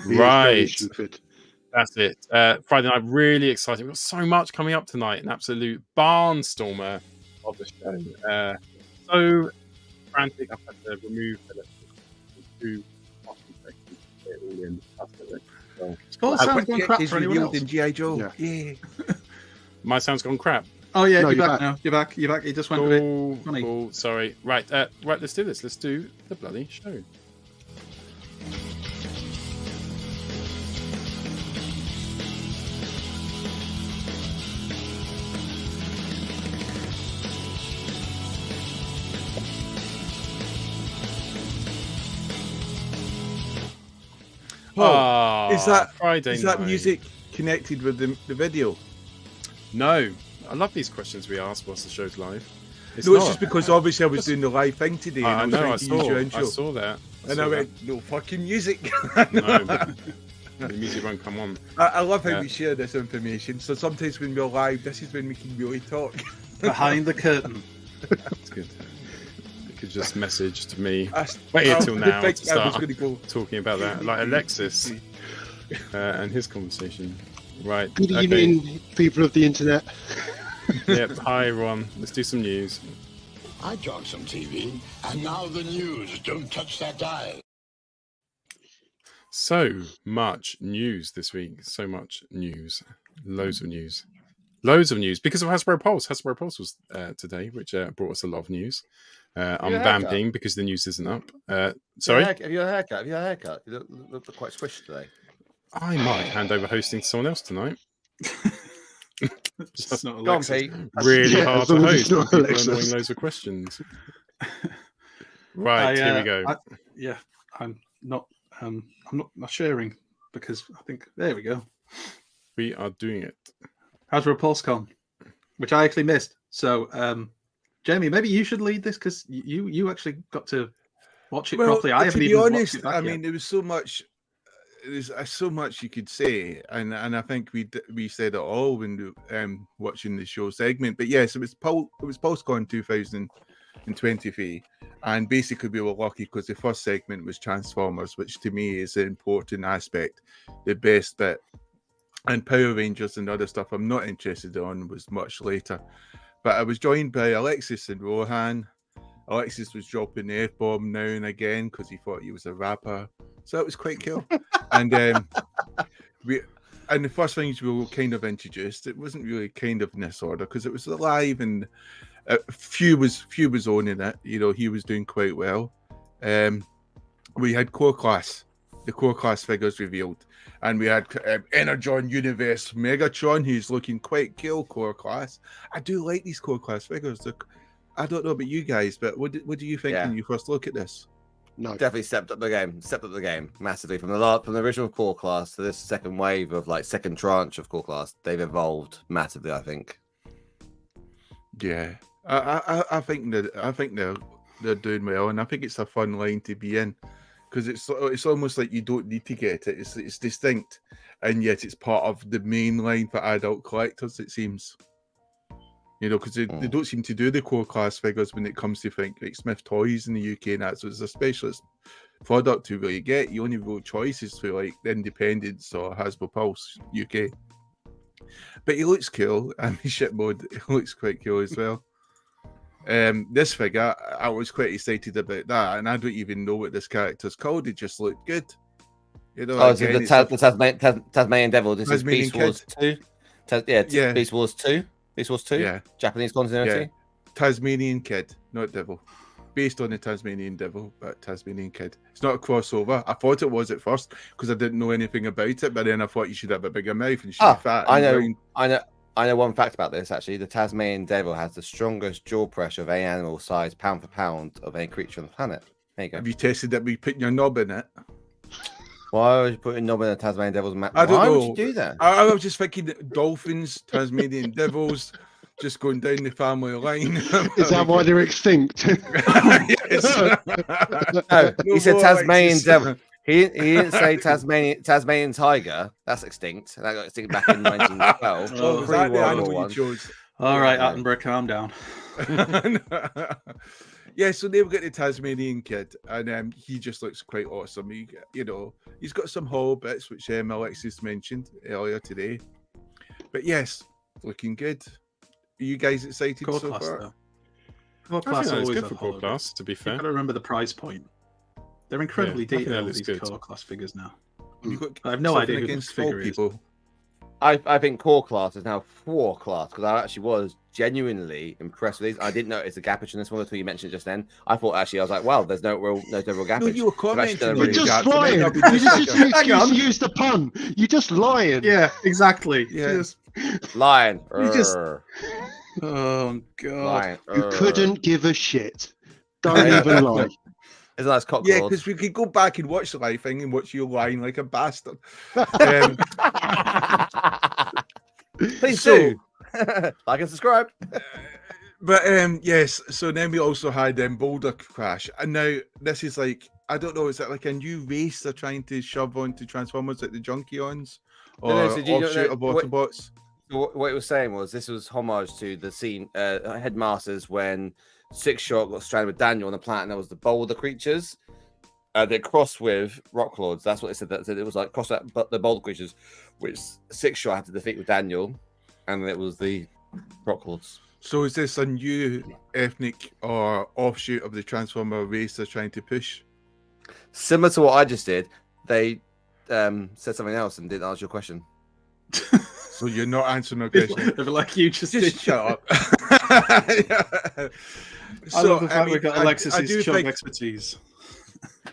Right. Stupid. That's it. Friday night, really exciting. We've got so much coming up tonight. An absolute barnstormer of the show. So frantic, I've had to remove two sections to get it all in. Paul sounds gone crap for anyone else. In G.I. Joe. Yeah. My sound's gone crap. Oh yeah, No, you're you're back now. You're back. You just went a bit funny. Cool. Sorry. Right. Let's do this. Let's do the bloody show. Oh, is that Friday that night. music connected with the video? No. I love these questions we ask whilst the show's live. It's just because obviously I was doing the live thing today. And I know. I use your intro. saw that. And I went, no fucking music. No, the music won't come on. I love how we share this information. So sometimes when we're live, this is when we can really talk. Behind the curtain. That's good. You could just message to me. Wait until now to start talking about that, like Alexis and his conversation. Right. Good evening, people of the internet. Yep. Hi, everyone. Let's do some news. I talk some TV, and now the news. Don't touch that dial. So much news this week. So much news. Loads of news. Loads of news because of Hasbro Pulse. Hasbro Pulse was today, which brought us a lot of news. I'm vamping because the news isn't up. Sorry? Have you had a haircut? You look quite squished today. I might hand over hosting to someone else tonight. It's not Go on, Pete. Really hard to host. not People are Alexis. annoying loads of questions. Right, here we go. I'm not sharing because I think there we go. We are doing it. Hasbro PulseCon, which I actually missed. So, Jamie, maybe you should lead this because you actually got to watch it properly. I haven't even watched it back yet. there was so much. There's so much you could say, and I think we said it all when watching the show segment. But yes, it was PulseCon 2023, and basically we were lucky because the first segment was Transformers, which to me is an important aspect, the best bit. And Power Rangers and other stuff I'm not interested on was much later. But I was joined by Alexis and Rohan. Alexis was dropping the F-bomb now and again because he thought he was a rapper. So that was quite cool. And the first things we were kind of introduced, it wasn't really kind of in this order because it was live and Few was owning it. You know, he was doing quite well. We had core class, the core class figures revealed. And we had Energon Universe Megatron, who's looking quite cool, core class. I do like these core class figures. I don't know about you guys, but what do you think when you first look at this? No, Definitely stepped up the game massively from the original core class to this second wave of second tranche of core class. They've evolved massively, I think. Yeah, I think they're doing well, and I think it's a fun line to be in because it's almost like you don't need to get it. It's distinct, and yet it's part of the main line for adult collectors. It seems. You know, because they don't seem to do the core class figures when it comes to think like Smith Toys in the UK and that. So it's a specialist product to really get. You only real choices for like Independence or Hasbro Pulse UK. But he looks cool, and the ship mode looks quite cool as well. This figure, I was quite excited about that, and I don't even know what this character's called. It just looked good. You know, again, the Tasmanian Devil. This Tasmanian is Beast Wars 2. Beast Wars 2. Beast Wars 2? Yeah. Japanese continuity? Yeah. Tasmanian Kid, not Devil. Based on the Tasmanian Devil, but Tasmanian Kid. It's not a crossover. I thought it was at first because I didn't know anything about it, but then I thought you should have a bigger mouth and should be fat. I know one fact about this, actually. The Tasmanian Devil has the strongest jaw pressure of any animal size, pound for pound, of any creature on the planet. There you go. Have you tested it by putting your knob in it? Why would you put a knob in a Tasmanian Devil's mouth? I don't know. Why would you do that? I was just thinking dolphins, Tasmanian Devils, just going down the family line. Is that why they're extinct? No, he said Tasmanian Devil. He didn't say Tasmanian Tiger. That's extinct. That got extinct back in 1912. Oh, exactly. I know what you chose. All right, Attenborough, calm down. Yeah, so they've got the Tasmanian kid, and he just looks quite awesome. He's got some hollow bits, which Alexis mentioned earlier today. But yes, looking good. Are you guys excited Core so class, far? though. Core I class think that's always good have for core hollow class, bits. to be You've fair. got to remember the price point. They're incredibly I think that detailed, looks these good. core class figures now. You got I have no something idea who the against small figure is. people. I think core class is now 4 class because I actually was genuinely impressed with these. I didn't notice a gappage in this one until you mentioned it just then. I thought actually I was like, wow, there's no real gappage. No, you were They've actually done a commenting. You're really just gaps. It might lying. not be You just just like a- used the pun. You're just lying. Yeah, exactly. Yeah. Just- Lion. You just- Urgh. Oh god. Lion. You Urgh. couldn't give a shit. Don't Yeah. even lie. It's a nice cock Yeah, cord. because we could go back and watch the live thing and watch you lying like a bastard. Um, Please so- do. Like and subscribe. But yes, so then we also had Boulder Crash, and now this is like, I don't know, is that like a new race they're trying to shove onto Transformers, like the Junkions or No, so do you know- offshoot of what- Autobots? What it was saying was this was homage to the scene Headmasters when Six Shot got stranded with Daniel on the planet and there was the boulder creatures. They crossed with Rock Lords. That's what they said. That it was like cross that, but the boulder creatures, which Six Shot had to defeat with Daniel, and it was the Rock Lords. So is this a new ethnic or offshoot of the Transformer race they're trying to push? Similar to what I just did, they said something else and didn't answer your question. So you're not answering my question. They were like, you just did. Just shut up. I love the fact we've got I Alexis's do chug think- expertise.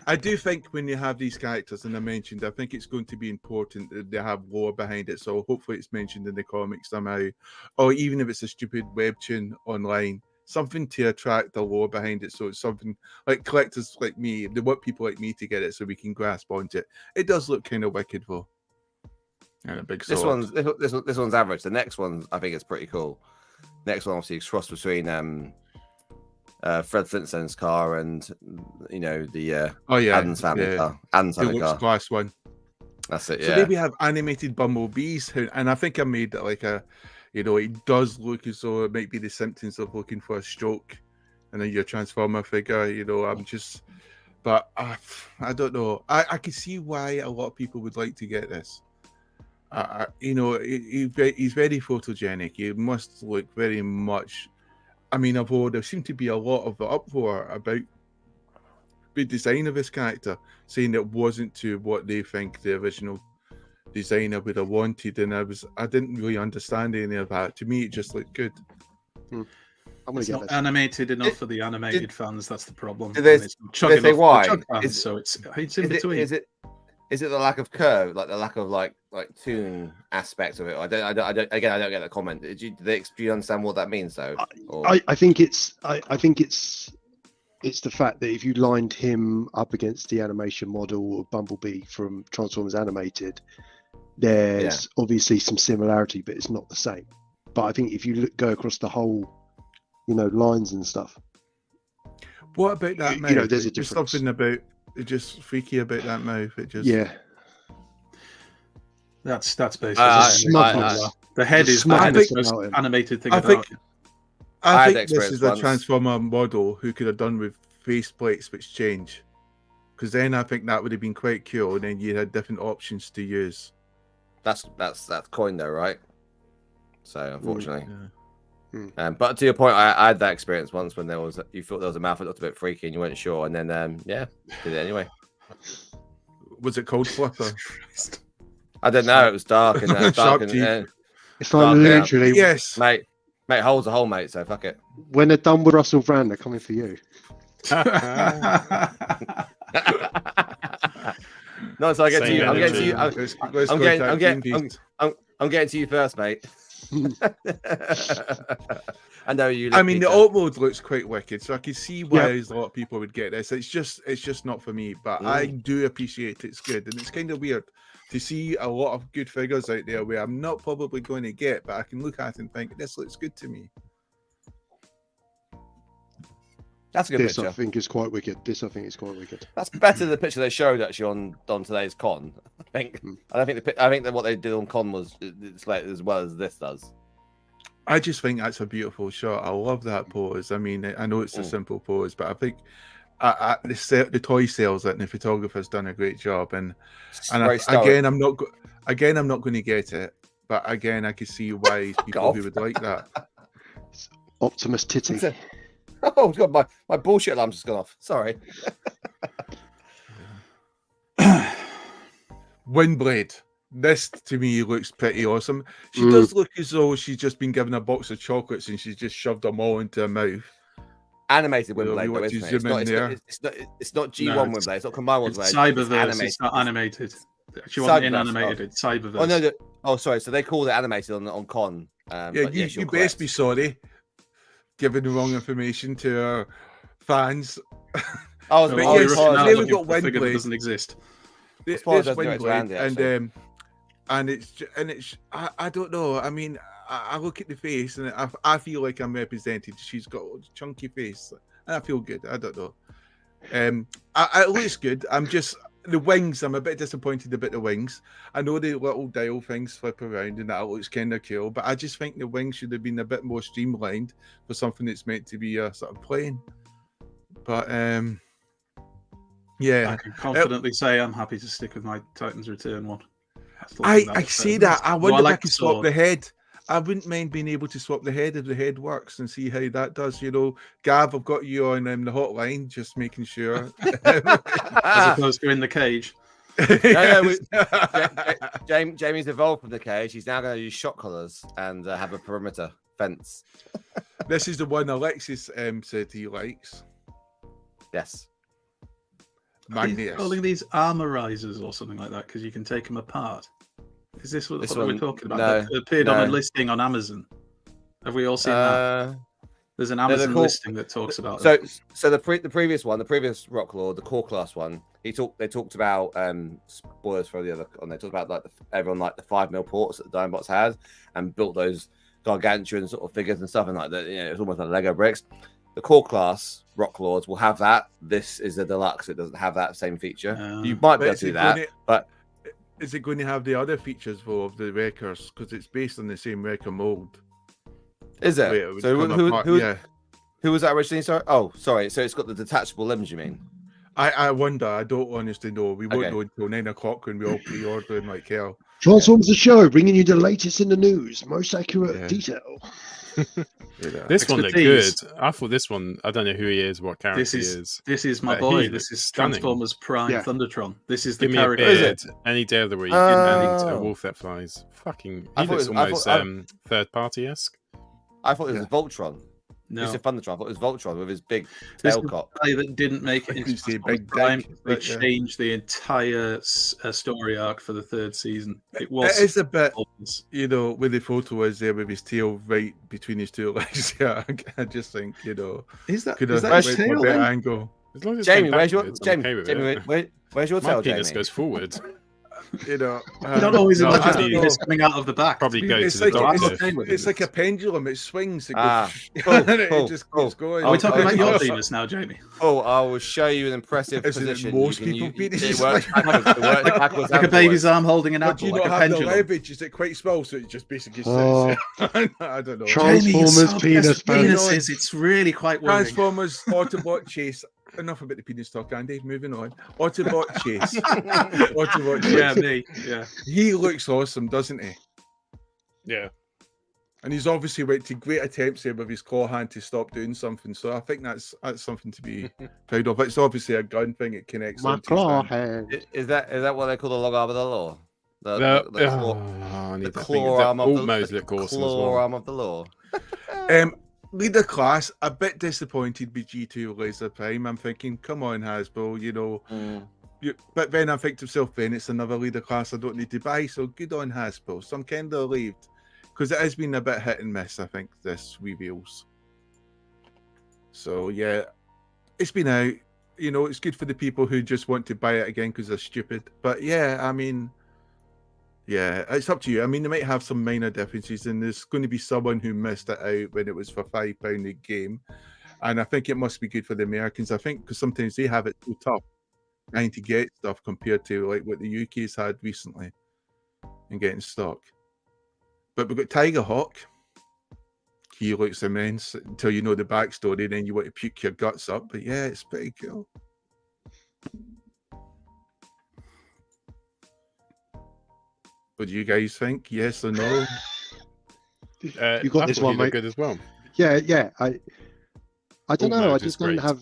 I do think when you have these characters, and I mentioned, I think it's going to be important that they have lore behind it. So hopefully it's mentioned in the comics somehow, or even if it's a stupid webtoon online, something to attract the lore behind it. So it's something like collectors like me, they want people like me to get it so we can grasp onto it. It does look kind of wicked though. And a big sword. This one's average. The next one I think is pretty cool. Next one obviously is cross between Fred Flintstone's car and the oh yeah, Adam's family car. Adam's it family looks car. class one. That's it. So Yeah. then we have animated bumblebees, and I think I made it like a, it does look as though it might be the symptoms of looking for a stroke, and then your Transformer figure. I'm just, but I don't know. I can see why a lot of people would like to get this. He's very photogenic. He must look very much. I mean, although there seemed to be a lot of uproar about the design of this character, saying it wasn't to what they think the original designer would have wanted, and I didn't really understand any of that. To me, it just looked good. I'm gonna It's get not this. animated enough for the animated fans. That's the problem. Did they- And it's not chug did they enough for why? the chug fans, Is- so it's in Is between. it the lack of curve, like the lack of like tune aspect of it? I don't get the comment. Do you understand what that means though? Or- I think it's the fact that if you lined him up against the animation model of Bumblebee from Transformers Animated, there's obviously some similarity, but it's not the same. But I think if you go across the whole, lines and stuff, What about that mouth? there's a Just difference. something about it, just freaky about that mouth. It just That's basically smugness. the head The is smugness the most about him. animated thing I about think- it. I I had think this experience is a once. Transformer model who could have done with face plates which change, because then I think that would have been quite cool, and then you had different options to use. That's coin though, right? So unfortunately. Yeah. But to your point, I had that experience once when you thought there was a mouth that looked a bit freaky and you weren't sure, and then did it anyway. Was it called Flipper? I don't know. It was dark and Sharp dark and teeth. It's like Dark literally Yes. mate, hole's a hole, mate. So fuck it. when they're done with Russell Brand, they're coming for you. No, so I get to Same you. I'm getting to energy. you. Let's I'm contact getting Greenpeace. I'm getting to you first, mate. I know you. I mean, the Peter. alt mode looks quite wicked, so I can see why Yep. a lot of people would get this. It's just not for me, but I do appreciate it's good, and it's kind of weird to see a lot of good figures out there where I'm not probably going to get, but I can look at it and think this looks good to me. That's a good This I picture. think is quite wicked. That's better than the picture they showed actually on today's con. I think. I think that what they did on con was it's like as well as this does. I just think that's a beautiful shot. I love that pose. I mean, I know it's a simple pose, but I think the toy sells it, and the photographer's done a great job. And again, I'm not going to get it, but again, I can see why people who would like that. It's Optimus Titty. Oh God, my bullshit alarm's just gone off. Sorry. Windblade. This to me looks pretty awesome. She does look as though she's just been given a box of chocolates and she's just shoved them all into her mouth. Animated Windblade, though, isn't it? It's not G1 Windblade. It's not combined Windblade. It's Cyberverse. It's not animated. She wasn't in animated. It's Cyberverse. Oh no! Oh, sorry. So they called it animated on Con. You best be sorry, giving the wrong information to our fans. Oh, so we've got Windblade that doesn't exist. There's Windblade, and it's I don't know. I mean, I look at the face and I feel like I'm represented. She's got a chunky face and I feel good. I don't know. It looks good. I'm just the wings. I'm a bit disappointed about the wings. I know the little dial things flip around and that looks kind of cool, but I just think the wings should have been a bit more streamlined for something that's meant to be a sort of plane. But yeah, I can confidently say I'm happy to stick with my Titans Return one. I see that. I wonder if I can swap the head. I wouldn't mind being able to swap the head if the head works and see how that does. You know, Gav, I've got you on the hotline, just making sure. As opposed to in the cage. Jamie's evolved from the cage. He's now going to use shot collars and have a perimeter fence. This is the one Alexis said he likes. Yes. Magnus. Calling these armorizers or something like that because you can take them apart. Is this what we're talking about? No, that appeared on a listing on Amazon. Have we all seen that? There's an Amazon listing that talks about it. So the previous one, the previous Rock Lord, the core class one, they talked about spoilers for the other, and they talked about everyone the 5mm ports that the Dinebots had and built those gargantuan sort of figures and stuff, and that, you know, it's almost like Lego bricks. The core class Rock Lords will have that. This is a deluxe. It doesn't have that same feature. You might be able to do that, but is it going to have the other features though of the Wreckers? Because it's based on the same Wrecker mold. Is it? So who was that originally? Sorry. Oh, sorry. So it's got the detachable limbs. You mean? I wonder. I don't honestly know. We won't know until 9 o'clock when we all pre-ordering like hell. Transformers the show, bringing you the latest in the news, most accurate detail. This one looked good. I thought this one. I don't know who he is, what character he is. This is my boy. This is Transformers Prime Thundertron. This is the Give character. Me a beard any day of the week. And a wolf that flies. Fucking. He looks almost third party-esque. I thought it was Voltron. No, it's a Thundertron. I thought it was Voltron with his big tail cop. That didn't make it into big Prime. They changed the entire story arc for the third season. It is a bit, you know, where the photo is there with his tail right between his two legs. Yeah, I just think, you know, is that his tail? Better angle. As long as Jamie, where's your where's your tail? My penis goes forward. You know, you don't always imagine penis coming out of the back. Probably go to the doctor. It's like a pendulum. It swings. It just keeps going. Are we talking about your penis now, Jamie? Oh, I will show you an impressive position. Most people it works backwards. Like a baby's arm holding an apple. Do you like not a have pendulum. the leverage? Is it quite small? So it just basically sits. I don't know. Transformers penis. Penises. It's really quite worrying. Transformers Autobot chase. Enough about the penis talk, Andy. Moving on. Autobot chase. Autobot chase. Yeah, me. Yeah. He looks awesome, doesn't he? Yeah. And he's obviously went to great attempts there with his claw hand to stop doing something. So I think that's something to be proud of. It's obviously a gun thing. It connects. My claw hand. Is that what they call the log arm of the law? The claw arm of the law. Leader class, a bit disappointed with G2 Laser Prime. I'm thinking, come on, Hasbro, you know. But then I think to myself, Ben, it's another leader class I don't need to buy. So good on Hasbro. So I'm kind of relieved because it has been a bit hit and miss, I think, this reveals. So yeah, it's been out. You know, it's good for the people who just want to buy it again because they're stupid. But yeah, I mean, yeah, it's up to you. I mean, they might have some minor differences, and there's going to be someone who missed it out when it was for £5 a game. And I think it must be good for the Americans. I think because sometimes they have it too tough trying to get stuff compared to like what the UK's had recently and getting stock. But we've got Tiger Hawk. he looks immense until you know the backstory, and then you want to puke your guts up. But yeah, it's pretty cool. What do you guys think? Yes or no? You I got this thought one, he looked mate. good as well. Yeah. I don't know. I Mode is just don't great. have.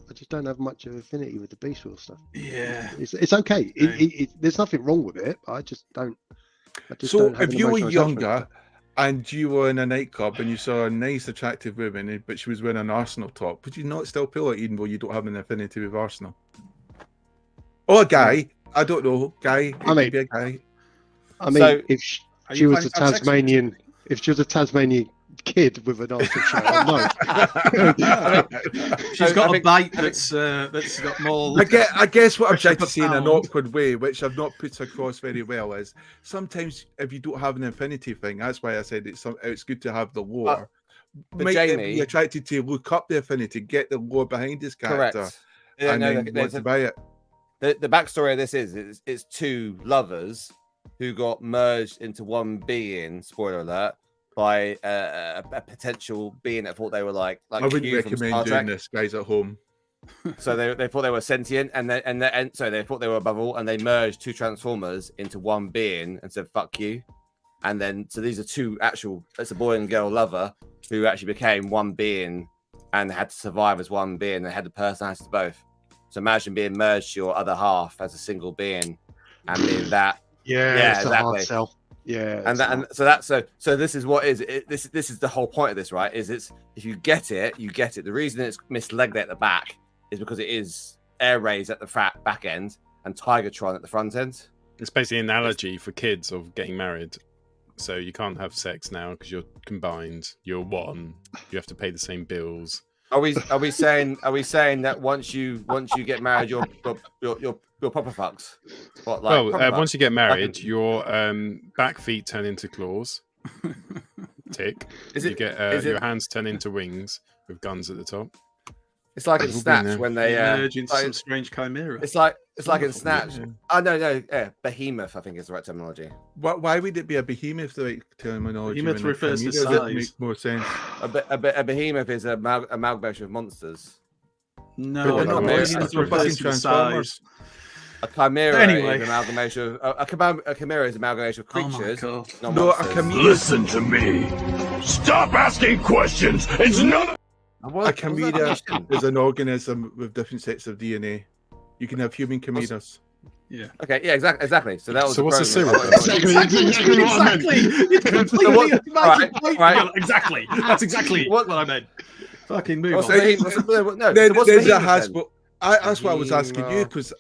I just don't have much of affinity with the Beast Wars stuff. Yeah. It's okay. There's nothing wrong with it. I just don't. So don't have if an you were emotional attachment to younger it. and you were in a nightclub and you saw a nice, attractive woman, but she was wearing an Arsenal top, would you not still pull it even though you don't have an affinity with Arsenal? Or a guy? I don't know. Guy? I mean, be a guy. I mean, So- if Are she you was a planning to have sex with her? Tasmanian, if she was a Tasmanian kid with an Arsenal shirt, I She's got I a think- bite that's got more. I guess what I'm trying to per say in an pound. awkward way, which I've not put across very well, is sometimes if you don't have an affinity thing, that's why I said it's good to have the lore. but Might then Jamie- be attracted to look up the affinity, get the lore behind his character, Correct. Yeah, and no, then want to buy it. the backstory of this is it's two lovers who got merged into one being. Spoiler alert. By a potential being that thought they were like I wouldn't Q from Star recommend Trek. doing this, guys at home. So they thought they were sentient, and so they thought they were above all, and they merged two Transformers into one being and said "fuck you," and then so these are two actual. It's a boy and girl lover who actually became one being and had to survive as one being. They had the personalities of both. So imagine being merged to your other half as a single being, and being that. yeah, it's a hard exactly. sell. Yeah, And so this is what is it, this is the whole point of this, right? Is it's if you get it. The reason it's mislegged at the back is because it is Air Rays at the back end and Tigertron at the front end. It's basically an analogy for kids of getting married. So you can't have sex now because you're combined. You're one. You have to pay the same bills. Are we saying that once you get married, you're proper fucks? What, like, Well, proper once fucks? you get married, your back feet turn into claws. Tick. Is You it- get is it- your hands turn into wings with guns at the top. It's like in It'll be Snatch there. when they merge into like- some strange chimera. it's like in Snatch. Yeah. Oh no, behemoth. I think is the right terminology. Why would it be a behemoth, the right terminology? Behemoth when a refers to chimera size. makes more sense. A behemoth is a amalgamation of monsters. No, But no, they're behemoth not refers fucking to the Transformers. size. A chimera Anyway. is an amalgamation of a chimera is an amalgamation of creatures. Oh my God. not No, a monsters. chimera. Listen to me. Stop asking questions. It's none. A chimera is an organism with different sets of DNA. You can have human chimeras. Yeah. Okay, yeah, exactly. So that was. So what's the program. serial? Exactly what I meant. You completely So what- right. right. Exactly. That's exactly What- what I meant. Fucking move What's on. the behemoth? No, Then so what's the there's a behemoth then? Hasbro. That's what I was asking you, because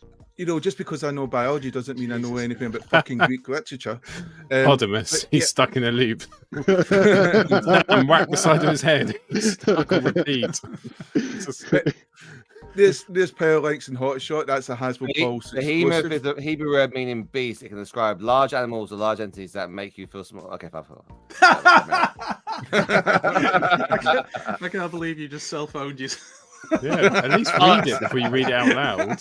just because I know biology doesn't mean I know anything about fucking Greek literature. Podamus, but, he's yeah. stuck in a loop. And whacked the side of his head. He's stuck on repeat. There's Power Links and Hot Shot. That's a Hasbro Pulse Behemoth exclusive. is a Hebrew word meaning beast. It can describe large animals or large entities that make you feel small. Okay, fine. I can't believe you just cell phoned you. Yeah, at least read it before you read it out loud.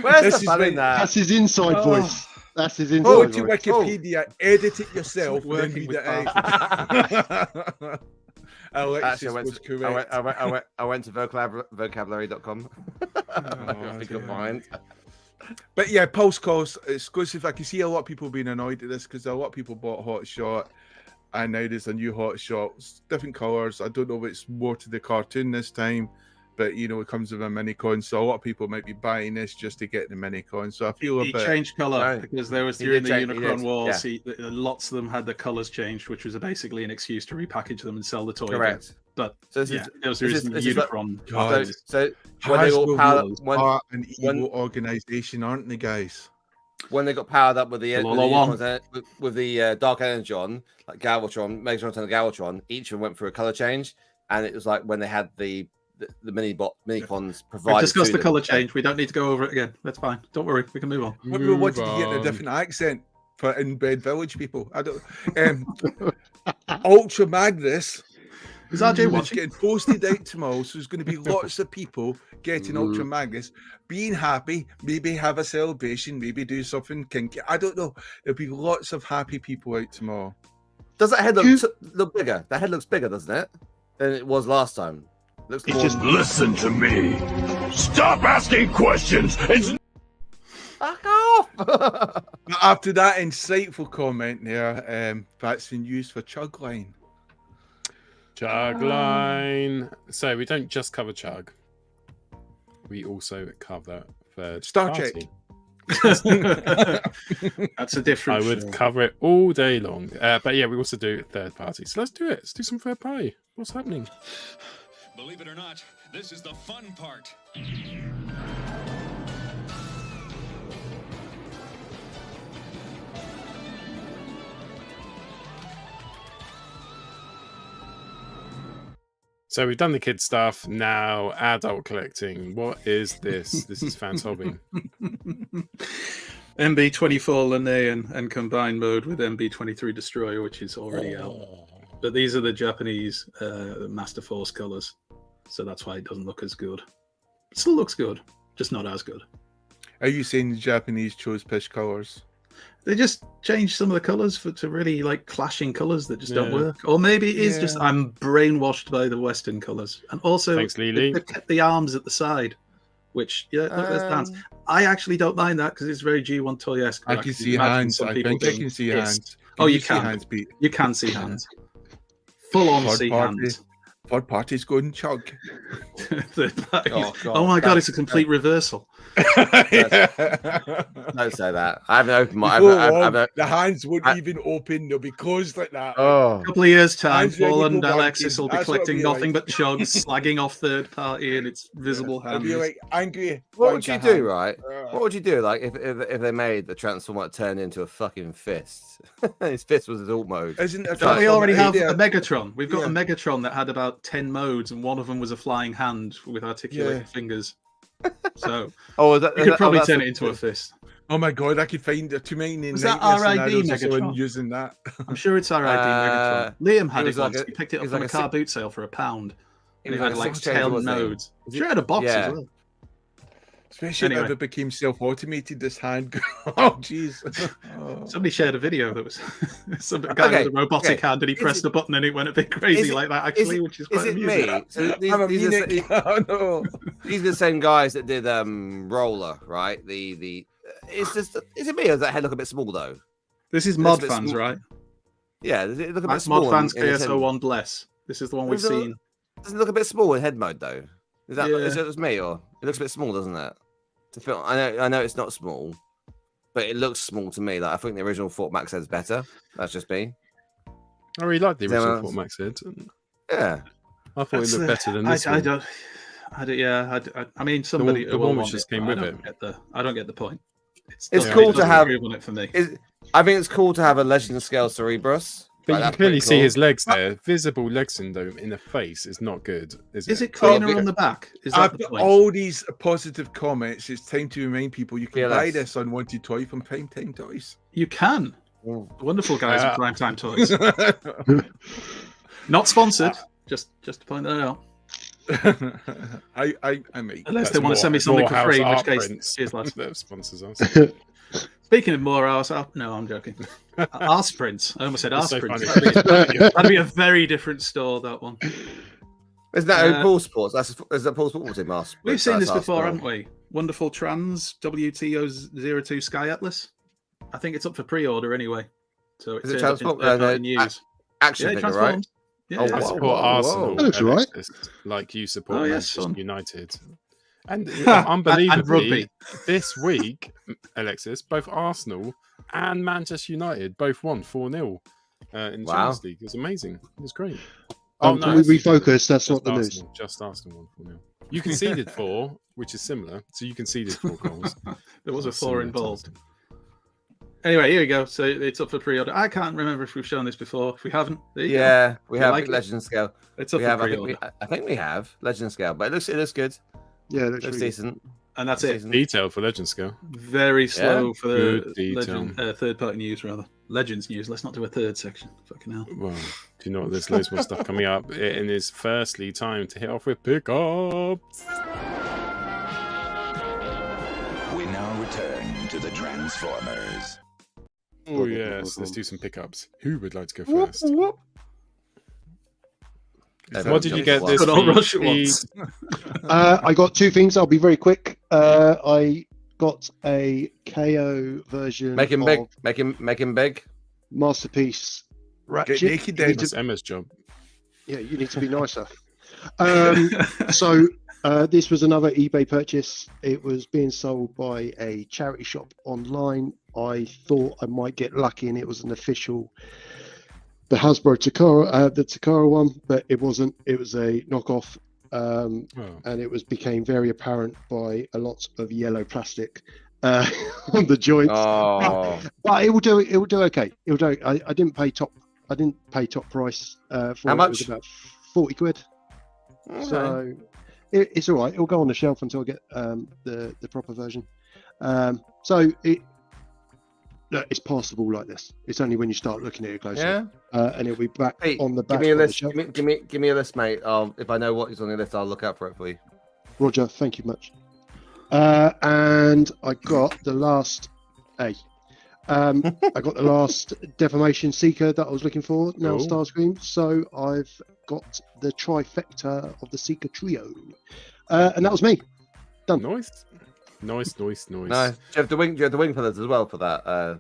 Where's This the is fun in like- that? That's his inside Oh. voice. That's his Go inside to voice. Wikipedia, edit it yourself, and then Working read with it out. Alexis Actually, was correct. I went to vocabulary.com. I think you'll find. But yeah, Pulse Course exclusive. I can see a lot of people being annoyed at this because a lot of people bought Hot Shot, and now there's a new Hot Shot, different colours. I don't know if it's more to the cartoon this time, but it comes with a mini con, so a lot of people might be buying this just to get the mini con. So I feel a He bit. changed colour Right. because there was He during did the change- he Unicron did, Wars. yeah. Lots of them had the colours changed, which was basically an excuse to repackage them and sell the toy. again. Correct. But So this yeah, is there was this is- the this is like- Unicron. God. so when they all Hasbro powered rules up, when, are an evil when- organisation, aren't they, guys? when they got powered up with the Lol. with the Dark Energy on, like Galvatron, Megatron and Galvatron, each of them went through a color change, and it was like when they had the mini cons provided. We've discussed to the them. colour change. We don't need to go over it again. That's fine. Don't worry. We can move on. Maybe we wanted to Move get in a on. different accent for inbred village people. I don't. Ultra Magnus. Is RJ It's watching? getting posted out tomorrow, so there's going to be lots of people getting Ultra Magnus, being happy, maybe have a celebration, maybe do something kinky. I don't know. There'll be lots of happy people out tomorrow. Does that head look bigger? That head looks bigger, doesn't it? Than it was last time. Looks more... Listen to me. Stop asking questions. It's Fuck off! After that insightful comment there, that's been used for chug line. Chug line. So we don't just cover chug. We also cover third Star party. Trek. That's a different. I would cover it all day long. But yeah, we also do third party. So let's do it. Let's do some third party. What's happening? Believe it or not, this is the fun part. So we've done the kid stuff. Now adult collecting. What is this? This is fans hobby. MB24 Linnaean and combined mode with MB23 Destroyer, which is already out. But these are the Japanese Master Force colors, so that's why it doesn't look as good. It still looks good, just not as good. Are you saying the Japanese chose pish colors? They just changed some of the colors to really like clashing colors that just don't work. Or maybe it is just I'm brainwashed by the Western colors. And also, Thanks, Lily. they've kept the arms at the side, which look, there's hands. I actually don't mind that because it's very G1 Toy-esque. I can see hands. I think I can see hands. Oh, you see can. hands, Pete? You can see hands. Full on Third see party. hands. Third party's going chug. Third party. Oh, God. Oh my God, it's a complete reversal. Don't say that. I haven't opened my. The hands won't even open. They'll be closed like that. Oh, A couple of years' time, Hands ready Paul and for Alexis will be wanking. That's what collecting it'll be nothing like. but chugs, slagging off third party and its visible They'll hands. be like angry. what would you wanker do, hand. right? What would you do, like if they made the Transformer turn into a fucking fist? His fist was his alt mode. Isn't it? Don't we already have idea? a Megatron? We've got Yeah. a Megatron that had about 10 modes, and one of them was a flying hand with articulated fingers. So Oh, you could probably turn it into a fist. Oh my God, I could find too many. Was that nightmare RID scenarios of someone Megatron? using that. I'm sure it's RID Megatron. Liam had it it was like once. a- He picked it it up was from like a a car boot sale for £1. It And was it had like a like six changer, 10 wasn't it? nodes. Sure, it had a box Yeah. as well. Especially Anyway. if it became self-automated. This hand. Oh jeez. Oh. Somebody shared a video that was some guy with a robotic hand and he pressed the button and it went a bit crazy like that actually, which is quite Is it amusing. me? So these, I'm a these, are, Munich. Oh no. these are the same guys that did Roller, right? The is it me or does that head look a bit small though? This is It's a Mod bit Fans, small. right? Yeah, does it look a bit That's small? Mod Fans in its head? KSO1 Bless. This is the one we've Does it look- seen. Does it look a bit small in head mode though? Is that Yeah. is it just me or it looks a bit small, doesn't it? To film, I know it's not small, but it looks small to me. Like I think the original Fort Max head's better. That's just me. I really like the Yeah, original well, Fort Max head. Yeah. I thought it looked better than this I one. don't. I mean, somebody the who one will which want just it, came but with I don't get the point. It's doesn't- cool it to doesn't have- improve on it for me. I think it's cool to have a Legend scale Cerebrus. But Like, you that's can clearly pretty see cool. his legs there. Visible leg syndrome in the face is not good, is it? Is it cleaner Oh, on the back? Is that After the point? all these positive comments, it's time to remind people you can buy PLS. this unwanted toy from Primetime Toys. You can. Mm. The wonderful guys Yeah. at Primetime Toys. Not sponsored. Just to point that out. I mean, Unless they want to send me something for free, in which case, here's lads. That sponsors us. Speaking of more arse, no, I'm joking. Arse prints. I almost said It's arse so prints. funny. That'd be a very different store, that one. Isn't that Uh, Paul Sports? Is that Paul Sports team? We've seen this before, haven't we? Wonderful Trans WTO02 Sky Atlas. I think it's up for pre-order anyway. So it's Is it turned up in transform- third-party no, news. Action Yeah, it figure, right? transforms. Yeah, Oh, yeah. I wow. support Whoa, Arsenal. whoa. That looks right. Alexis, like you support Oh, yes, Manchester son. United. And And unbelievably, rugby. this week, Alexis, both Arsenal and Manchester United both won 4-0 in the Wow. Champions League. It was amazing. It was great. Oh, Can we actually, refocus? That's just not the news. Arsenal, just Arsenal won 4-0. You conceded 4, which is similar. So you conceded 4 goals. There was a That's 4 similar to involved. Arsenal. Anyway, here we go. So it's up for pre-order. I can't remember if we've shown this before. If we haven't, there you go. Yeah, we You have like it? Legend scale. It's up We for have. pre-order. I think we have Legend scale, but it looks good. Yeah, it looks Looks really decent. And that's it. Decent. Detailed for Legend scale. Very slow for Good the detail. Legend, third-party news, rather. Legends news. Let's not do a third section. Fucking hell. Well, do you know what? There's loads more stuff coming up. And it's firstly time to hit off with pickups. We now return to the Transformers. Oh yes, let's do some pickups. Who would like to go Whoop, first? whoop. What did you get this Good old week? Russia ones. I got two things. I'll be very quick. I got a KO version Make him of big. Make him big. Masterpiece Ratchet. Get naked, You then. need That's to- Emma's job. yeah, you need to be nicer. So this was another eBay purchase. It was being sold by a charity shop online. I thought I might get lucky and it was an official, the Hasbro Takara, the Takara one, but it wasn't. It was a knockoff, Oh. and it became very apparent by a lot of yellow plastic on the joints. Oh, But it will do. It will do okay. It will do. I didn't pay top. I didn't pay top price for How it. It much? was about 40 quid. okay. So it's all right. It'll go on the shelf until I get the proper version. So it's passable like this. It's only when you start looking at it closely, Yeah. and it'll be back Hey, on the give back me a of the list. shelf. Give me a list, mate. If I know what is on the list, I'll look out for it for you. Roger, thank you much. And I got the last I got the last Defamation Seeker that I was looking for, now Cool. Starscream. So I've got the trifecta of the Seeker trio. And that was me. Nice. Nice. No, do you have the wing? Do you have the wing feathers as well for that,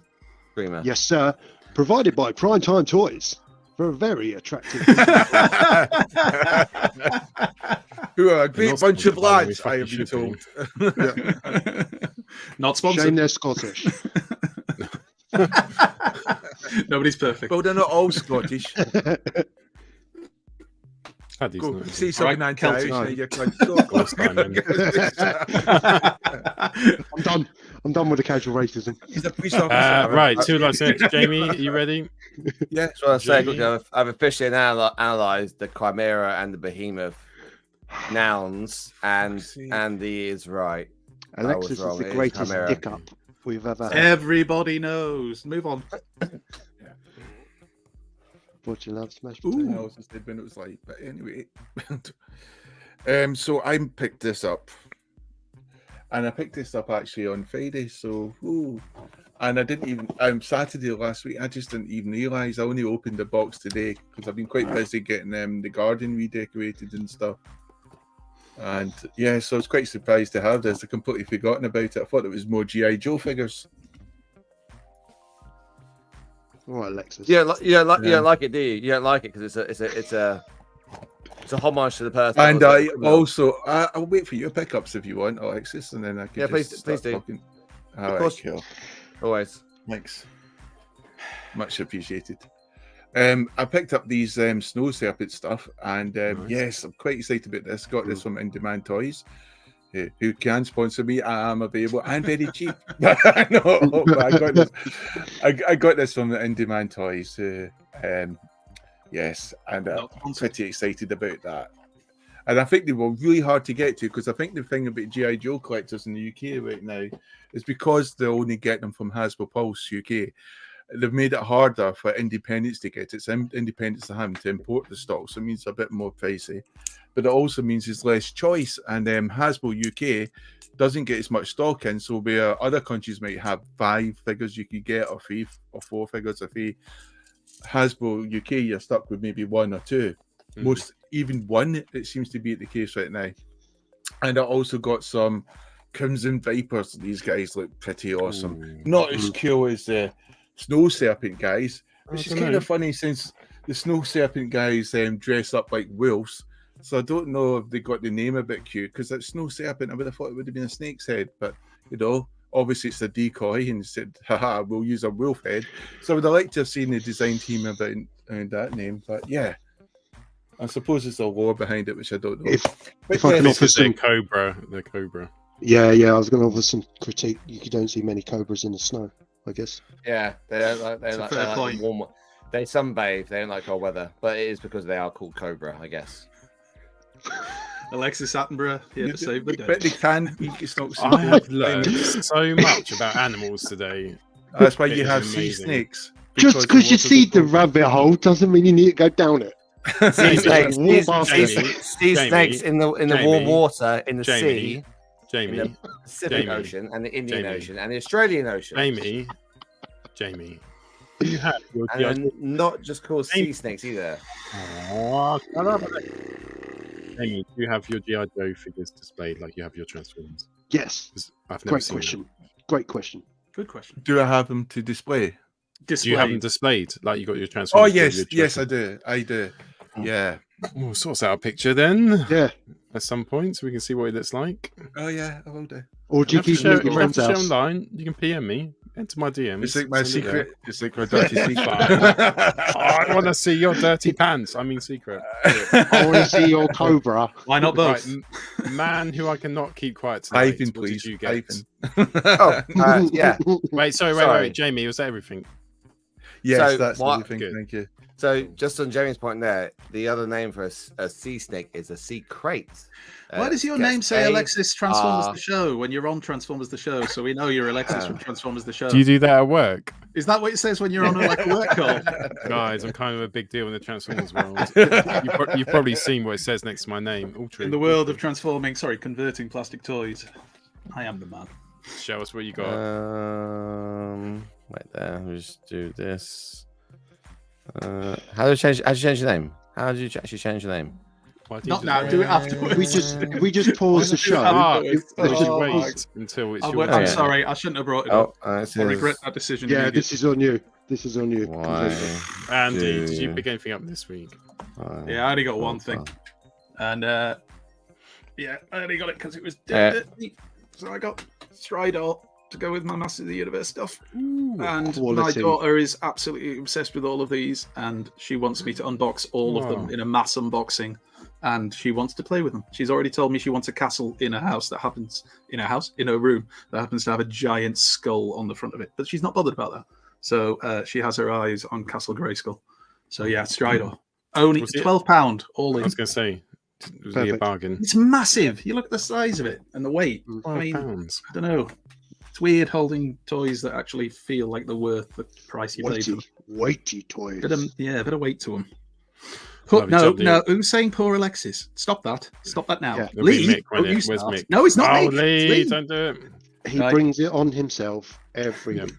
Screamer? Yes, sir. Provided by Primetime Toys for a very attractive. Who are a great not bunch of sponsored by them, we lads, I have been fucking told. Not sponsored. Shame they're Scottish. Nobody's perfect. Well, they're not all Scottish. Had these Go notes. say something Right, anti-Irish, Celtic. now you can go. I'm done. I'm done with the casual racism. He's a police officer. Right, two lights next. Jamie, are you ready? Yeah. So I say, Jamie? quickly, I've officially analysed the Chimera and the Behemoth nouns, and see. Andy is right. I was Alexis is wrong, the it is greatest Chimera. dick up we've ever had. Everybody knows. Move on. What you love, smashed I potato. also said when it was like, but anyway. So I picked this up, and I picked this up actually on Friday. So, and I didn't even Saturday last week. I just didn't even realise. I only opened the box today because I've been quite busy getting the garden redecorated and stuff. And yeah, so I was quite surprised to have this. I completely forgotten about it. I thought it was more GI Joe figures. All right, Alexis. You don't Yeah. like it, do you? You don't like it because it's a homage to the person. And that I was- also, I'll wait for your pickups if you want, Alexis, and then I can Yeah, please- just please start do. talking. Of All right, course. cool. always. Thanks. Much appreciated. I picked up these snow serpent stuff, and Nice. yes, I'm quite excited about this. Got this from In Demand Toys, who can sponsor me. I am available and very cheap. No, but I got this. I got this from the In Demand Toys. Yes, and Not I'm sponsored. pretty excited about that. And I think they were really hard to get to because I think the thing about GI Joe collectors in the UK right now is because they only get them from Hasbro Pulse UK. They've made it harder for independents to get it. It's independents are having to import the stock, so it means a bit more pricey. But it also means there's less choice, and Hasbro UK doesn't get as much stock in. So where other countries might have 5 figures you could get, or 3 or 4 figures, or 3, Hasbro UK you're stuck with maybe 1 or 2. Mm. Most even 1. It seems to be the case right now. And I also got some Crimson Vipers. These guys look pretty awesome. Ooh. Not as cool as the Snow Serpent guys, which is dunno. kind of funny since the Snow Serpent guys dress up like wolves. So I don't know if they got the name a bit cute because that Snow Serpent, I would have thought it would have been a snake's head, but obviously it's a decoy and said, haha, we'll use a wolf head. So I would have liked to have seen the design team about that name, but yeah. I suppose there's a lore behind it, which I don't know. If But I yeah, can This offer is the some, Cobra. The Cobra. yeah, I was going to offer some critique. You don't see many cobras in the snow, I guess. Yeah, they don't like. They It's a like. fair They like point. the warm. They sunbathe. They don't like cold weather, but it is because they are called Cobra, I guess. Alexis Attenborough here to save the day. But they can eat. It's not so I have good. learned so much about animals today. That's why It you is have sea amazing. snakes. Just because you water see don't the go- rabbit hole doesn't mean you need to go down it. Sea snakes. Jamie, Sea snakes in the warm Jamie, water, in the Jamie, sea, in Jamie, the Pacific Jamie, Ocean, and the Indian Jamie, Ocean, and the Australian Ocean. Jamie, You have your GI And not just called sea snakes either. Oh, shut up. Amy, do you have your GI Joe figures displayed like you have your Transformers? Yes. 'Cause I've never Great seen question. Great question. Good question. Do I have them to display? Do you have them displayed like you got your Oh Transformers? yes, I do. Yeah. Oh, sort out a picture then Yeah. at some point so we can see what it looks like. Oh yeah, I will do. Or do you keep them at your friend's share house? online. You can PM me. Enter my DMs. It's like my send it there. secret. It's like my dirty secret. Oh, I want to see your dirty pants. I mean, secret. I want to see your Cobra. Why not both? Right, man who I cannot keep quiet tonight. Ivan, What please. did you get? Oh, yeah. Wait, Sorry. wait. Jamie, was that everything? Yes, So, that's what- everything. Good. Thank you. So, just on Jamie's point there, the other name for a sea snake is a sea crate. Why does your gets name say A, Alexis Transformers R. the Show when you're on Transformers the Show? So we know you're Alexis from Transformers the Show. Do you do that at work? Is that what it says when you're on a work call? Guys, I'm kind of a big deal in the Transformers world. You've probably seen what it says next to my name. All true. In the world of converting plastic toys, I am the man. Show us what you got. Wait there. Let me just do this. How do you change your name? How did you actually change your name? Why do you Not do now. that? Do it afterwards. We just pause the show. We just Oh, wait until it's your I'm yeah. sorry. I shouldn't have brought it Oh, up. I this regret is that decision. Yeah, immediately. this is on you. This is on you. why. completely. Andy, did you pick anything up this week? Yeah, I only got one thing, and yeah, I only got it because it was Yeah. dirty. So I got Stridor to go with my Masters of the Universe stuff. And my quality. daughter is absolutely obsessed with all of these, and she wants me to unbox all of them Wow. in a mass unboxing, and she wants to play with them. She's already told me she wants a castle in a house that happens in a room that happens to have a giant skull on the front of it, but she's not bothered about that. So she has her eyes on Castle Grayskull. So yeah, Stridor. Only Was it- £12 all I in. was going to say, it was really a Perfect. bargain. It's massive. You look at the size of it and the weight. I mean, £5. I don't know. It's weird holding toys that actually feel like they're worth the price you paid for Weighty, them. weighty toys. Bit of weight to them. Lovely No, job, Lee. no. Who's saying poor Alexis? Stop that. Stop that now. Yeah. It'll be Lee, Mick, won't don't it? you Where's start. Mick? No, it's not Oh, Mick. Lee, It's Lee. don't do it. He Right. brings it on himself every Yeah. week.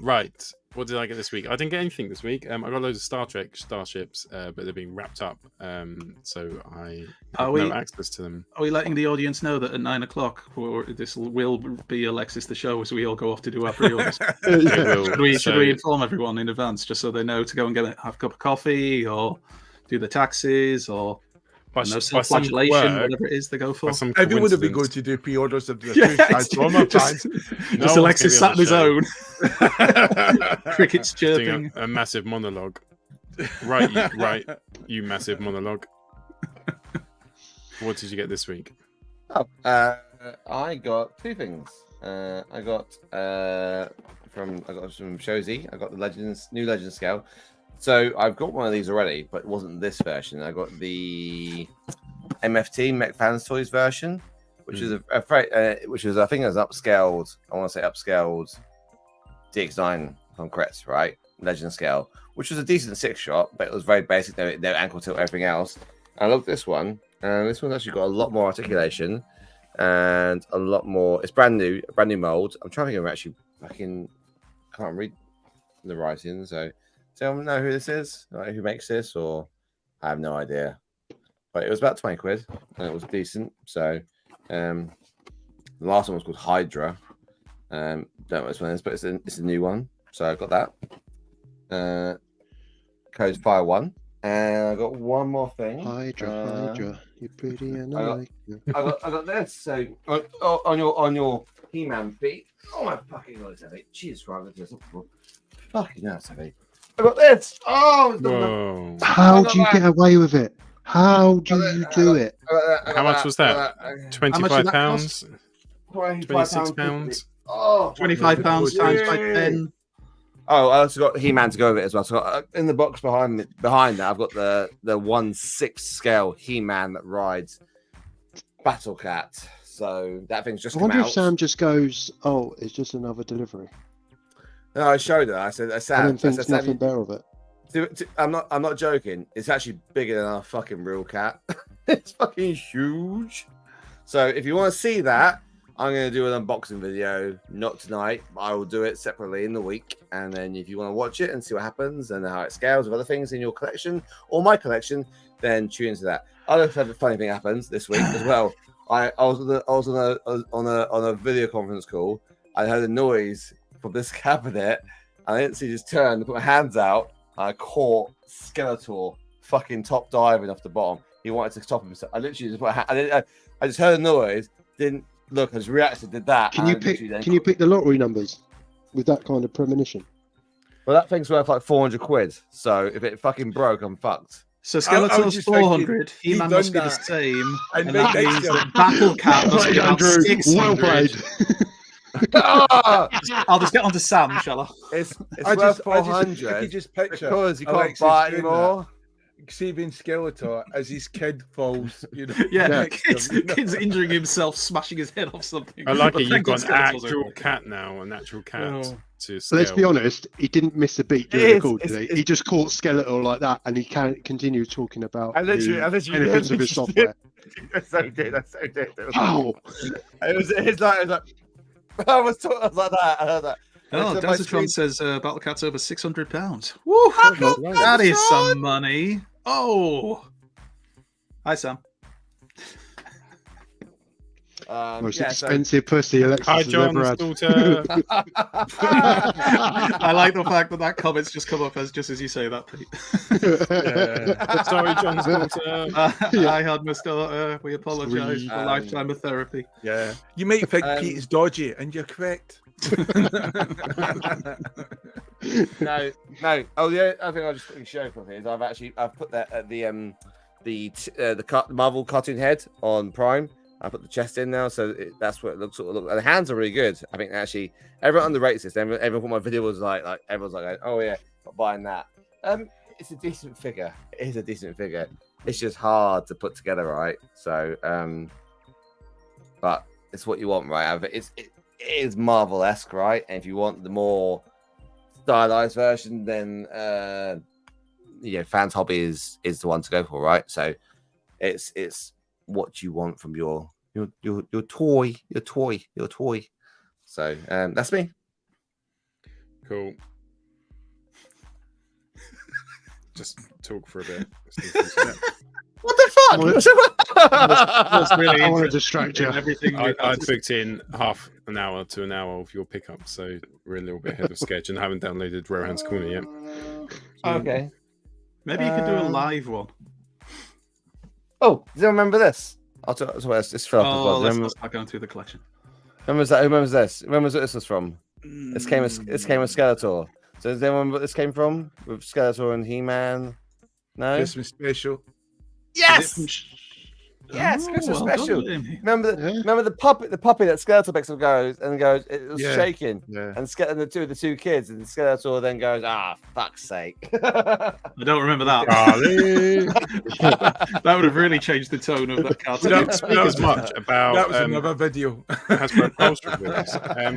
Right. What did I get this week? I didn't get anything this week. I got loads of Star Trek starships, but they're being wrapped up. So I Are have we- no access to them. Are we letting the audience know that at 9:00 this will be Alexis the Show as we all go off to do our pre-orders? Yeah. will. Should we So- inform everyone in advance just so they know to go and have a cup of coffee or do the taxes or By, no by some self-flagellation, quirk, whatever it is they go for? by some Everyone would be going coincidence- to do pre-orders of the Yeah, two Transformer just, packs. just one's Alexis gonna sat be his on own. Crickets doing chirping. a massive monologue. Right, you massive monologue. What did you get this week? Oh, I got two things. I got from Shozy. I got the new Legends scale. So I've got one of these already, but it wasn't this version. I got the MFT Mech Fans Toys version, which is which is I think is upscaled. I want to say upscaled DX9 if I'm correct, right? Legend scale, which was a decent 6-shot, but it was very basic. No ankle tilt, everything else. I love this one. And this one's actually got a lot more articulation and a lot more. It's brand new mold. I'm trying to think of actually can't read the writing, so anyone know who this is? Like, who makes this? Or I have no idea. But it was about 20 quid and it was decent. So the last one was called Hydra. Don't know what this one is, but it's a new one. So I got that. Code's Fire 1. And I got one more thing. Hydra, you're pretty and I like you. I got this. So on your He-Man feet. Oh my fucking god, it's heavy. Jesus Christ, look at this. Fucking hell, it's heavy. I got this. Oh, it's Whoa. How do you get away with it? How do you do it? How much was that? much did £25? that cost? £26? Oh, £25 times by 10. Oh, I also got He-Man to go with it as well. So in the box behind that, I've got the 1/6 scale He-Man that rides Battle Cat. So that thing's just I come wonder out. if Sam just goes, "Oh, it's just another delivery." No, I showed her. I said, I Sam, don't think nothing better of it. I'm not joking. It's actually bigger than our fucking real cat. It's fucking huge. So if you want to see that, I'm going to do an unboxing video, not tonight, but I will do it separately in the week. And then if you want to watch it and see what happens and how it scales with other things in your collection or my collection, then tune into that. I also had a funny thing happens this week as well. I was on a video conference call. I heard a noise from this cabinet, and I instantly just turned and put my hands out. And I caught Skeletor fucking top diving off the bottom. He wanted to stop himself. I literally just put I just heard a noise, didn't look, I just reacted, did that. Can you pick the lottery numbers with that kind of premonition? Well, that thing's worth like 400 quid. So if it fucking broke, I'm fucked. So Skeletor's 400. He-Man must be the same, and that means that Battle Cat must be about 600. Well played. I'll just get on to Sam, shall I? It's worth 400 I just picture because you can't Alexis buy it doing anymore. Saving Skeletor as his kid falls, Yeah, next to him, kid's injuring himself, smashing his head off something. I like But it. You've thank God got an Skeletor's actual okay. cat now, an actual cat Oh. to scale. Let's be honest, he didn't miss a beat It during the is, call, it's- did he? it's- He just caught Skeletor like that, and he can't continue talking about I literally benefits of his software. That's so good. That's so good. Oh, It's like I was like that. I heard that. Oh, It's on my Desatron screen. says Battle Cat's over £600. Woo! That is some money. Oh, hi Sam. most Yeah, so- expensive pussy Alexis Hi, has John's ever had. daughter. I like the fact that comment's just come up just as you say that, Pete. Yeah. Sorry, John's daughter. I had my daughter. We apologise for a lifetime of therapy. Yeah, you might think Pete's dodgy, and you're correct. No. Oh, yeah. I think I'll just quickly show from here is I've put that at the Marvel cartoon head on Prime. I put the chest in now, so that's what it looks. And the hands are really good. I think actually everyone underrates this. Everyone thought my video was like everyone's like, oh yeah, not buying that. It's a decent figure. It is a decent figure. It's just hard to put together, right? So, but it's what you want, right? It is Marvel-esque, right? And if you want the more stylized version, then Fans Hobby is the one to go for, right? So it's what you want from your toy. So that's me. Cool. Just talk for a bit. What the fuck? That's really I want to interesting. distract you. Everything I booked in half an hour to an hour of your pickup, so we're a little bit ahead of schedule and haven't downloaded Rohans Corner yet. Okay. Maybe you could do a live one. Oh, do you remember this? It's fell off as well. Oh, let's Remember, not start going through the collection. remembers that? Who remembers this? Remembers what this was from? This came with Skeletor. So does anyone remember what this came from? With Skeletor and He-Man? No? Christmas special. Yes! Oh, Yes, Christmas well done, special. Jamie. Remember the puppet that Skeletor picks up goes, it was Yeah. shaking. Yeah. And the two kids, and Skeletor then goes, fuck's sake. I don't remember that. Charlie. That would have really changed the tone of that We cartoon. don't speak as much about That was another video. Hasbro Pulse reviews.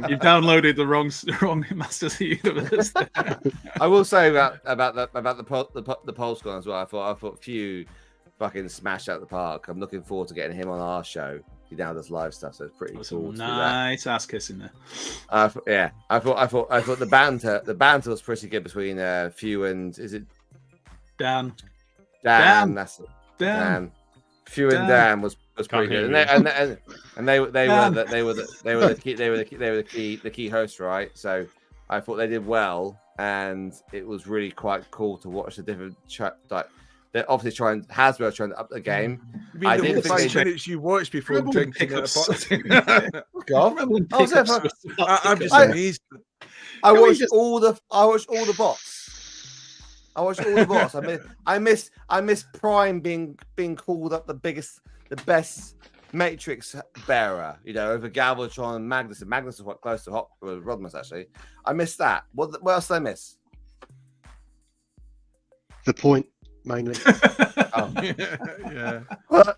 You've downloaded the wrong Masters of the Universe. I will say about the Pulse one as well. I thought Few fucking smashed out the park. I'm looking forward to getting him on our show. He now does live stuff, so it's pretty There's cool. some To do that. nice ass kissing there. I thought the banter was pretty good between Few and is it Dan. Dan? That's it. Dan. Dan. Few and Dan was pretty hear good, and they were Dan. the key host, right? So I thought they did well, and it was really quite cool to watch the different they're obviously Hasbro trying to up the game. I mean, I the didn't whole think 5 they- minutes you watched before Remember when drinking at pickups- a pot. Remember when I was there pickups for- were- I'm just I- amazed. I Can we watched just- all the bots. I missed Prime being called up the best Matrix bearer, over Galvatron and Magnus. And Magnus was quite close to Rodimus, actually. I missed that. What else did I miss? The point, mainly. Oh. Yeah. Well,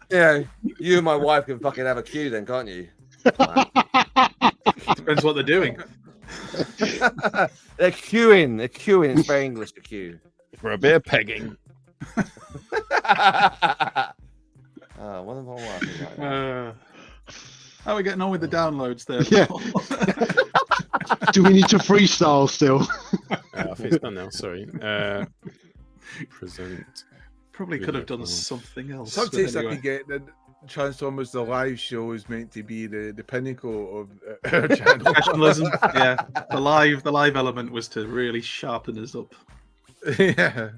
you and my wife can fucking have a queue then, can't you? Wow. Depends what they're doing. They're queuing. It's very English to queue. For a bit of pegging. One of my wife is like that. How are we getting on with the downloads there? Yeah. Paul? Do we need to freestyle still? I think it's done now. Sorry. Present. Probably could have done something else. but Sometimes I anyway. can get the Transformers the live show is meant to be the pinnacle of our channel. Professionalism. Yeah, the live element was to really sharpen us up. Yeah.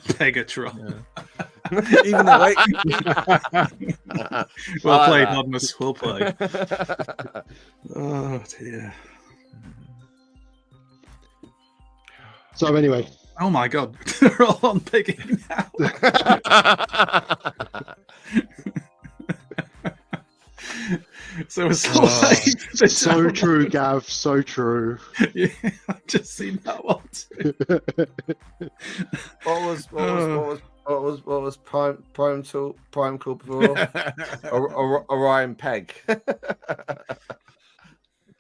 Pegatron. Even the light. Well I played, like Modmus. Well played. Oh dear. So anyway, Oh my god, they're all on Piggy now. So it's all like so true, Gav. So true. Yeah, I've just seen that one too. What was Prime called before? Orion Peg.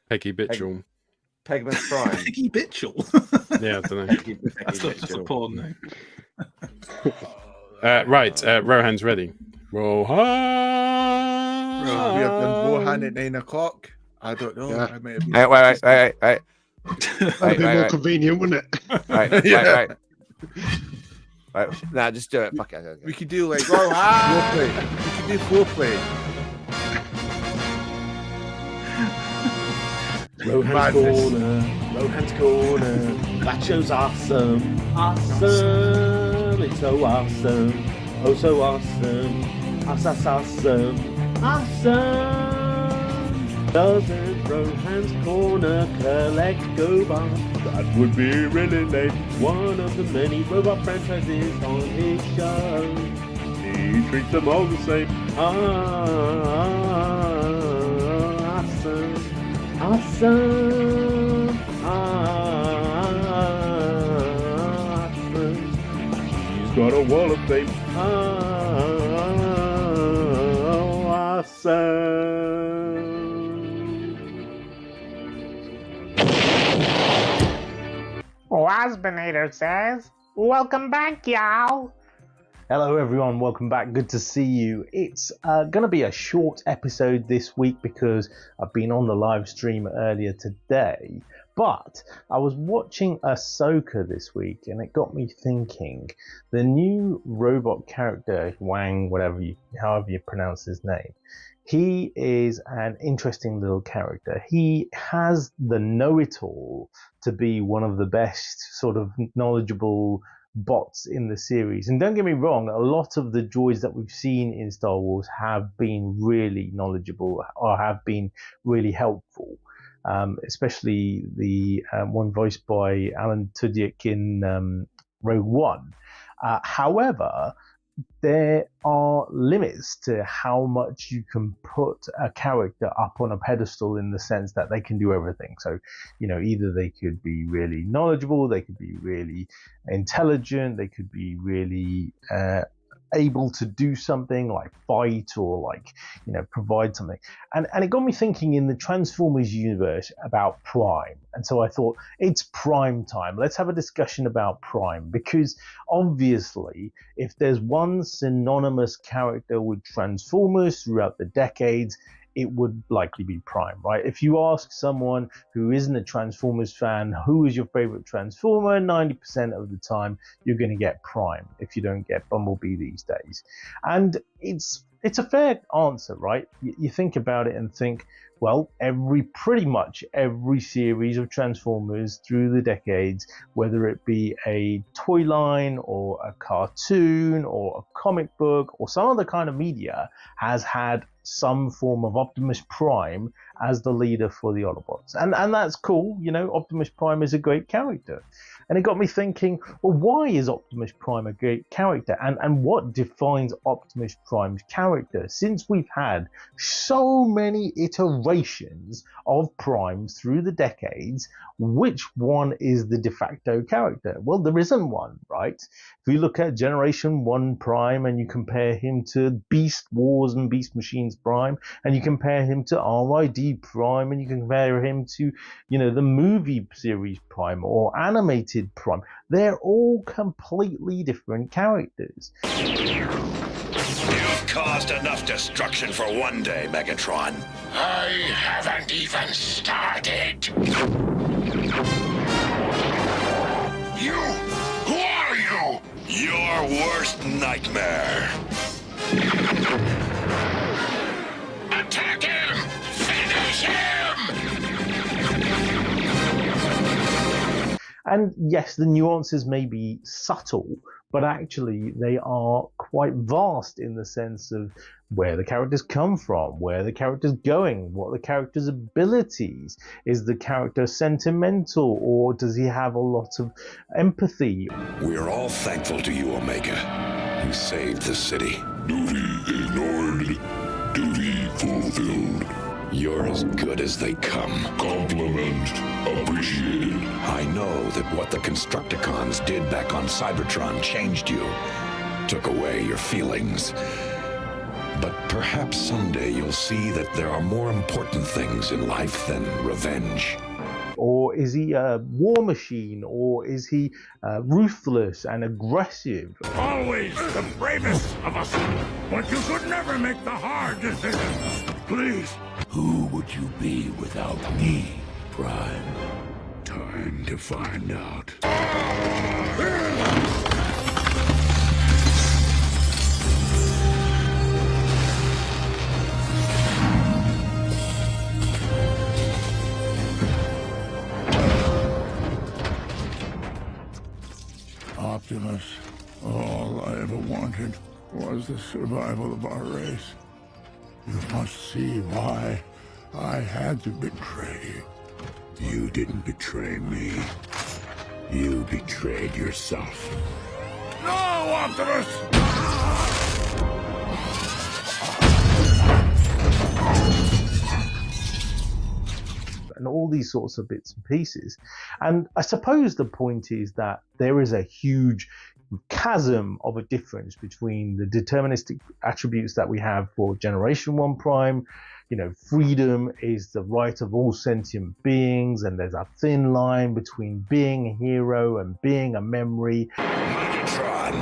Peggy Bitchell. Pegman Prime. Peggy Bitchell. Yeah, I don't know. That's a porn name. Right, Rohan's ready. Rohan. We have done Rohan at 9 o'clock. I don't know. Yeah. I might have been Wait. That'd be more convenient, wouldn't it? Right. Yeah. Right. Nah, just do it. Fuck it. We could do like foreplay. We could do foreplay. Rohan's Corner. That show's awesome. Awesome. It's so awesome. Oh, so awesome. Awesome. Awesome. Doesn't Rohan's Corner collect GoBots? That would be really late. One of the many robot franchises on his show. He treats them all the same. Awesome. Awesome. Awesome. He's got a wall of fame. Wasbinator says, welcome back, y'all. Hello everyone, welcome back. Good to see you. It's going to be a short episode this week because I've been on the live stream earlier today. But I was watching Ahsoka this week and it got me thinking. The new robot character, Wang, however you pronounce his name, he is an interesting little character. He has the know-it-all to be one of the best sort of knowledgeable bots in the series. And don't get me wrong, a lot of the droids that we've seen in Star Wars have been really knowledgeable or have been really helpful. Especially the one voiced by Alan Tudyk in Rogue One. However, there are limits to how much you can put a character up on a pedestal in the sense that they can do everything. So, either they could be really knowledgeable, they could be really intelligent, they could be really able to do something like fight or provide something. And it got me thinking in the Transformers universe about Prime. And so I thought, it's Prime time. Let's have a discussion about Prime, because obviously if there's one synonymous character with Transformers throughout the decades, it would likely be Prime, right? If you ask someone who isn't a Transformers fan, who is your favorite Transformer, 90% of the time, you're going to get Prime if you don't get Bumblebee these days. And it's a fair answer, right? You think about it and think, well, pretty much every series of Transformers through the decades, whether it be a toy line or a cartoon or a comic book or some other kind of media, has had some form of Optimus Prime as the leader for the Autobots. And that's cool, Optimus Prime is a great character. And it got me thinking, well, why is Optimus Prime a great character? And what defines Optimus Prime's character? Since we've had so many iterations generations of primes through the decades, which one is the de facto character? Well, there isn't one, right? If you look at Generation 1 Prime and you compare him to Beast Wars and Beast Machines Prime, and you compare him to RID Prime, and you compare him to, the movie series Prime or animated Prime, they're all completely different characters. You've caused enough destruction for one day, Megatron. I haven't even started. You? Who are you? Your worst nightmare. Attack him! Finish him! And yes, the nuances may be subtle, but actually they are quite vast in the sense of where the characters come from, where the character's going, what the character's abilities. Is the character sentimental, or does he have a lot of empathy? We're all thankful to you, Omega. You saved the city. Duty ignored. Duty fulfilled. You're as good as they come. Compliment appreciated. I know that what the Constructicons did back on Cybertron changed you. Took away your feelings. But perhaps someday you'll see that there are more important things in life than revenge. Or is he a war machine? Or is he ruthless and aggressive? Always the bravest of us. But you could never make the hard decisions. Please. Who would you be without me, Prime? Time to find out. Optimus, all I ever wanted was the survival of our race. You must see why I had to betray you. You didn't betray me. You betrayed yourself. No, Optimus! And all these sorts of bits and pieces. And I suppose the point is that there is a huge chasm of a difference between the deterministic attributes that we have for Generation 1 Prime. Freedom is the right of all sentient beings, and there's a thin line between being a hero and being a memory. Megatron,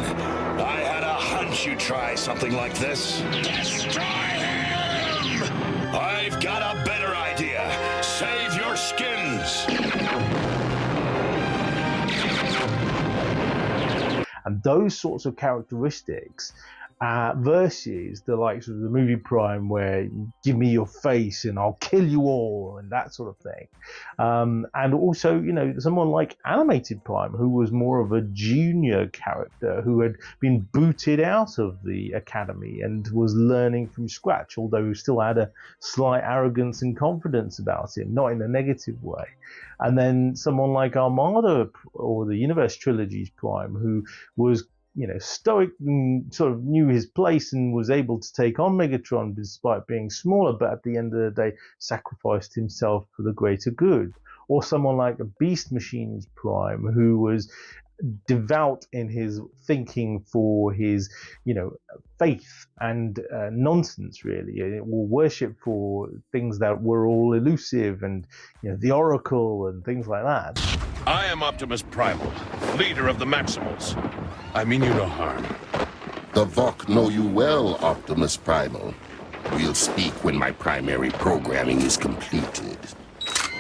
I had a hunch you'd try something like this. Destroy him! I've got a better idea. Save your skins! And those sorts of characteristics versus the likes of the movie Prime, where give me your face and I'll kill you all and that sort of thing. And also, someone like Animated Prime, who was more of a junior character who had been booted out of the academy and was learning from scratch, although he still had a slight arrogance and confidence about him, not in a negative way. And then someone like Armada or the Universe Trilogy's Prime, who was stoic and sort of knew his place and was able to take on Megatron despite being smaller, but at the end of the day sacrificed himself for the greater good. Or someone like a Beast Machines Prime, who was devout in his thinking for his, faith and nonsense, really, or worship for things that were all elusive and, the Oracle and things like that. I am Optimus Primal, leader of the Maximals. I mean you no harm. The Vok know you well, Optimus Primal. We'll speak when my primary programming is completed.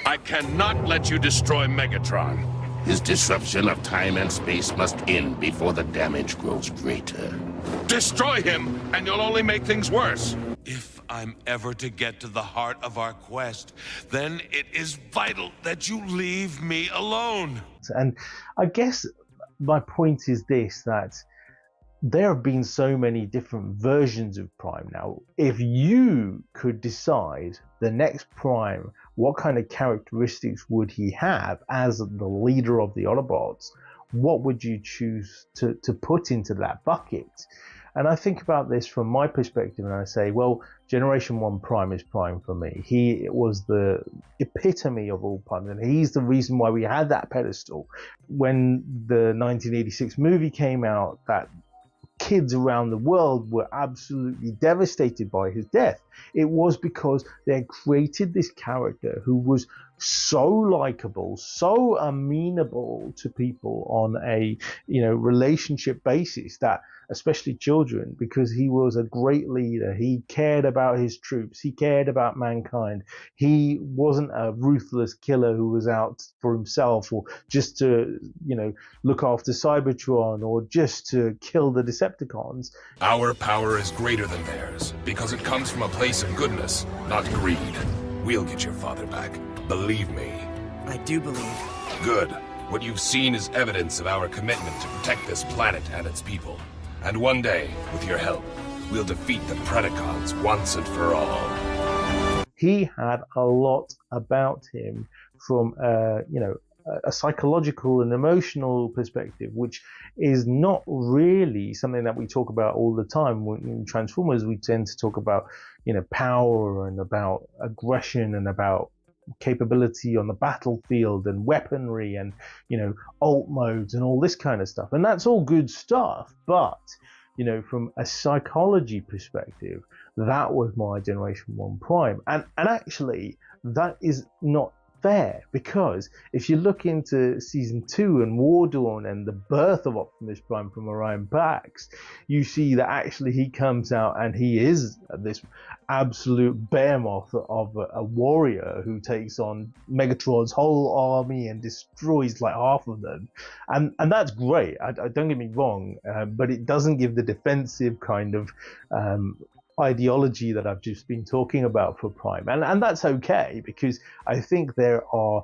I cannot let you destroy Megatron. His disruption of time and space must end before the damage grows greater. Destroy him, and you'll only make things worse. If I'm ever to get to the heart of our quest, then it is vital that you leave me alone. And I guess my point is this, that there have been so many different versions of Prime now. If you could decide the next Prime, what kind of characteristics would he have as the leader of the Autobots? What would you choose to put into that bucket? And I think about this from my perspective, and I say, well, Generation 1 Prime is Prime for me. He was the epitome of all Primes, and he's the reason why we had that pedestal. When the 1986 movie came out, that kids around the world were absolutely devastated by his death. It was because they had created this character who was so likable, so amenable to people on a relationship basis, that especially children, because he was a great leader. He cared about his troops. He cared about mankind. He wasn't a ruthless killer who was out for himself, or just to look after Cybertron, or just to kill the Decepticons. Our power is greater than theirs because it comes from a place of goodness, not greed. We'll get your father back. Believe me. I do believe. Good. What you've seen is evidence of our commitment to protect this planet and its people. And one day, with your help, we'll defeat the Predacons once and for all. He had a lot about him from a psychological and emotional perspective, which is not really something that we talk about all the time. In Transformers, we tend to talk about power and about aggression and about capability on the battlefield and weaponry and alt modes and all this kind of stuff, and that's all good stuff, but from a psychology perspective, that was my Generation 1 Prime, and actually that is not fair, because if you look into Season 2 and War Dawn and the birth of Optimus Prime from Orion Pax, you see that actually he comes out and he is this absolute behemoth of a warrior who takes on Megatron's whole army and destroys like half of them, and that's great. I don't get me wrong, but it doesn't give the defensive kind of ideology that I've just been talking about for Prime, and that's okay, because I think there are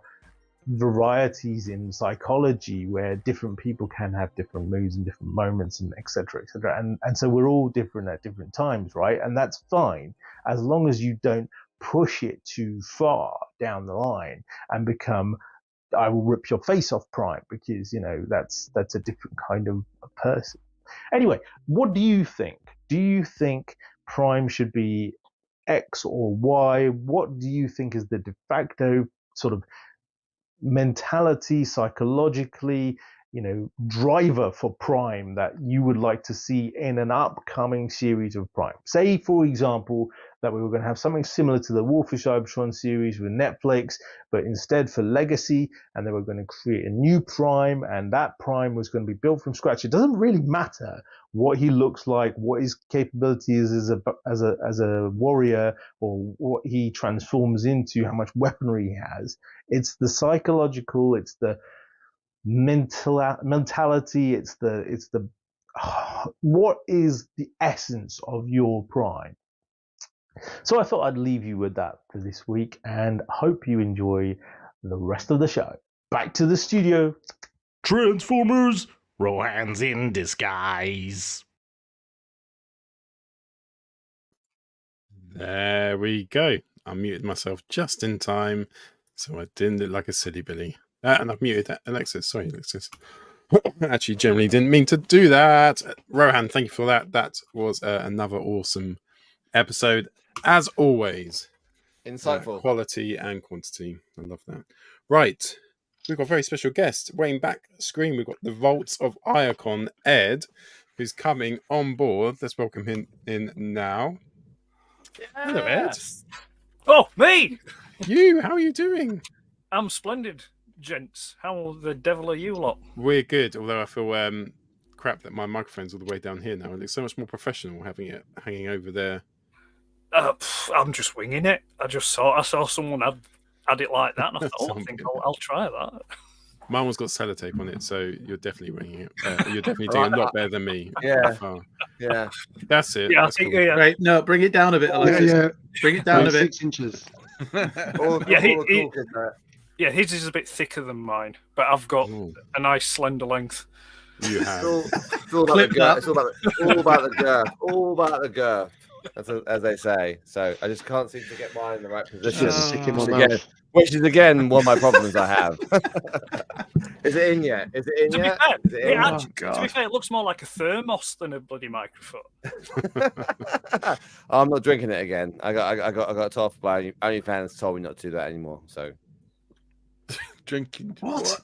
varieties in psychology where different people can have different moods and different moments and etc., and so we're all different at different times, right? And that's fine, as long as you don't push it too far down the line and become I will rip your face off Prime, because that's a different kind of person. Anyway, what do you think? Do you think Prime should be X or Y? What do you think is the de facto sort of mentality, psychologically, driver for Prime that you would like to see in an upcoming series of Prime? Say, for example, that we were going to have something similar to the War for Cybertron series with Netflix, but instead for Legacy, and they were going to create a new Prime, and that Prime was going to be built from scratch. It doesn't really matter what he looks like, what his capability is as a warrior, or what he transforms into, how much weaponry he has. It's the psychological, it's the mentality, it's the what is the essence of your Prime? So I thought I'd leave you with that for this week, and hope you enjoy the rest of the show. Back to the studio. Transformers, Rohans in disguise. There we go. I muted myself just in time, so I didn't look like a silly Billy. And I've muted Alexis. Sorry, Alexis. Actually, generally didn't mean to do that. Rohan, thank you for that. That was another awesome episode. As always, insightful, quality and quantity. I love that. Right, we've got a very special guest. Waiting back screen, we've got the Vaults of Iacon, Ed, who's coming on board. Let's welcome him in now. Hello, Ed. Oh, me! You, how are you doing? I'm splendid, gents. How the devil are you lot? We're good, although I feel crap that my microphone's all the way down here now. It looks so much more professional having it hanging over there. I'm just winging it. I saw someone had it like that, and I thought, I think I'll try that. Mine one's got sellotape on it, so you're definitely winging it. You're definitely doing a lot better than me. Yeah, yeah. That's it. Yeah, that's I think, cool. Right, no, bring it down a bit, Alexis. Yeah. Bring it down a bit. 6 inches. Yeah, his is a bit thicker than mine, but I've got a nice slender length. You have. It's all about the girth. It's all about the girth. All about the girth, as they say. So I just can't seem to get mine in the right position. Just stick in my mouth. Which is again one of my problems I have. Is it in yet? Is it in To be yet? fair, Is it it in? actually, to be fair, it looks more like a thermos than a bloody microphone. I'm not drinking it again. I got told by only fans told me not to do that anymore. So Drinking what?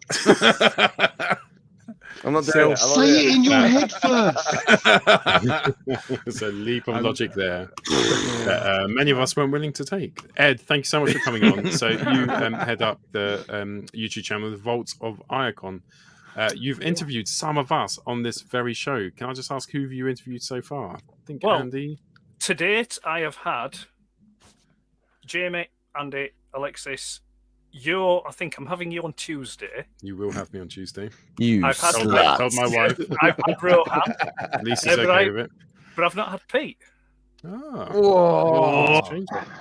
I'm not doing it. Say it in your head first. There's a leap of logic there that many of us weren't willing to take. Ed, thank you so much for coming on. So you head up the YouTube channel, the Vaults of Iacon. You've interviewed some of us on this very show. Can I just ask who have you interviewed so far? I think Andy. To date, I have had Jamie, Andy, Alexis. I think I'm having you on Tuesday. You will have me on Tuesday. I've had told my wife. I've had Rohan. Lisa's okay with it. But I've not had Pete. Oh.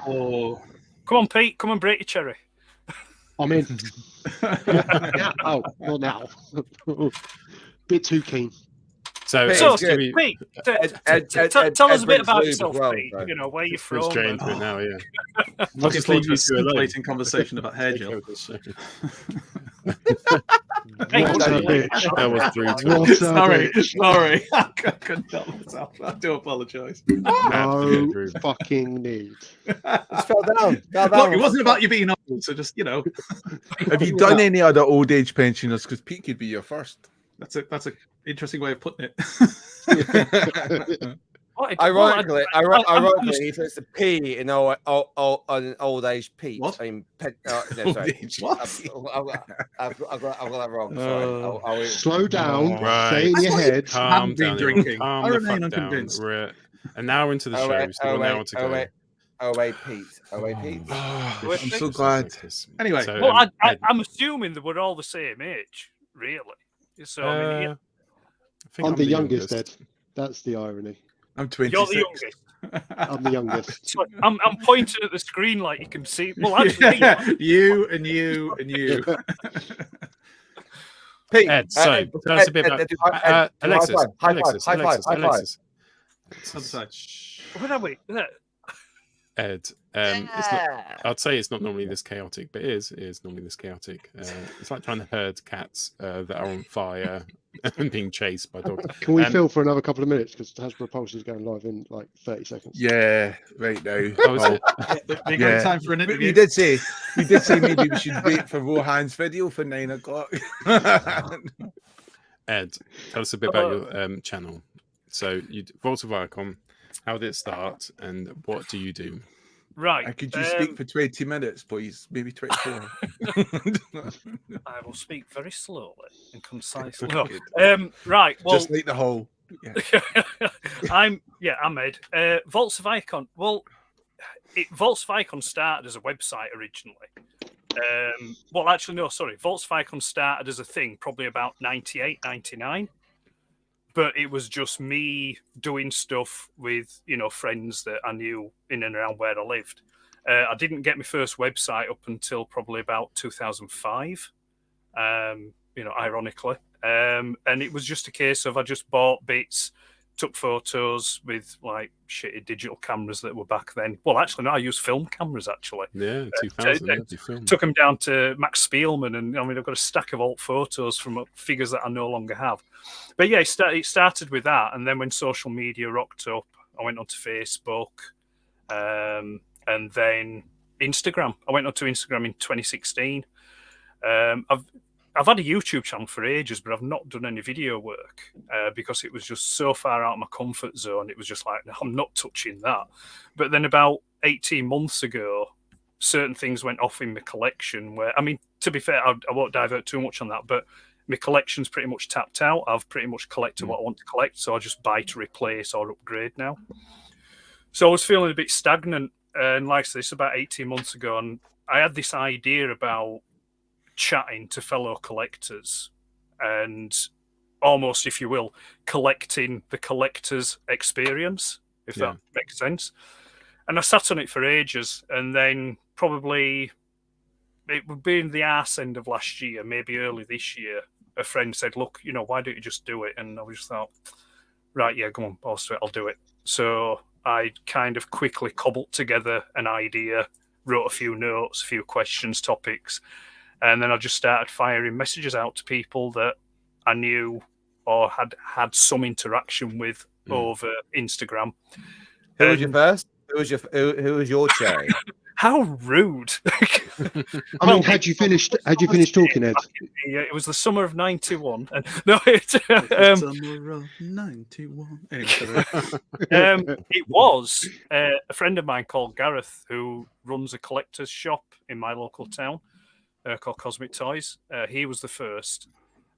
Oh. Come on, Pete. Come and break your cherry. I'm in. Not now. Bit too keen. So Pete, tell us a bit about yourself, Pete. So. You know, where you're from. Straight into it now, yeah. I'll just leave you to a stimulating conversation about hair gel. That was brutal. Sorry. I couldn't help myself. I do apologise. No fucking need. Just fell down. Look, it wasn't about you being old, so just, you know. Have you done any other old age pensioners? Because Pete could be your first. That's a interesting way of putting it. Ironically, he says the P in an old age Pete. What? I mean, no, sorry. What? I've got that wrong. Sorry. Slow down. Right. Say in your head. Calm down. Drinking. Calm I the remain fuck down. unconvinced. We're an hour into the show. Still an hour to go. Pete. Pete. I'm so glad. Anyway, well, I'm assuming that we're all the same age, really. So I mean, I'm the youngest, Ed. That's the irony. I'm 26. You're the youngest. I'm the youngest. So I'm pointing at the screen like you can see. Well, actually, you and you and you. Pete, Ed, so tell us a bit about Alexis. Alexis. Where are we? Ed, it's not, I'd say it's not normally this chaotic, but it is normally this chaotic. It's like trying to herd cats that are on fire and being chased by dogs. Can we fill for another couple of minutes because Hasbro Pulse is going live in like 30 seconds? Yeah, right now. Yeah. Time for an interview. You did say maybe we should wait for Rohan's video for 9 o'clock. Ed, tell us a bit about your channel. So, Vaults of Iacon. How did it start, and what do you do? Right. Could you speak for 20 minutes, please? Maybe 24. I will speak very slowly and concisely. Right. Well, just like the whole. Yeah. I'm Ed. Vaults of Iacon. Well, Vaults of Iacon started as a website originally. Well, actually, no, sorry. Vaults of Iacon started as a thing probably about 98, 99. But it was just me doing stuff with, friends that I knew in and around where I lived. I didn't get my first website up until probably about 2005, ironically. And it was just a case of I just bought bits, took photos with like shitty digital cameras that were back then. Well, actually, no, I used film cameras, actually. Yeah, 2000. Took them down to Max Spielman, and I've got a stack of old photos from figures that I no longer have. But yeah, it started with that, and then when social media rocked up, I went onto Facebook, and then Instagram. I went onto Instagram in 2016. I've had a YouTube channel for ages, but I've not done any video work because it was just so far out of my comfort zone. It was just like, no, I'm not touching that. But then about 18 months ago, certain things went off in my collection where, I mean, to be fair, I won't divert too much on that, but my collection's pretty much tapped out. I've pretty much collected what I want to collect, so I just buy to replace or upgrade now. So I was feeling a bit stagnant, and like this about 18 months ago, and I had this idea about chatting to fellow collectors and almost, if you will, collecting the collector's experience, if that makes sense. And I sat on it for ages, and then probably it would be in the arse end of last year, maybe early this year, a friend said, look, why don't you just do it? And I just thought, right, yeah, go on, I'll do it. So I kind of quickly cobbled together an idea, wrote a few notes, a few questions, topics, And then I just started firing messages out to people that I knew or had some interaction with over Instagram. Who was your first? Who was your cherry? How rude! I mean, had you finished talking, Ed? Yeah, it was the summer of '91. No, Summer of '91. Anyway, it was a friend of mine called Gareth who runs a collector's shop in my local town called Cosmic Toys. He was the first,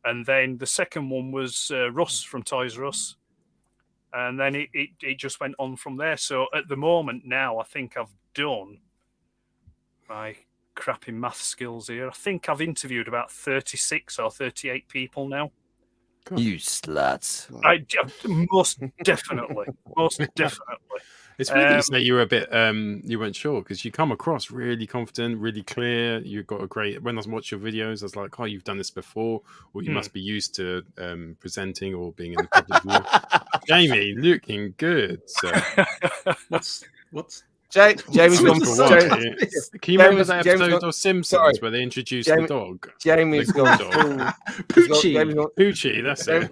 and then the second one was Russ from Toys R Us, and then it just went on from there. So at the moment now, I think I've done my crappy math skills here. I think I've interviewed about 36 or 38 people now. You sluts. Most definitely. It's weird that you say you were a bit, you weren't sure, because you come across really confident, really clear. You've got a great, when I watch your videos, I was like, oh, you've done this before, or you must be used to presenting or being in the public view. Jamie, looking good. So. What's Jamie's gone for one. Can you remember that episode of Simpsons where they introduced the dog? Jamie's gone Poochie, that's it.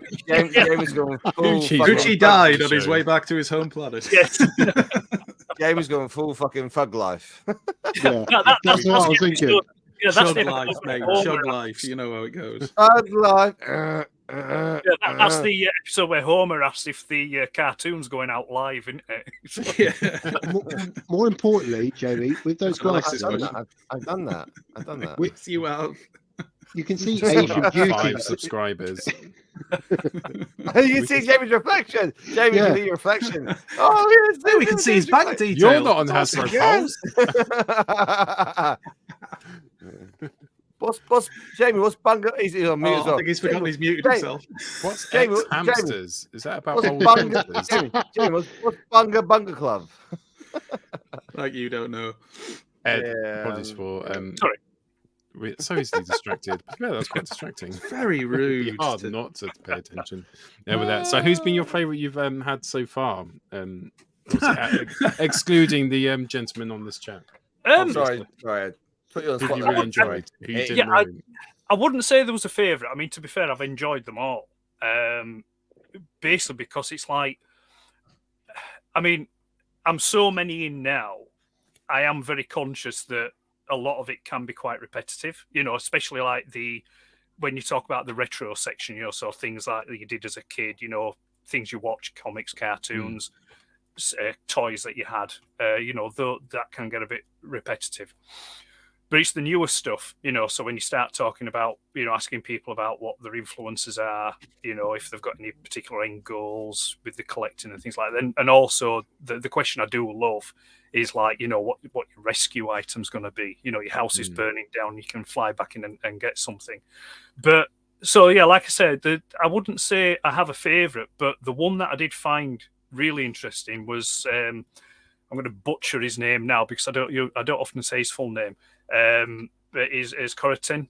Jamie's gone full. Poochie died on his way back to his home planet. Yes. Jamie's going full fucking thug life. Yeah, that's what I was thinking. Yeah, that's Shug life, mate. Shug life. You know how it goes. Thug life. That's the episode where Homer asked if the cartoon's going out live, isn't it? Yeah. More importantly, Jamie, with those glasses, I've done that. With you out. You can see Asian Asian beauty. 5 subscribers. You can see Jamie's reflection. Jamie can see your reflection. Oh, yes, we can see his bank details. You're not on Hasbro Pulse. What's Jamie? What's Bunga? He's on mute as well. I think he's forgotten he's muted himself. What's Jamie, hamsters? Is that about What's old Bunga? hamsters? Jamie, what's Bunga Club? Like you don't know. Ed, apologies for sorry. We're so easily distracted. But yeah, that's quite distracting. Very rude. It's hard not to pay attention. Yeah, with that. So, who's been your favourite you've had so far? Excluding the gentleman on this chat. Sorry. Put you on the Who spot. you really enjoyed? Who you didn't Yeah, know? I wouldn't say there was a favourite. I mean, to be fair, I've enjoyed them all. Basically, because it's like, I mean, I'm so many in now. I am very conscious that a lot of it can be quite repetitive, especially like when you talk about the retro section, so things like that you did as a kid, things you watch, comics, cartoons, toys that you had, though that can get a bit repetitive. But it's the newer stuff, so when you start talking about, asking people about what their influences are, if they've got any particular end goals with the collecting and things like that. And also the question I do love is like, what your rescue item's going to be. Your house is burning down, you can fly back in and get something. But so, yeah, like I said, I wouldn't say I have a favourite, but the one that I did find really interesting was, I'm going to butcher his name now because I don't often say his full name. But is Coratin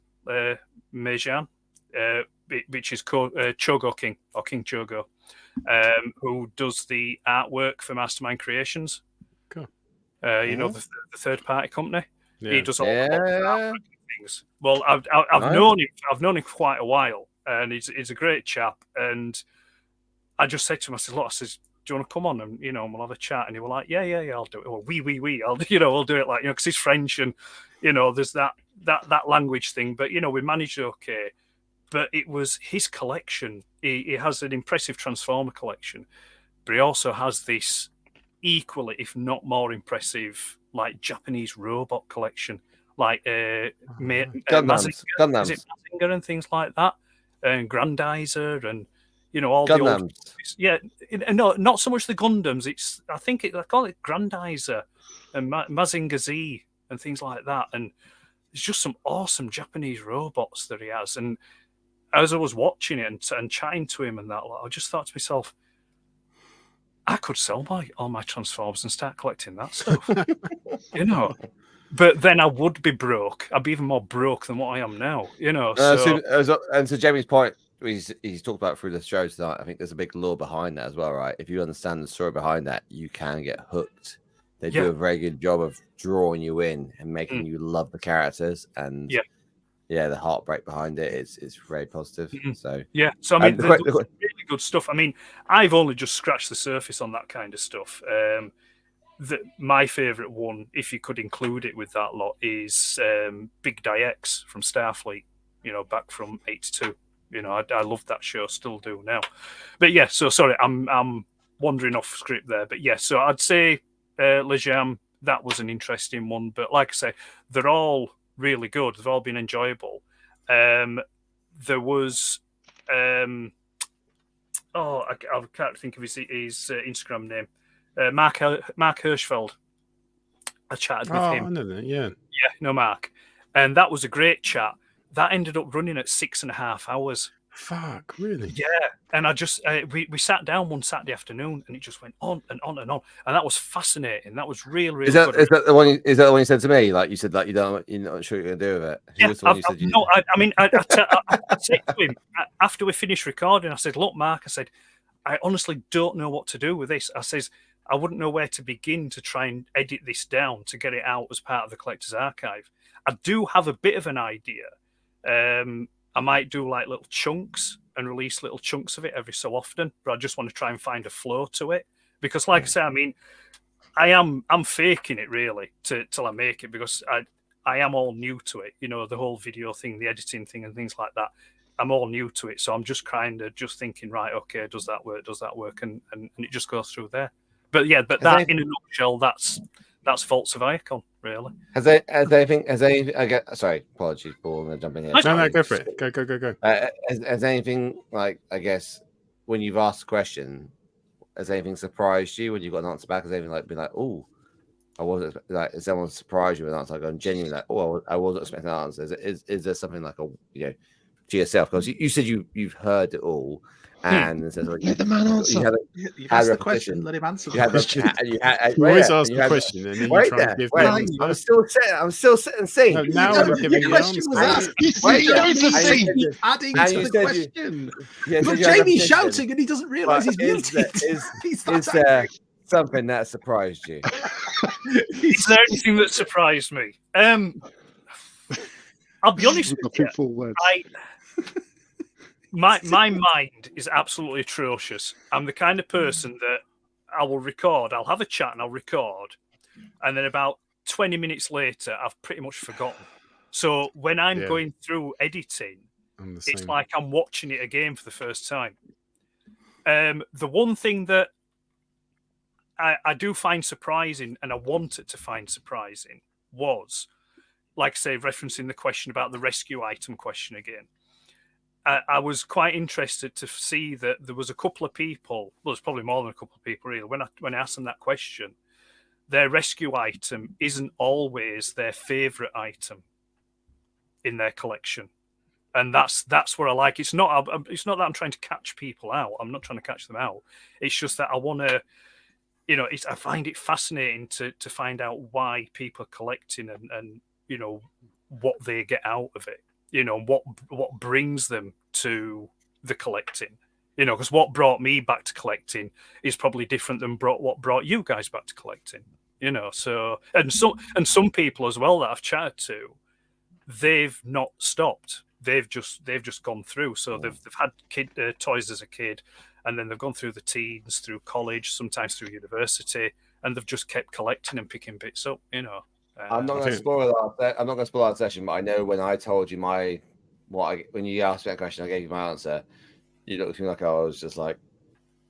Mejan, which is Chogo King or King Chogo, who does the artwork for Mastermind Creations. Cool. The third party company. Yeah. He does all the artwork things. Well, I've known him. I've known him for quite a while, and he's a great chap. And I just said to him, I said, "Look, do you want to come on and we'll have a chat?" And he was like, "Yeah, I'll do it." Well, we, I'll do it, like because he's French and there's that language thing. But we managed okay. But it was his collection. He has an impressive Transformer collection, but he also has this equally, if not more impressive, like Japanese robot collection, like Gundams. Is it Mazinger and things like that, and Grandizer and. All Gundams. the old, yeah, no, not so much the Gundams. I think I call it Grandizer and Mazinger Z and things like that. And there's just some awesome Japanese robots that he has. And as I was watching it and chatting to him and that, I just thought to myself, I could sell all my Transformers and start collecting that stuff, But then I would be broke. I'd be even more broke than what I am now, And to Jamie's point. He's talked about through the show tonight. I think there's a big lore behind that as well, right? If you understand the story behind that, you can get hooked. They do a very good job of drawing you in and making you love the characters. And yeah, the heartbreak behind it is very positive. So yeah, so I mean, the there's que- really good stuff. I mean, I've only just scratched the surface on that kind of stuff. My favourite one, if you could include it with that lot, is Big Die X from Starfleet. You know, back from '82. You know, I loved that show, still do now. But yeah, so sorry, I'm wandering off script there. But yeah, so I'd say Le Jam, that was an interesting one. But like I say, they're all really good. They've all been enjoyable. There was I can't think of his Instagram name. Mark Hirschfeld. I chatted with him. I know that, yeah. Yeah, no, Mark. And that was a great chat. That ended up running at 6.5 hours. Fuck, really? Yeah. And I just, we sat down one Saturday afternoon and it just went on and on and on. And that was fascinating. That was really, really good. Is that the one you said to me? Like you said, like you're not sure what you're going to do with it. Yeah, I said to him after we finished recording, I said, look, Mark, I said, I honestly don't know what to do with this. I says, I wouldn't know where to begin to try and edit this down to get it out as part of the collector's archive. I do have a bit of an idea. I might do like little chunks and release little chunks of it every so often, but I just want to try and find a flow to it. Because like I say, I mean, I'm faking it really till I make it, because I am all new to it. You know, the whole video thing, the editing thing and things like that. I'm all new to it. So I'm just kind of just thinking, right, okay, does that work? Does that work? And it just goes through there. But yeah, but that in a nutshell, that's Vaults of Iacon, really. Sorry, apologies, Paul. I'm gonna jump in here. No, go for it. Go. Has anything, like, I guess, when you've asked a question, has anything surprised you when you got an answer back? Has anything like been like, oh, I wasn't like, has someone surprised you with an answer? Like, I'm genuinely like, oh, I wasn't expecting an answer. Is there something like to yourself? Because you said you've heard it all. And it says, like, let the man answer. You've asked the question, let him answer the question. You always ask the question, and then you try to give the answer. I'm still sitting saying. Now you're giving the answer. Was asked. Adding to the question. Look, Jamie's shouting, and he doesn't realise he's muted. Is there something that surprised you? Is there anything that surprised me? I'll be honest with you. My mind is absolutely atrocious. I'm the kind of person that I will record. I'll have a chat and I'll record, and then about 20 minutes later, I've pretty much forgotten. So when I'm going through editing, it's like I'm watching it again for the first time. The one thing that I do find surprising, and I wanted to find surprising, was, like I say, referencing the question about the rescue item question again. I was quite interested to see that there was a couple of people, well, there's probably more than a couple of people, really, when I asked them that question, their rescue item isn't always their favourite item in their collection. And that's what I like. It's not that I'm trying to catch people out. I'm not trying to catch them out. It's just that I want to, I find it fascinating to find out why people are collecting and what they get out of it. What brings them to the collecting, because what brought me back to collecting is probably different than what brought you guys back to collecting, so and some people as well that I've chatted to, they've not stopped. They've just gone through. So they've had toys as a kid, and then they've gone through the teens, through college, sometimes through university, and they've just kept collecting and picking bits up, I'm not going to spoil that. I'm not going to spoil that session, but I know when I told you when you asked me that question, I gave you my answer. You looked at me like I was just like,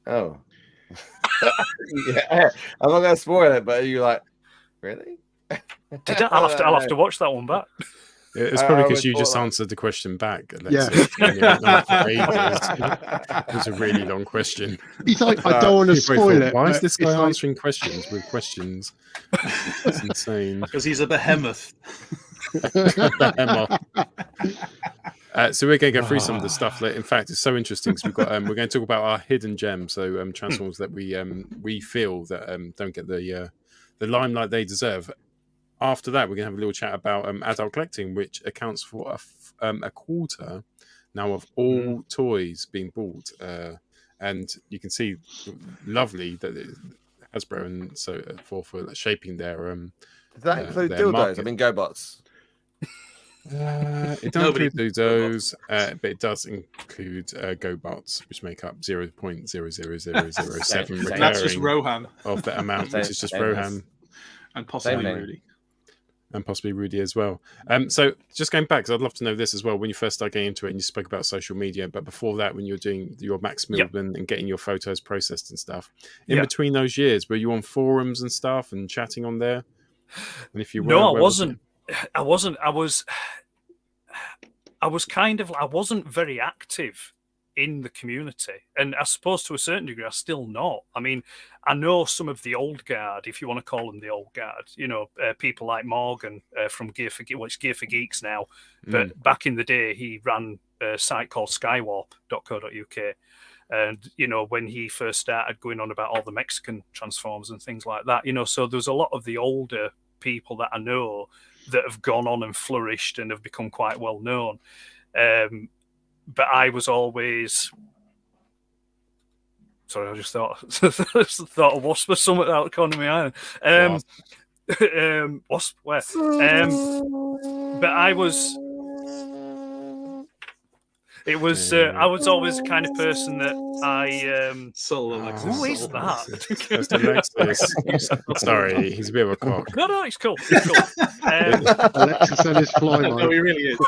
oh, yeah. I'm not going to spoil it, but you're like, really? I'll have to watch that one back. It's probably because you just answered the question back. Yeah. It was a really long question. He's like, I don't want to spoil it. Why is this guy answering questions with questions? It's insane. Because he's a behemoth. So we're going to go through some of the stuff. In fact, it's so interesting because we're going to talk about our hidden gems. So Transformers that we feel that don't get the limelight they deserve. After that, we're going to have a little chat about adult collecting, which accounts for a quarter now of all toys being bought. And you can see lovely that Hasbro and so forth for shaping their. Does that include their dildos? market. I mean, GoBots. It doesn't Nobody include those, but it does include GoBots, which make up 0.00007 Same. That's just recurring Rohan. of that amount, which is just Rohan. And possibly Same. Rudy. And possibly Rudy as well. So just going back, because I'd love to know this as well, when you first started getting into it and you spoke about social media, but before that, when you were doing your Max Milburn and getting your photos processed and stuff, in between those years, were you on forums and stuff and chatting on there? And if you were, No, I where was it? wasn't. I wasn't very active in the community, and I suppose to a certain degree, I'm still not. I mean, I know some of the old guard, if you want to call them the old guard. You know, people like Morgan from Gear for Geeks now, but back in the day, he ran a site called Skywarp.co.uk. And, you know, when he first started going on about all the Mexican transforms and things like that, you know, so there's a lot of the older people that I know that have gone on and flourished and have become quite well known. But I was always... Sorry, I just thought a wasp or something out of the corner of my eye. Wasp, where? But I was... It was. I was always the kind of person that I. Who is that? That's Alexis. Sorry, he's a bit of a cock. No, it's cool. It's cool. Alexis and his fly No, he really is.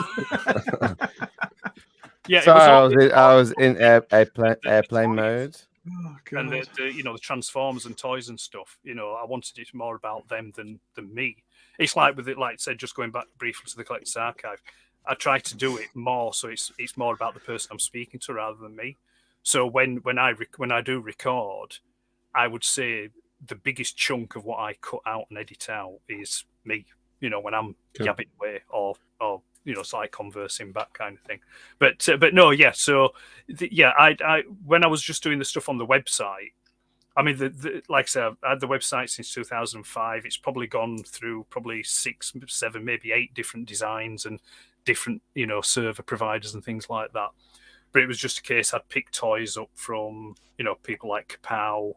Yeah, Sorry, I was in airplane mode. Oh, and the transformers and toys and stuff. You know, I wanted it more about them than me. It's like with it, like I said, just going back briefly to the Collector's Archive. I try to do it more so it's more about the person I'm speaking to rather than me. So when I do record, I would say the biggest chunk of what I cut out and edit out is me. You know, when I'm yabbing away or you know, it's like conversing back kind of thing. But no, yeah. So I when I was just doing the stuff on the website. I mean, like I said, I've had the website since 2005. It's probably gone through 6, 7, maybe 8 different designs and different, you know, server providers and things like that. But it was just a case I'd pick toys up from, you know, people like Kapow,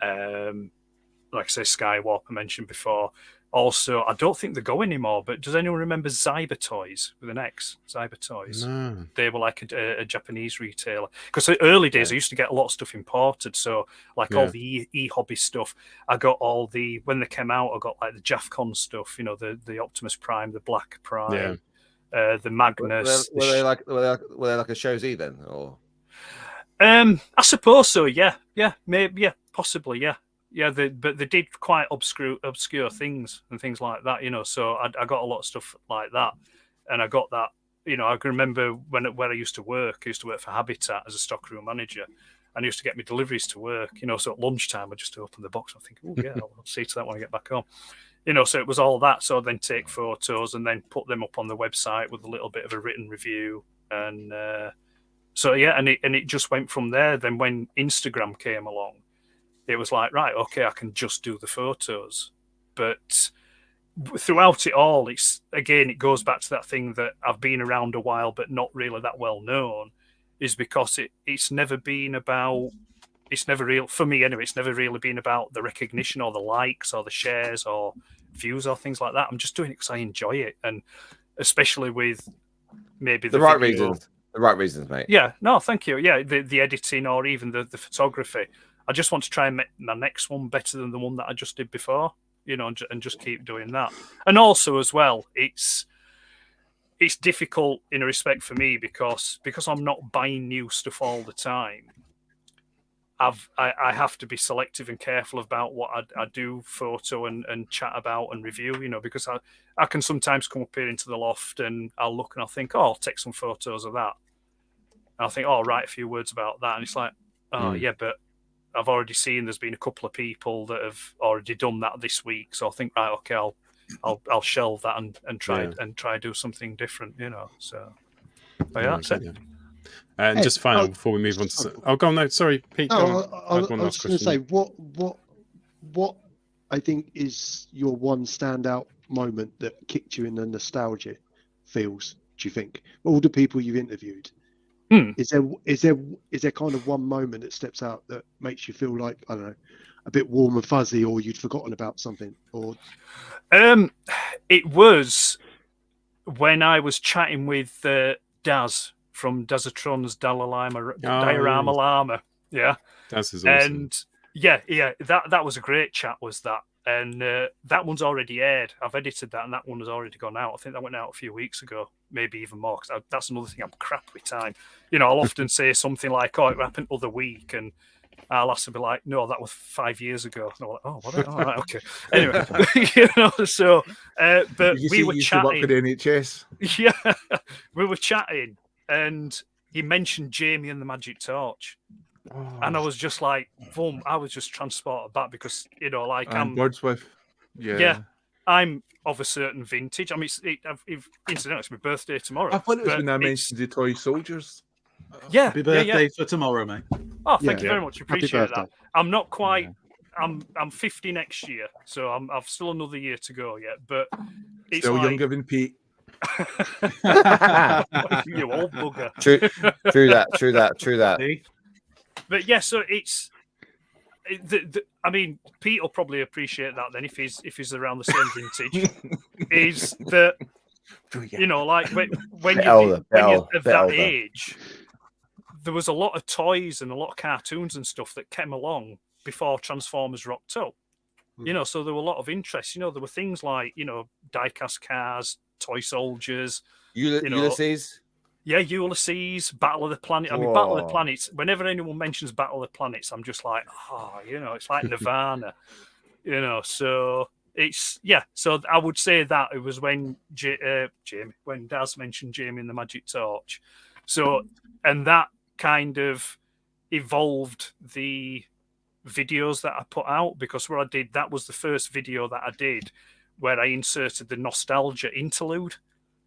like I say, Skywarp I mentioned before. Also, I don't think they go anymore, but does anyone remember Zyber Toys with an X? Zyber Toys. No. They were like a Japanese retailer. Because in the early days, I used to get a lot of stuff imported. So, like all the e-hobby stuff, I got all the, when they came out, I got like the JAFCON stuff, you know, the Optimus Prime, the Black Prime, the Magnus. Were they like a Shozi then, or? I suppose so. Yeah, maybe, possibly, yeah. Yeah, but they did quite obscure things and things like that, you know. So I got a lot of stuff like that, and I got that. You know, I can remember where I used to work. I used to work for Habitat as a stockroom manager, and I used to get me deliveries to work. You know, so at lunchtime I just open the box. and I think, oh yeah, I'll see to that when I get back home. You know, so it was all that. So I'd then take photos and then put them up on the website with a little bit of a written review, and so yeah, and it just went from there. Then when Instagram came along, it was like, right, okay, I can just do the photos. But throughout it all, it goes back to that thing that I've been around a while but not really that well known, is because it's never been about, it's never real, for me anyway, it's never really been about the recognition or the likes or the shares or views or things like that. I'm just doing it because I enjoy it, and especially with maybe the right reasons. The right reasons, mate. Yeah, no, thank you. Yeah, the editing or even the photography. I just want to try and make my next one better than the one that I just did before, you know, and just keep doing that. And also as well, it's difficult in a respect for me because I'm not buying new stuff all the time. I have to be selective and careful about what I do photo and chat about and review, you know, because I can sometimes come up here into the loft and I'll look and I'll think, oh, I'll take some photos of that. And I'll think, oh, I'll write a few words about that. And it's like, oh, yeah, but I've already seen there's been a couple of people that have already done that this week. So I think, right, okay, I'll shelve that and try to do something different, you know. So, but yeah, that's it. Yeah. And just final before we move on to go on. No, sorry, Pete. I was just going to say what I think is your one standout moment that kicked you in the nostalgia feels. Do you think all the people you've interviewed? Is there kind of one moment that steps out that makes you feel like, I don't know, a bit warm and fuzzy, or you'd forgotten about something? Or it was when I was chatting with Daz from Dazatron's Diorama Llama. Yeah. Daz is awesome. And yeah, that was a great chat, was that. And that one's already aired. I've edited that, and that one has already gone out. I think that went out a few weeks ago, maybe even more. Because that's another thing, I'm crap with time. I'll often say something like, "Oh, it happened the other week," and I'll have to be like, "No, that was 5 years ago." And I'm like, "Oh, what? Oh, right, okay." Anyway, so but we were chatting. Work with NHS. Yeah, we were chatting, and he mentioned Jamie and the Magic Torch. And I was just like, boom, I was just transported back because, I'm Wordsworth. Yeah. I'm of a certain vintage. I mean, incidentally, it's my birthday tomorrow. I thought it was when I mentioned the toy soldiers. Yeah. Happy birthday for tomorrow, mate. Oh, thank you very much. Appreciate that. I'm not quite. Yeah. I'm 50 next year, so I've still another year to go yet. But it's still younger than Pete. You old bugger. True that. But yeah, so it's. I mean, Pete will probably appreciate that then if he's around the same vintage. Is that like when you're of that age, there was a lot of toys and a lot of cartoons and stuff that came along before Transformers rocked up. So there were a lot of interest. There were things like die-cast cars, toy soldiers, Ulysses. Yeah, Ulysses, Battle of the Planet. I mean, Battle of the Planets. Whenever anyone mentions Battle of the Planets, I'm just like, it's like Nirvana. So it's So I would say that it was when when Daz mentioned Jamie and the Magic Torch. So and that kind of evolved the videos that I put out, because what I did, that was the first video that I did where I inserted the nostalgia interlude.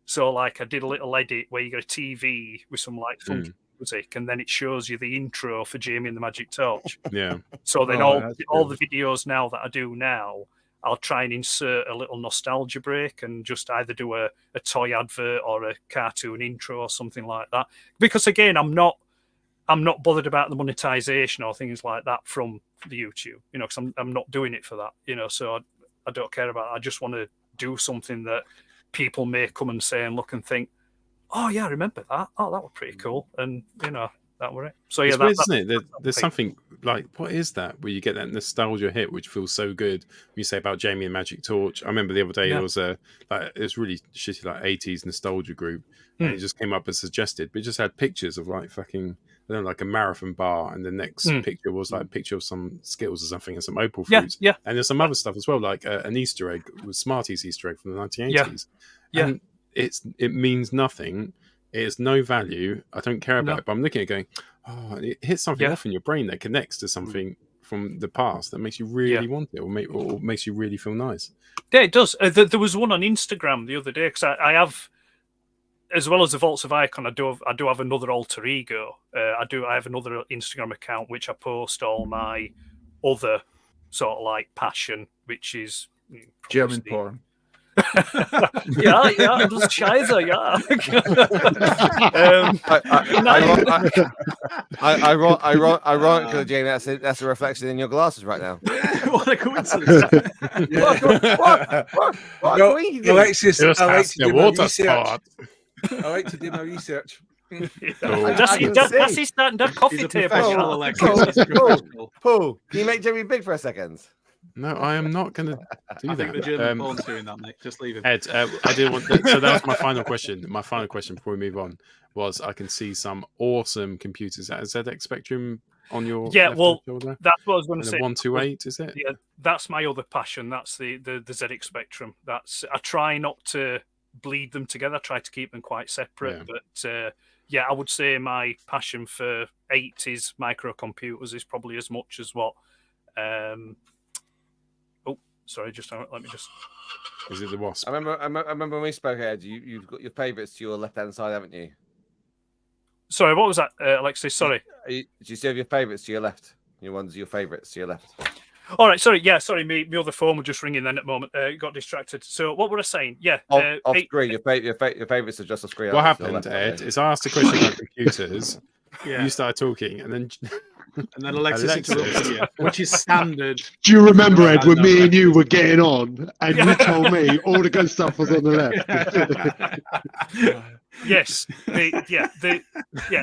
So, like, I did a little edit where you got a TV with some like funky music, and then it shows you the intro for Jamie and the Magic Torch. Yeah. So then all the videos now that I do now, I'll try and insert a little nostalgia break and just either do a toy advert or a cartoon intro or something like that. Because again, I'm not bothered about the monetization or things like that from the YouTube, because I'm not doing it for that, so I don't care about it. I just want to do something that people may come and say and look and think, oh yeah, I remember that. Oh, that was pretty cool, and that were it. So yeah, it's weird, isn't it? There's something like, what is that? Where you get that nostalgia hit, which feels so good. When you say about Jamie and Magic Torch, I remember the other day it was it was really shitty, like 80s nostalgia group, and it just came up as suggested, but it just had pictures of like fucking, I don't know, like a marathon bar, and the next picture was like a picture of some Skittles or something and some Opal fruits. Yeah. And there's some other stuff as well, like an Easter egg with Smarties Easter egg from the 1980s. Yeah. And it means nothing. It's no value. I don't care about it. But I'm looking at it going, it hits something off in your brain that connects to something from the past that makes you really want it, or makes you really feel nice. Yeah, it does. There was one on Instagram the other day, because I have, as well as the Vaults of Iacon, I do have another alter ego. I have another Instagram account which I post all my other sort of like passion, which is German porn. yeah, das Scheiße, yeah. Ironically, Jamie, that's a reflection in your glasses right now. What a coincidence! What No, coincidence? Alexis, I like to the do my water research. part. I like to do my research. Das ist der coffee He's a table. professional, Alexis. He's a professional. Paul, can you make Jamie big for a second? No, I am not going to do I that. think the German porn's doing that, mate. Just leave it. Ed, I did want. So that was my final question. My final question before we move on was: I can see some awesome computers at a ZX Spectrum on your shoulder. That's what I was going to say. 128, is it? Yeah, that's my other passion. That's the ZX Spectrum. I try not to bleed them together. I try to keep them quite separate. But I would say my passion for 80s microcomputers is probably as much as what. Sorry, let me just. Is it the Wasp? I remember when we spoke, Ed. You've got your favourites to your left-hand side, haven't you? Sorry, what was that, Alexis? Sorry. Do you still have your favourites to your left? Your favourites to your left. All right, sorry. Yeah, sorry. My other phone was just ringing then at the moment. Got distracted. So what were I saying? Yeah, off screen. Your favourites are just off screen. What happened, Ed, is I asked a question about computers. Yeah. You started talking, and then And then Alexis interrupts you, which is standard. Do you remember, Ed, when No, me and you were getting on and you told me all the good stuff was on the left? Yes, the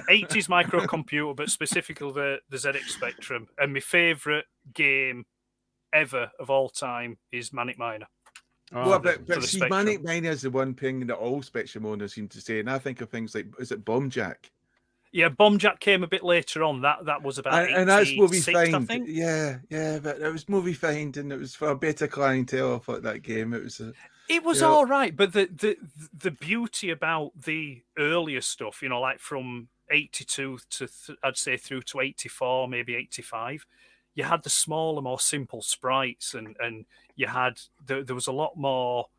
80s microcomputer, but specifically the ZX Spectrum. And my favourite game ever of all time is Manic Miner. Well, but see, Manic Miner is the one thing that all Spectrum owners seem to say, and I think of things like, is it Bomb Jack? Yeah, Bomb Jack came a bit later on. That was about and that's what we 86, find. I think. Yeah, but it was movie find, and it was for a better clientele. I thought that game. It was all right, but the beauty about the earlier stuff, like from 82 to I'd say through to 84, maybe 85, you had the smaller, more simple sprites, and you had there was a lot more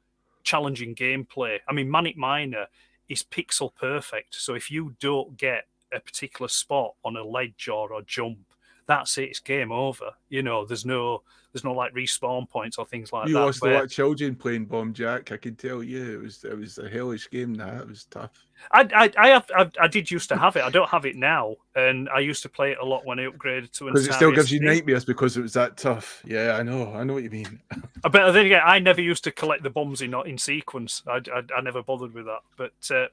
challenging gameplay. I mean, Manic Miner is pixel perfect, so if you don't get a particular spot on a ledge or a jump, that's it. It's game over. There's no like respawn points or things like that. You lost a lot of children playing Bomb Jack. I can tell you, it was a hellish game. It was tough. I did used to have it. I don't have it now, and I used to play it a lot when I upgraded to an. Because it still gives you nightmares because it was that tough. Yeah, I know what you mean. But then again, I never used to collect the bombs in sequence. I never bothered with that.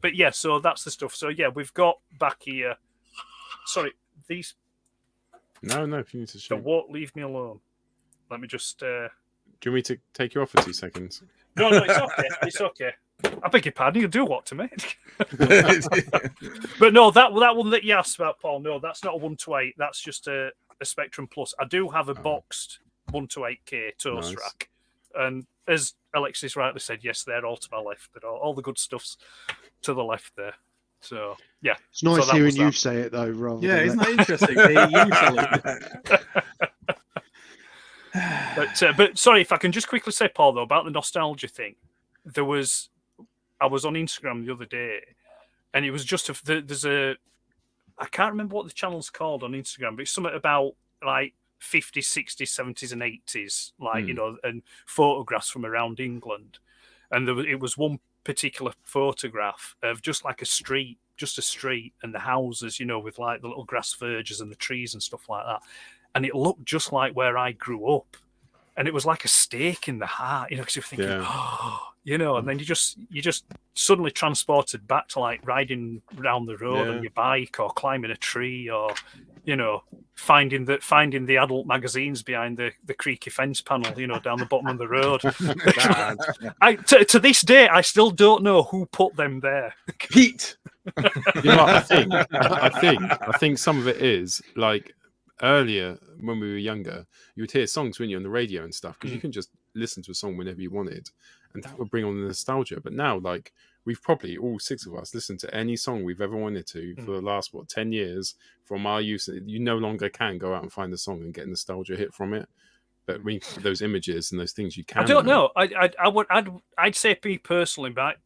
But yeah, so that's the stuff. So yeah, we've got back here. Sorry, these. No, if you need to shoot. They won't leave me alone. Let me just. Do you want me to take you off for 2 seconds? No, it's okay. It's okay. I beg your pardon. You do what to me? But no, that one that you asked about, Paul. No, that's not a 128. That's just a Spectrum Plus. I do have a boxed 128K toast rack, and as Alexis rightly said, yes, they're all to my left. They're all the good stuff's to the left there. So yeah, it's nice hearing you say it though, rather. Yeah, isn't that interesting? But sorry, if I can just quickly say, Paul, though, about the nostalgia thing. I was on Instagram the other day, and it was just I can't remember what the channel's called on Instagram, but it's something about like 50s, 60s, 70s, and 80s, like and photographs from around England. And it was one particular photograph of just like a street, and the houses, with like the little grass verges and the trees and stuff like that. And it looked just like where I grew up. And it was like a stake in the heart, because you're thinking, and then you just suddenly transported back to like riding around the road on your bike or climbing a tree or, finding the adult magazines behind the creaky fence panel, down the bottom of the road. To this day, I still don't know who put them there. Pete. I think some of it is like earlier when we were younger, you would hear songs, wouldn't you, on the radio and stuff, because you can just listen to a song whenever you wanted, and that would bring on the nostalgia. But now, like, we've probably all 6 of us listened to any song we've ever wanted to for the last 10 years from our youth. You no longer can go out and find a song and get a nostalgia hit from it. But when those images and those things, you can. I don't know. I'd say me personally, but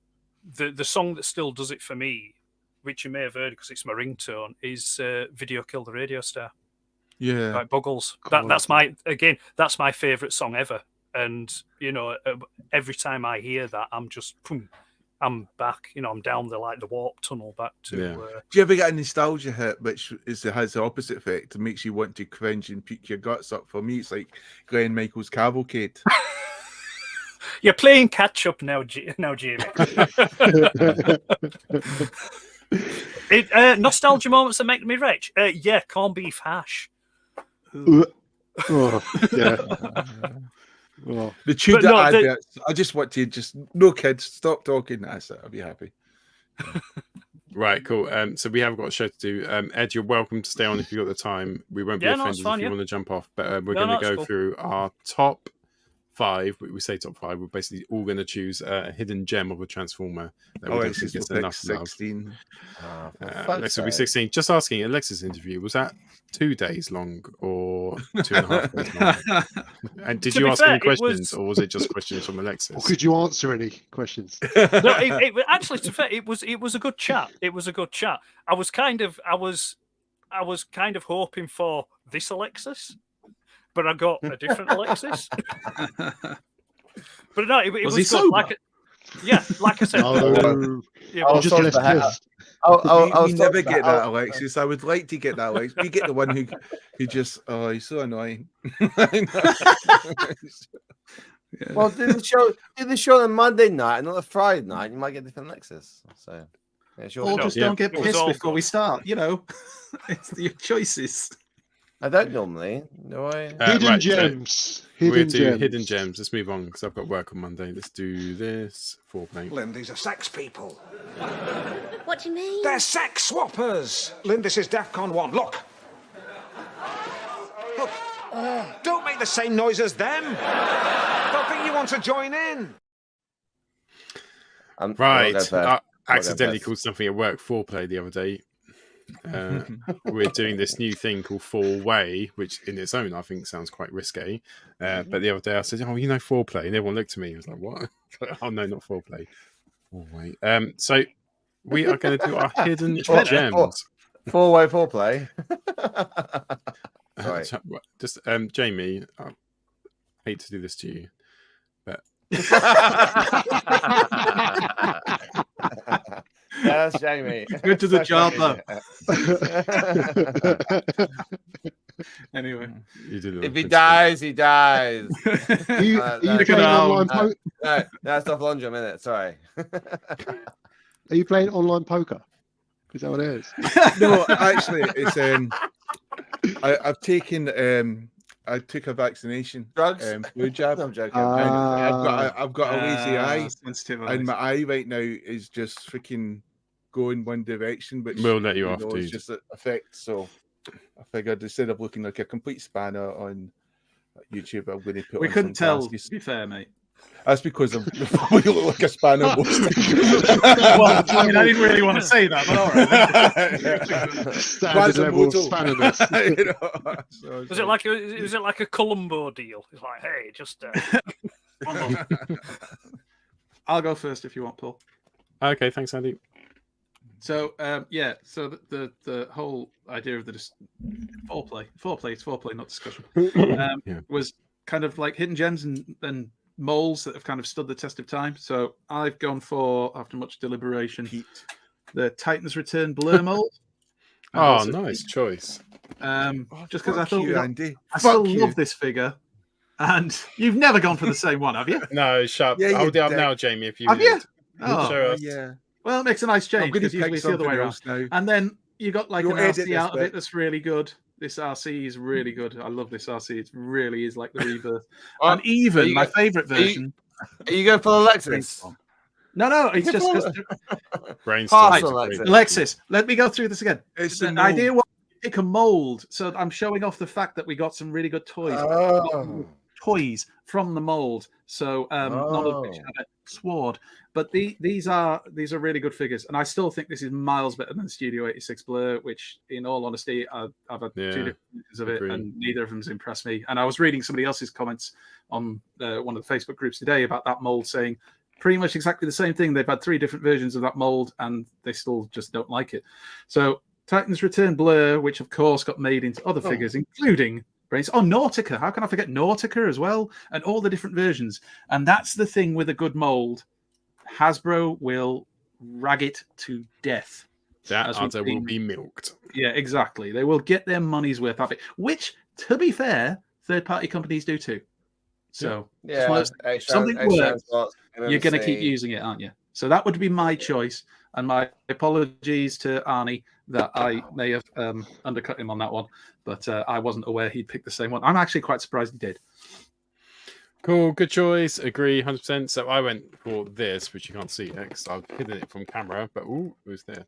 the song that still does it for me, which you may have heard because it's my ringtone, is "Video Killed the Radio Star." Yeah, like Buggles. That's my favourite song ever. And every time I hear that, I'm just I'm back. I'm down the warp tunnel back to. Yeah. Do you ever get a nostalgia hit which has the opposite effect and makes you want to cringe and puke your guts up? For me, it's like Glenn Michael's Cavalcade. You're playing catch up now, Jamie. Nostalgia moments that make me rich. Corned beef hash. Yeah. The tune that adverts. I just want to no kids, stop talking. That's it. I'll be happy. Right, cool. So we have got a show to do. Ed, you're welcome to stay on if you've got the time. We won't be offended if you want to jump off, but we're going to go through our top 5. We say top 5. We're basically all going to choose a hidden gem of a Transformer that we don't think gets enough 16. Alexis will be 16. Just asking, Alexis' interview, was that 2 days long or 2.5 days long? And did you ask any questions, or was it just questions from Alexis? Or could you answer any questions? No, actually, to be fair, it was a good chat. It was a good chat. I was kind of hoping for this Alexis, but I got a different Alexis. But no, it was good. Yeah, like I said. No. Yeah, I'll but- just left list. We never get that, Alexis. I would like to get that, Alexis. We get the one who just he's so annoying. Well, do the show on Monday night and not a Friday night. You might get different Lexus. So, yeah, sure. Or just don't get It was pissed all before good. we start. You know, it's your choices. I don't normally, do I? Hidden right, gems. We're Hidden do gems. hidden gems. Let's move on because I've got work on Monday. Let's do this foreplay. Lynn, these are sex people. What do you mean? They're sex swappers. Lynn, this is DEFCON 1. Look. Look. Don't make the same noise as them. Don't think you want to join in. Right. I accidentally called something at work foreplay the other day. We're doing this new thing called four-way, which in its own I think sounds quite risque. But the other day I said, "Oh, you know foreplay," and everyone looked at me. I was like, "What?" Oh no, not foreplay. Four-way. So we are going to do our hidden gems. Four-way foreplay. Sorry. Just Jamie, I hate to do this to you, but Yeah, that's Jamie. Good to the That's job, Jamie. Anyway, you did If he dies, he dies. Are you playing online poker? No, that's off laundry a minute. Sorry. Are you playing online poker? Is that what it is? No, actually, it's I've taken I took a vaccination, drugs, flu jab. I'm joking. And I've got a lazy eye, sensitive and my eye right now is just freaking going one direction, which we'll let you off, know, dude. it's just an effect. So I figured instead of looking like a complete spanner on YouTube, I'm going to put. we on couldn't some tell. glasses. To be fair, mate. That's because I'm you look like a spanner. Most Well, I mean, I didn't really want to say that, but all right. Standard level of spannerness. Was it like a Columbo deal? It's like, hey, just one more. I'll go first if you want, Paul. Okay, thanks, Andy. So so the whole idea of the foreplay, it's foreplay, not discussion, was kind of like hidden gems and molds that have kind of stood the test of time. So I've gone for, after much deliberation, the Titan's Return Blur mold. Oh, nice choice. Just because I thought Andy. I still love this figure, and you've never gone for the same one, have you? No, shut up. Yeah, Hold it up did. now, Jamie. If you Have you? would. Oh, Show us. Yeah. well, it makes a nice change I'm going because to usually pick it's the other way something around. else now. And then you got like You'll an edit RC this out of bit. it that's really good. This RC is really good. I love this RC. It really is like the rebirth. Oh, And even you my go- favorite version. Are you going for the Lexus? No, it's just Brainstorm. Pass on Alexis. Lexus. Alexis, let me go through this again. It's The the idea mold. was to pick a mold. So I'm showing off the fact that we got some really good toys. Oh. Toys from the mold. So none of which have a sword. But these are really good figures, and I still think this is miles better than Studio 86 Blur, which, in all honesty, I've had two different versions of it, agreed. and neither of them's impressed me. And I was reading somebody else's comments on one of the Facebook groups today about that mold, saying pretty much exactly the same thing. They've had 3 different versions of that mold, and they still just don't like it. So Titan's Return Blur, which of course got made into other figures, including Nautica. How can I forget Nautica as well? And all the different versions. And that's the thing with a good mold. Hasbro will rag it to death. That other will be milked. Yeah, exactly. They will get their money's worth out of it, which, to be fair, third-party companies do too. So, something works, you're going to keep using it, aren't you? So that would be my choice. And my apologies to Arnie that I may have undercut him on that one, but I wasn't aware he'd picked the same one. I'm actually quite surprised he did. Cool, good choice. Agree, 100%. So I went for this, which you can't see because I've hidden it from camera, but ooh, it was there.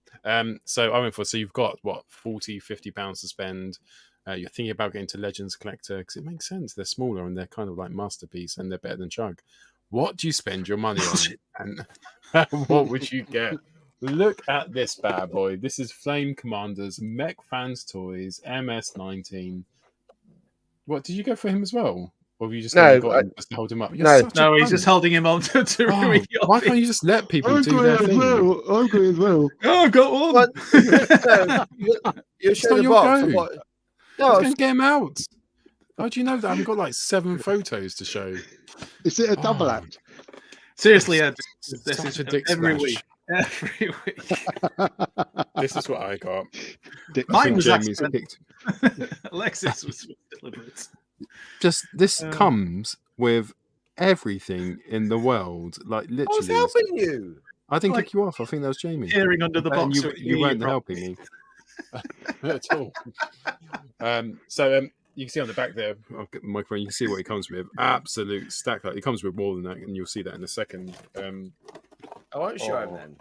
So I went for, so you've got what, 40, 50 pounds to spend. You're thinking about getting to Legends Collector because it makes sense. They're smaller and they're kind of like masterpiece and they're better than Chug. What do you spend your money on? And what would you get? Look at this bad boy. This is Flame Commander's Mech Fans Toys MS-19. What, did you go for him as well? Or have you just got him just to hold him up? No, he's just holding him on to ruin your why can't you just let people do their thing? I'm going as well. Oh, I've got one. You It's show not the your box. go. What? No, get him out. How do you know that? I've got like 7 photos to show. Is it a double act? Seriously, This such is a dick every smash. week. Every week. This is what I got. I Mine think was Jamie's accidental. picked. Alexis was deliberate. Just this comes with everything in the world. Like I was literally, helping you. I didn't Like, kick you off. I think that was Jamie. Peering under the And box. so you we weren't can helping me at all. So you can see on the back there, I'll get the microphone. You can see what it comes with. Absolute stack. Like, it comes with more than that, and you'll see that in a second. I won't show him then.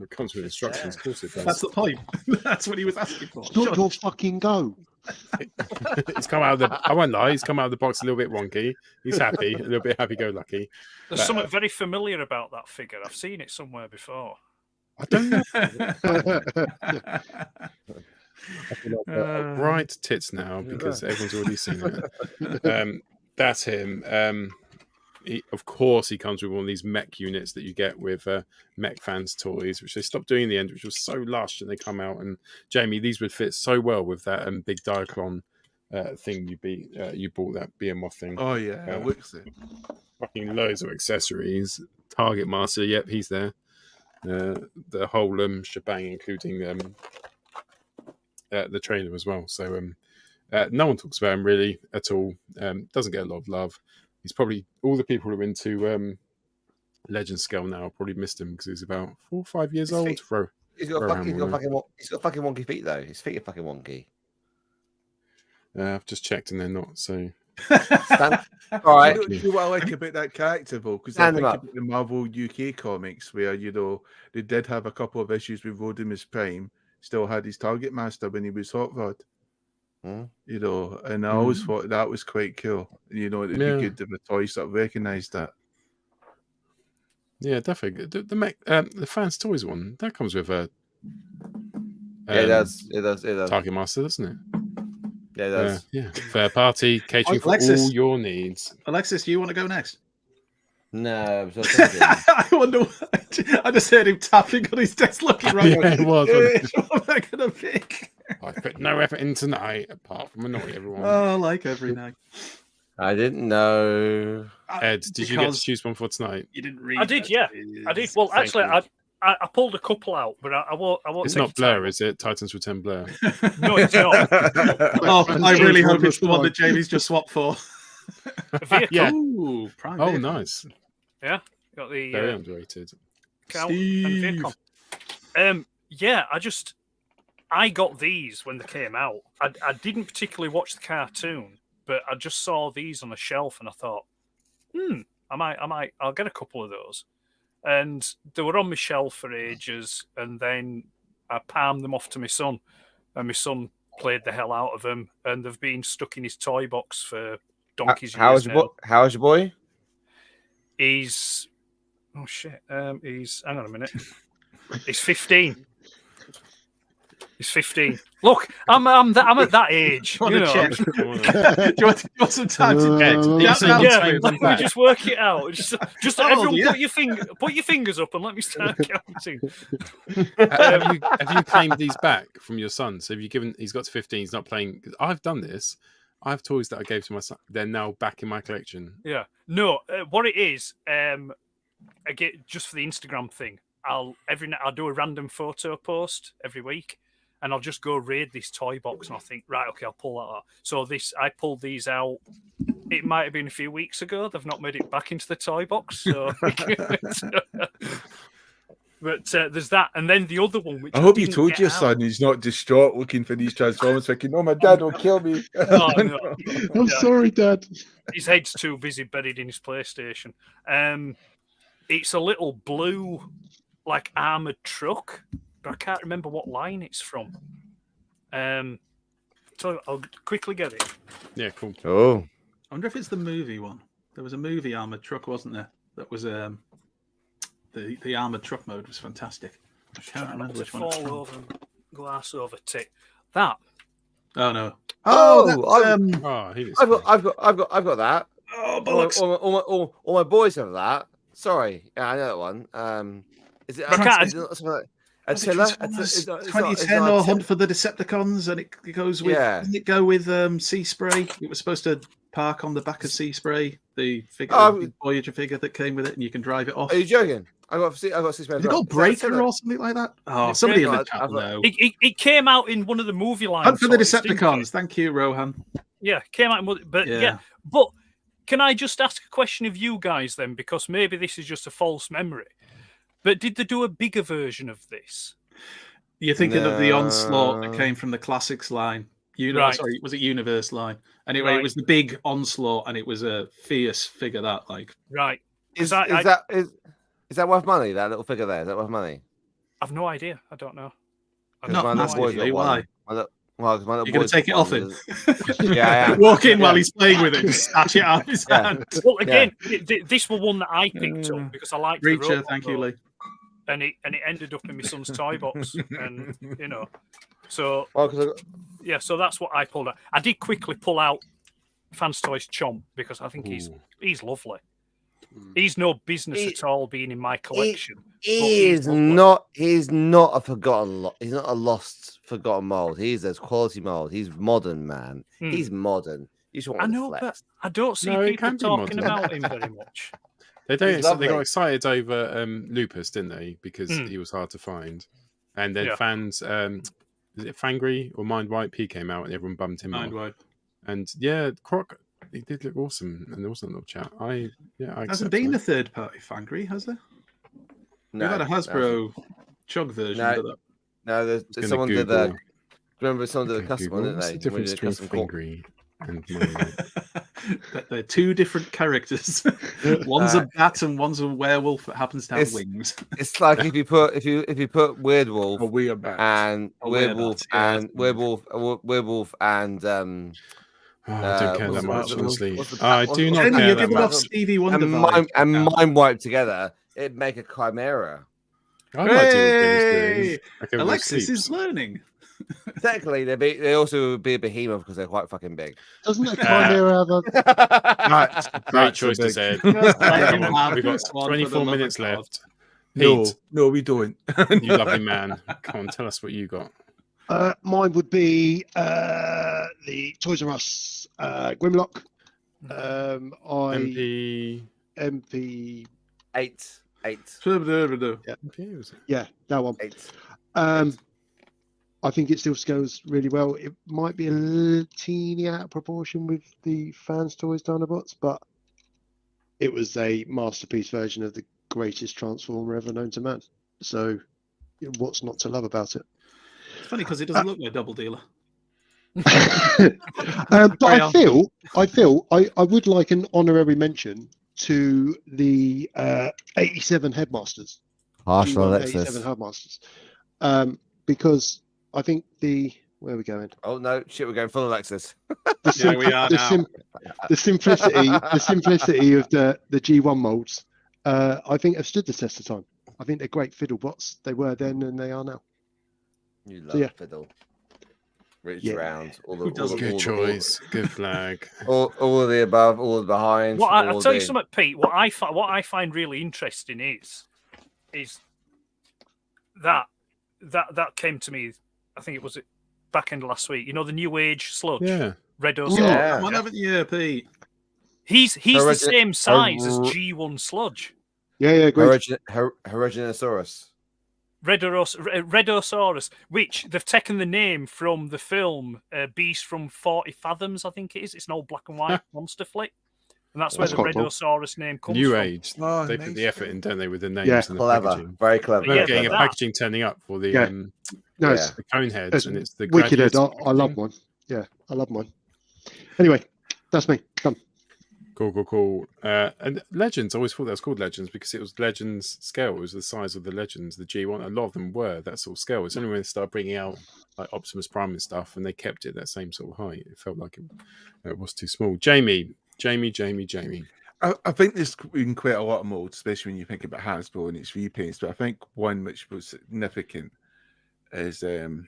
It comes with instructions. Of course it does. That's the point. That's what he was asking for. It's not your fucking go. He's come out of the. I won't lie. He's come out of the box a little bit wonky. He's happy, a little bit happy-go-lucky. There's something very familiar about that figure. I've seen it somewhere before. I don't know. I feel like bright tits now because everyone's already seen it. That's him. Of course, he comes with one of these mech units that you get with mech fans toys, which they stopped doing in the end, which was so lush, and they come out. And Jamie, these would fit so well with that big Diaclon thing you bought, that Behemoth thing. Oh yeah, looks it. Fucking loads of accessories. Target Master, yep, he's there. The whole shebang, including the trailer as well. So no one talks about him really at all. Doesn't get a lot of love. He's probably, all the people who are into Legend Scale now probably missed him because he's about 4 or 5 years old. He's got fucking wonky feet though. His feet are fucking wonky. I've just checked and they're not. So all right. You know what I like about that character though, because I think about the Marvel UK comics where they did have a couple of issues with Rodimus Prime. Still had his Target Master when he was Hot Rod. And I always thought that was quite cool. It'd be good if the toy sort of recognised that. Yeah, definitely. The Fans Toys one that comes with a. It does. It does. Target Master, doesn't it? Yeah, it does. Yeah, fair party catering for all your needs. Alexis, do you want to go next? No, I wonder. I just heard him tapping on his desk, looking right. Yeah, it was. What am I gonna pick? I put no effort in tonight, apart from annoying everyone. Oh, like every night. I didn't know. Ed, did you get to choose one for tonight? You didn't read. I did, yeah. I did. Well, actually, I pulled a couple out, but I won't. It's not Blur, is it? Titans Return Blur. No, it's not. Oh, I really hope it's the one that Jamie's just swapped for. Yeah. Ooh, Prime Oh, vehicle. nice. Yeah, got the Very underrated. Cow and VidCon. Yeah, I got these when they came out. I didn't particularly watch the cartoon, but I just saw these on a shelf and I thought, I'll get a couple of those. And they were on my shelf for ages, and then I palmed them off to my son, and my son played the hell out of them, and they've been stuck in his toy box for donkey's years now. How's your boy? He's hang on a minute. He's 15. He's 15. Look, I'm at that age. Do you want some time to let me just work it out. Just everyone put your fingers up and let me start counting. Have you claimed these back from your son? So have you given? He's got to 15. He's not playing. I've done this. I have toys that I gave to my son. They're now back in my collection. Yeah. No, what it is, I get just for the Instagram thing. I'll do a random photo post every week, and I'll just go raid this toy box, and I'll think, right, okay, I'll pull that out. So I pulled these out. It might have been a few weeks ago. They've not made it back into the toy box. So, but there's that, and then the other one. Which I hope you told your son he's not distraught looking for these Transformers, thinking, "Oh, my dad will kill me." No. I'm sorry, Dad. His head's too busy buried in his PlayStation. It's a little blue, like armored truck, but I can't remember what line it's from. So I'll quickly get it. Yeah, cool. Oh, I wonder if it's the movie one. There was a movie armored truck, wasn't there? That was the armored truck mode was fantastic. I can't remember which one. Fall over, glass over tick. That. Oh no. I've got that. Oh, bollocks. All my boys have that. Sorry, yeah, I know that one. Is it? Attila? Transformers 2010 or Hunt for the Decepticons, and it goes with. Yeah. Didn't it go with Sea Spray? It was supposed to park on the back of Sea Spray, the figure, the Voyager figure that came with it, and you can drive it off. Are you joking? I got Sea Spray. Has it got Breaker or something like that? Oh, somebody in the chat will know. It came out in one of the movie lines. Hunt for the Decepticons. Thank you, Rohan. Yeah, came out in but can I just ask a question of you guys then, because maybe this is just a false memory. But did they do a bigger version of this? You're thinking of the Onslaught that came from the Classics line. Right. Sorry, was it Universe line? Anyway, it was the big Onslaught, and it was a fierce figure that, like. Right. Is that worth money? That little figure there, is that worth money? I've no idea. I don't know. Not massively. Why? Well, you're going to take it off him. Yeah, I am. Walk in while he's playing with it, just snatch it out of his hand. Well, again, this was one that I picked up because I liked the Reacher. robot Thank you, Lee. and it ended up in my son's toy box, and so so that's what I pulled out. I did quickly pull out Fans Toys Chomp because I think he's lovely. He's no business at all being in my collection. He's not a forgotten He's not a lost forgotten mold. He's a quality mold. He's modern, man. He's modern. You just want I know, but I don't see people talking about him very much. They don't. They got excited over Lupus, didn't they? Because he was hard to find, and then fans. Is it Fangry or Mind Wipe? He came out and everyone bummed him Mind out. Wipe. And Croc, he did look awesome, and there wasn't a little chat. I hasn't been a third party Fangry, has there? No, we've had a Hasbro Chug version. No, there's someone did that. Remember, someone did a custom one, didn't they? The difference between Fangry and Mind Wipe. They're two different characters. One's a bat and one's a werewolf that happens to have wings. It's like if you put Weirdwolf and Werewolf and I don't care that much, honestly. I do not care that much. Stevie Wonder and Mind Wipe together, it'd make a chimera. I might do what Alexis is learning. Technically, they also would be a behemoth because they're quite fucking big. Doesn't a chimera have a... Great choice to say. We've got 24 minutes left. Pete, no, we don't. You lovely man. Come on, tell us what you got. Mine would be the Toys R Us Grimlock. MP 8. Yeah, that one. 8. I think it still scales really well. It might be a little teeny out of proportion with the Fans Toys Dinobots, but it was a masterpiece version of the greatest Transformer ever known to man. So, what's not to love about it? It's funny because it doesn't look like a double dealer. But I feel I would like an honorary mention to the 87 Headmasters. Harsh on 87 Headmasters. Because I think where are we going? Oh no, shit, we're going full Alexis. We are now. The simplicity of the G1 molds, I think have stood the test of time. I think they're great fiddle bots. They were then and they are now. You love fiddle. Rich round. Good choice. Good flag. all of the above, all of the behind. Well, I'll tell you something, Pete. What I find really interesting is that came to me. I think it was back end of last week. You know the New Age sludge. Yeah. Red Come on, haven't you, Pete? He's the same size as G1 sludge. Yeah, great. Heredinosaurus. Redosaurus, which they've taken the name from the film Beast from 40 Fathoms, I think it is. It's an old black and white monster flick. And that's where the Redosaurus name comes New from. Age. They put the effort in, don't they, with the names and the clever. packaging. Very clever. We're getting a packaging turning up for the the cone heads, and it's the wicked head. I love mine. Yeah, I love mine. Anyway, that's me. Done. Cool. And Legends, I always thought that was called Legends because it was Legends scale. It was the size of the Legends, the G1. A lot of them were that sort of scale. It's only when they started bringing out like Optimus Prime and stuff, and they kept it that same sort of height. It felt like it was too small. Jamie. I think there's been quite a lot of molds, especially when you think about Hasbro and its repaints. But I think one which was significant is and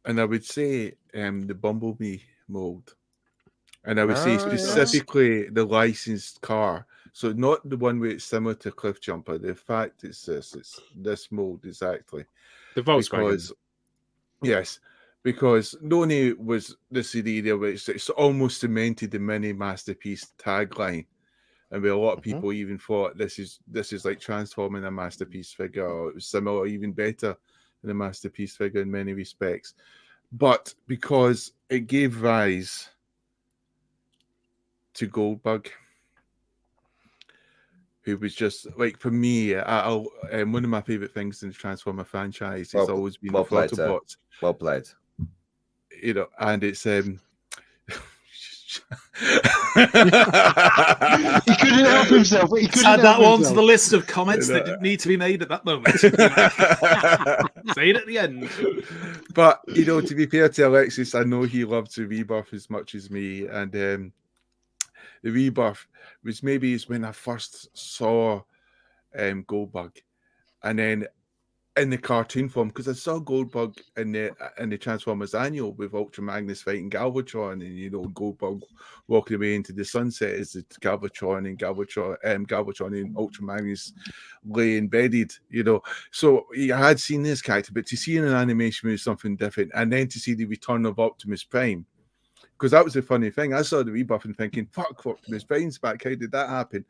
I would say the Bumblebee mold. And I would say specifically the licensed car So not the one where it's similar to Cliff Jumper. The fact it's this mold exactly. The Volkswagen. Because, yes, because not only was this area where it's almost cemented the mini masterpiece tagline, and where a lot of people even thought this is like transforming a masterpiece figure, or it was similar, or even better than a masterpiece figure in many respects. But because it gave rise to Goldbug, who was just like, for me, one of my favorite things in the Transformer franchise has always been the Autobots. Well played. You know, and it's he couldn't help himself. He couldn't add that help one himself. to the list of comments that didn't need to be made at that moment. Say it at the end. But you know, to be fair to Alexis, I know he loves the Rebirth as much as me, and the Rebirth was maybe when I first saw Goldbug, and then in the cartoon form, because I saw Goldbug in the Transformers annual with Ultra Magnus fighting Galvatron, and you know, Goldbug walking away into the sunset as the Galvatron and Ultra Magnus lay embedded, you know. So I had seen this character, but to see in an animation was something different, and then to see the return of Optimus Prime, because that was the funny thing. I saw the Rebirth and thinking, "Fuck, Optimus Prime's back! How did that happen?"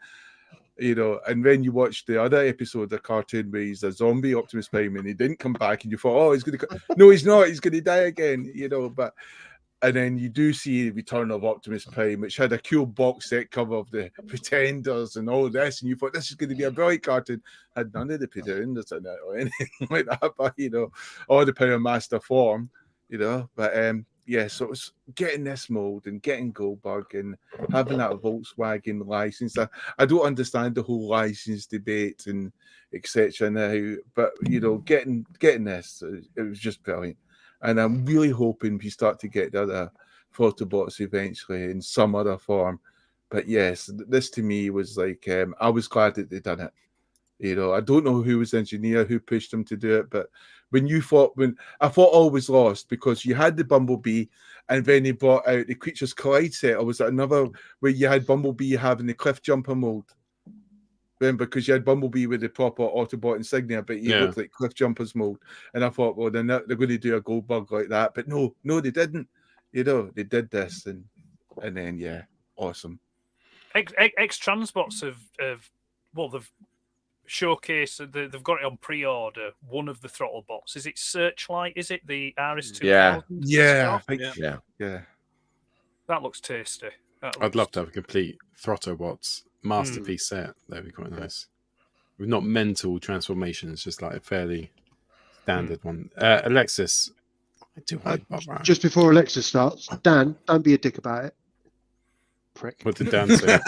You know, and when you watch the other episode of the cartoon where he's a zombie Optimus Prime and he didn't come back, and you thought, oh, he's going to no, he's not, he's going to die again, you know. But and then you do see the return of Optimus Prime, which had a cool box set cover of the Pretenders and all this, and you thought this is going to be a brilliant cartoon. Had none of the Pretenders in it or anything like that, but you know, or the Power Master form, you know. But yeah, so it was getting this mold and getting Goldbug and having that Volkswagen license. I don't understand the whole license debate and etc. now, but you know, getting this, it was just brilliant. And I'm really hoping we start to get the other Autobots eventually in some other form. But yes, this to me was like, I was glad that they done it. You know, I don't know who was the engineer, who pushed them to do it, but when I thought all was lost, because you had the Bumblebee, and then they brought out the Creatures Collide set, or was it another where you had Bumblebee having the Cliff Jumper mold? Remember, because you had Bumblebee with the proper Autobot insignia, but he looked like Cliff Jumper's mold. And I thought, well, then they're going to do a Goldbug like that, but no, they didn't. You know, they did this, and then yeah, awesome. X-Transbots have they've showcased, they've got it on pre-order, one of the throttle bots. Is it Searchlight? Is it the RS2000? Yeah, I think, yeah. That looks tasty. I'd love to have a complete Throttobots masterpiece set. That'd be quite nice. With not mental transformations, just like a fairly standard one. Alexis, I do like Bob Ross. Just before Alexis starts, Dan, don't be a dick about it. Prick. What did Dan say?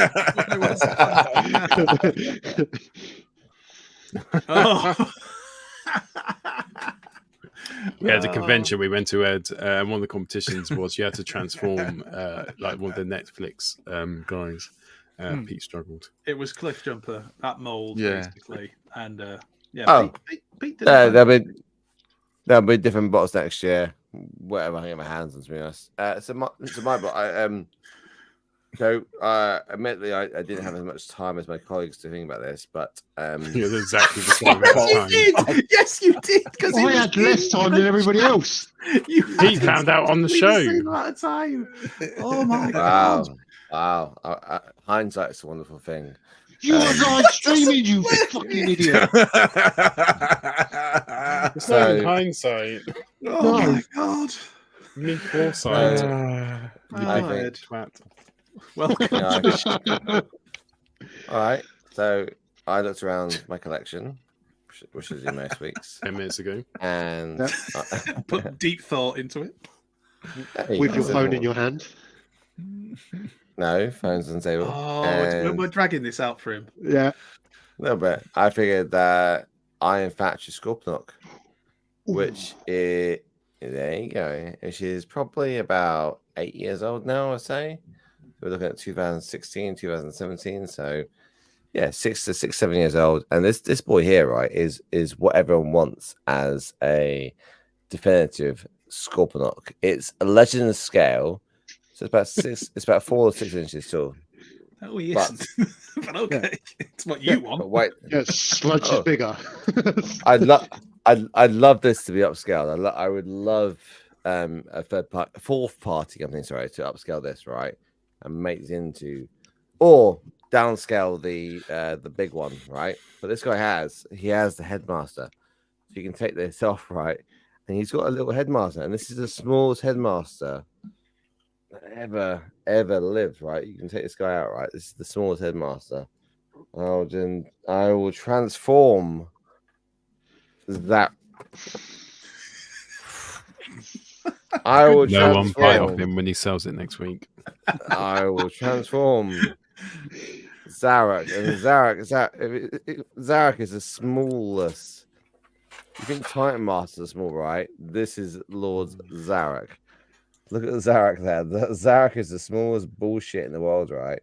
We had a convention we went to, Ed, and one of the competitions was you had to transform like one of the Netflix guys. Pete struggled. It was Cliff Jumper, that mold, basically. And Pete did there'll be different bots next year. Whatever I can get my hands on, to be honest. So my bot, admittedly, I didn't have as much time as my colleagues to think about this, but you're exactly the same. Yes, you did. Because I had less time than everybody else. He found out on the show. Same amount of time. Oh my god! Wow. Hindsight's a wonderful thing. You are live streaming, you fucking idiot. It's not in hindsight. Oh my god! Mid foresight. I think. Welcome. All right. So I looked around my collection, which is in most weeks. 10 minutes ago. And put deep thought into it. With your phone in your hand. No, phone's on the table. Oh, we're dragging this out for him. Yeah. No, but I figured that Iron Factory Scorponok, which is, there you go, which is probably about 8 years old now, I'd say. We're looking at 2016, 2017. So, yeah, 7 years old. And this boy here, right, is what everyone wants as a definitive Scorponok. It's a legend scale. So it's about 4 or 6 inches tall. Oh, he isn't. But okay, it's what you want. But wait, Sludge is bigger. I'd love this to be upscaled. I would love a fourth party company, sorry, to upscale this, right, and make it into, or downscale the big one, right? But this guy has the headmaster, so you can take this off, right, and he's got a little headmaster, and this is the smallest headmaster that ever lived, right? You can take this guy out, right? This is the smallest headmaster. I will transform that. I will No one bite off transform. him when he sells it next week. I will transform Zarek, and Zarek is the smallest. You think Titan Masters are small, right? This is Lord Zarek. Look at Zarek there. Zarek is the smallest bullshit in the world, right?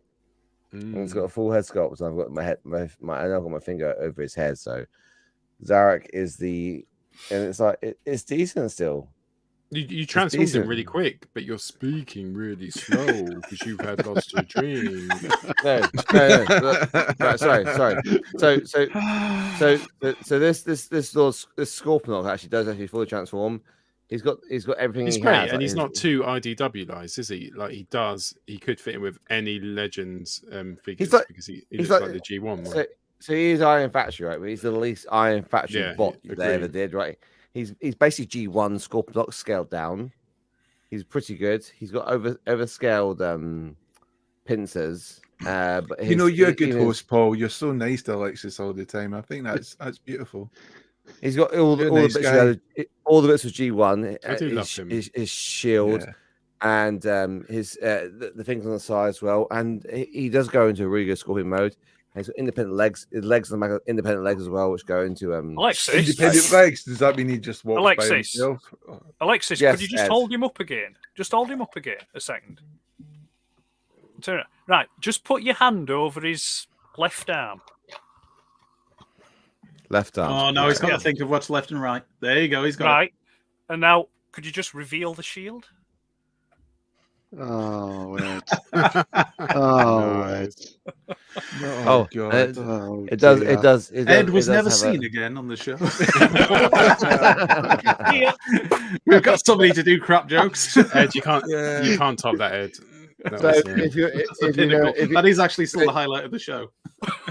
And it's got a full head sculpt, and I've got I've got my finger over his head. So Zarek is and it's like it's decent still. You transformed him really quick, but you're speaking really slow because you've had lots to drink. No. Right, sorry. So this Scorponok actually does fully transform. He's got everything. He's he great, has, and like, he's not too IDW-ized, is he? Like he could fit in with any Legends figures because he looks like the G1 one. So he is Iron Factory, right? But he's the least Iron Factory bot they ever did, right? He's basically G1 Scorponok scaled down. He's pretty good. He's got overscaled pincers. But you're a good host, Paul. You're so nice to Alexis all the time. I think that's beautiful. He's got all the bits of G1. I do love him. His shield and his the things on the side as well. And he does go into a really good Scorpion mode. He's got independent legs. His legs are independent legs as well, which go into Alexis. Independent legs. Does that mean he just walks by Alexis, himself? Yes, could you just hold him up again? Just hold him up again a second. Turn it. Right, just put your hand over his left arm. Left arm. Oh no, he's got to think of what's left and right. There you go. He's got right. And now, could you just reveal the shield? Oh, Ed. Oh, Ed. Oh, God. It does. Ed was never seen again on the show. We've got somebody to do crap jokes. Ed, you can't top that, Ed. That is actually still the highlight of the show.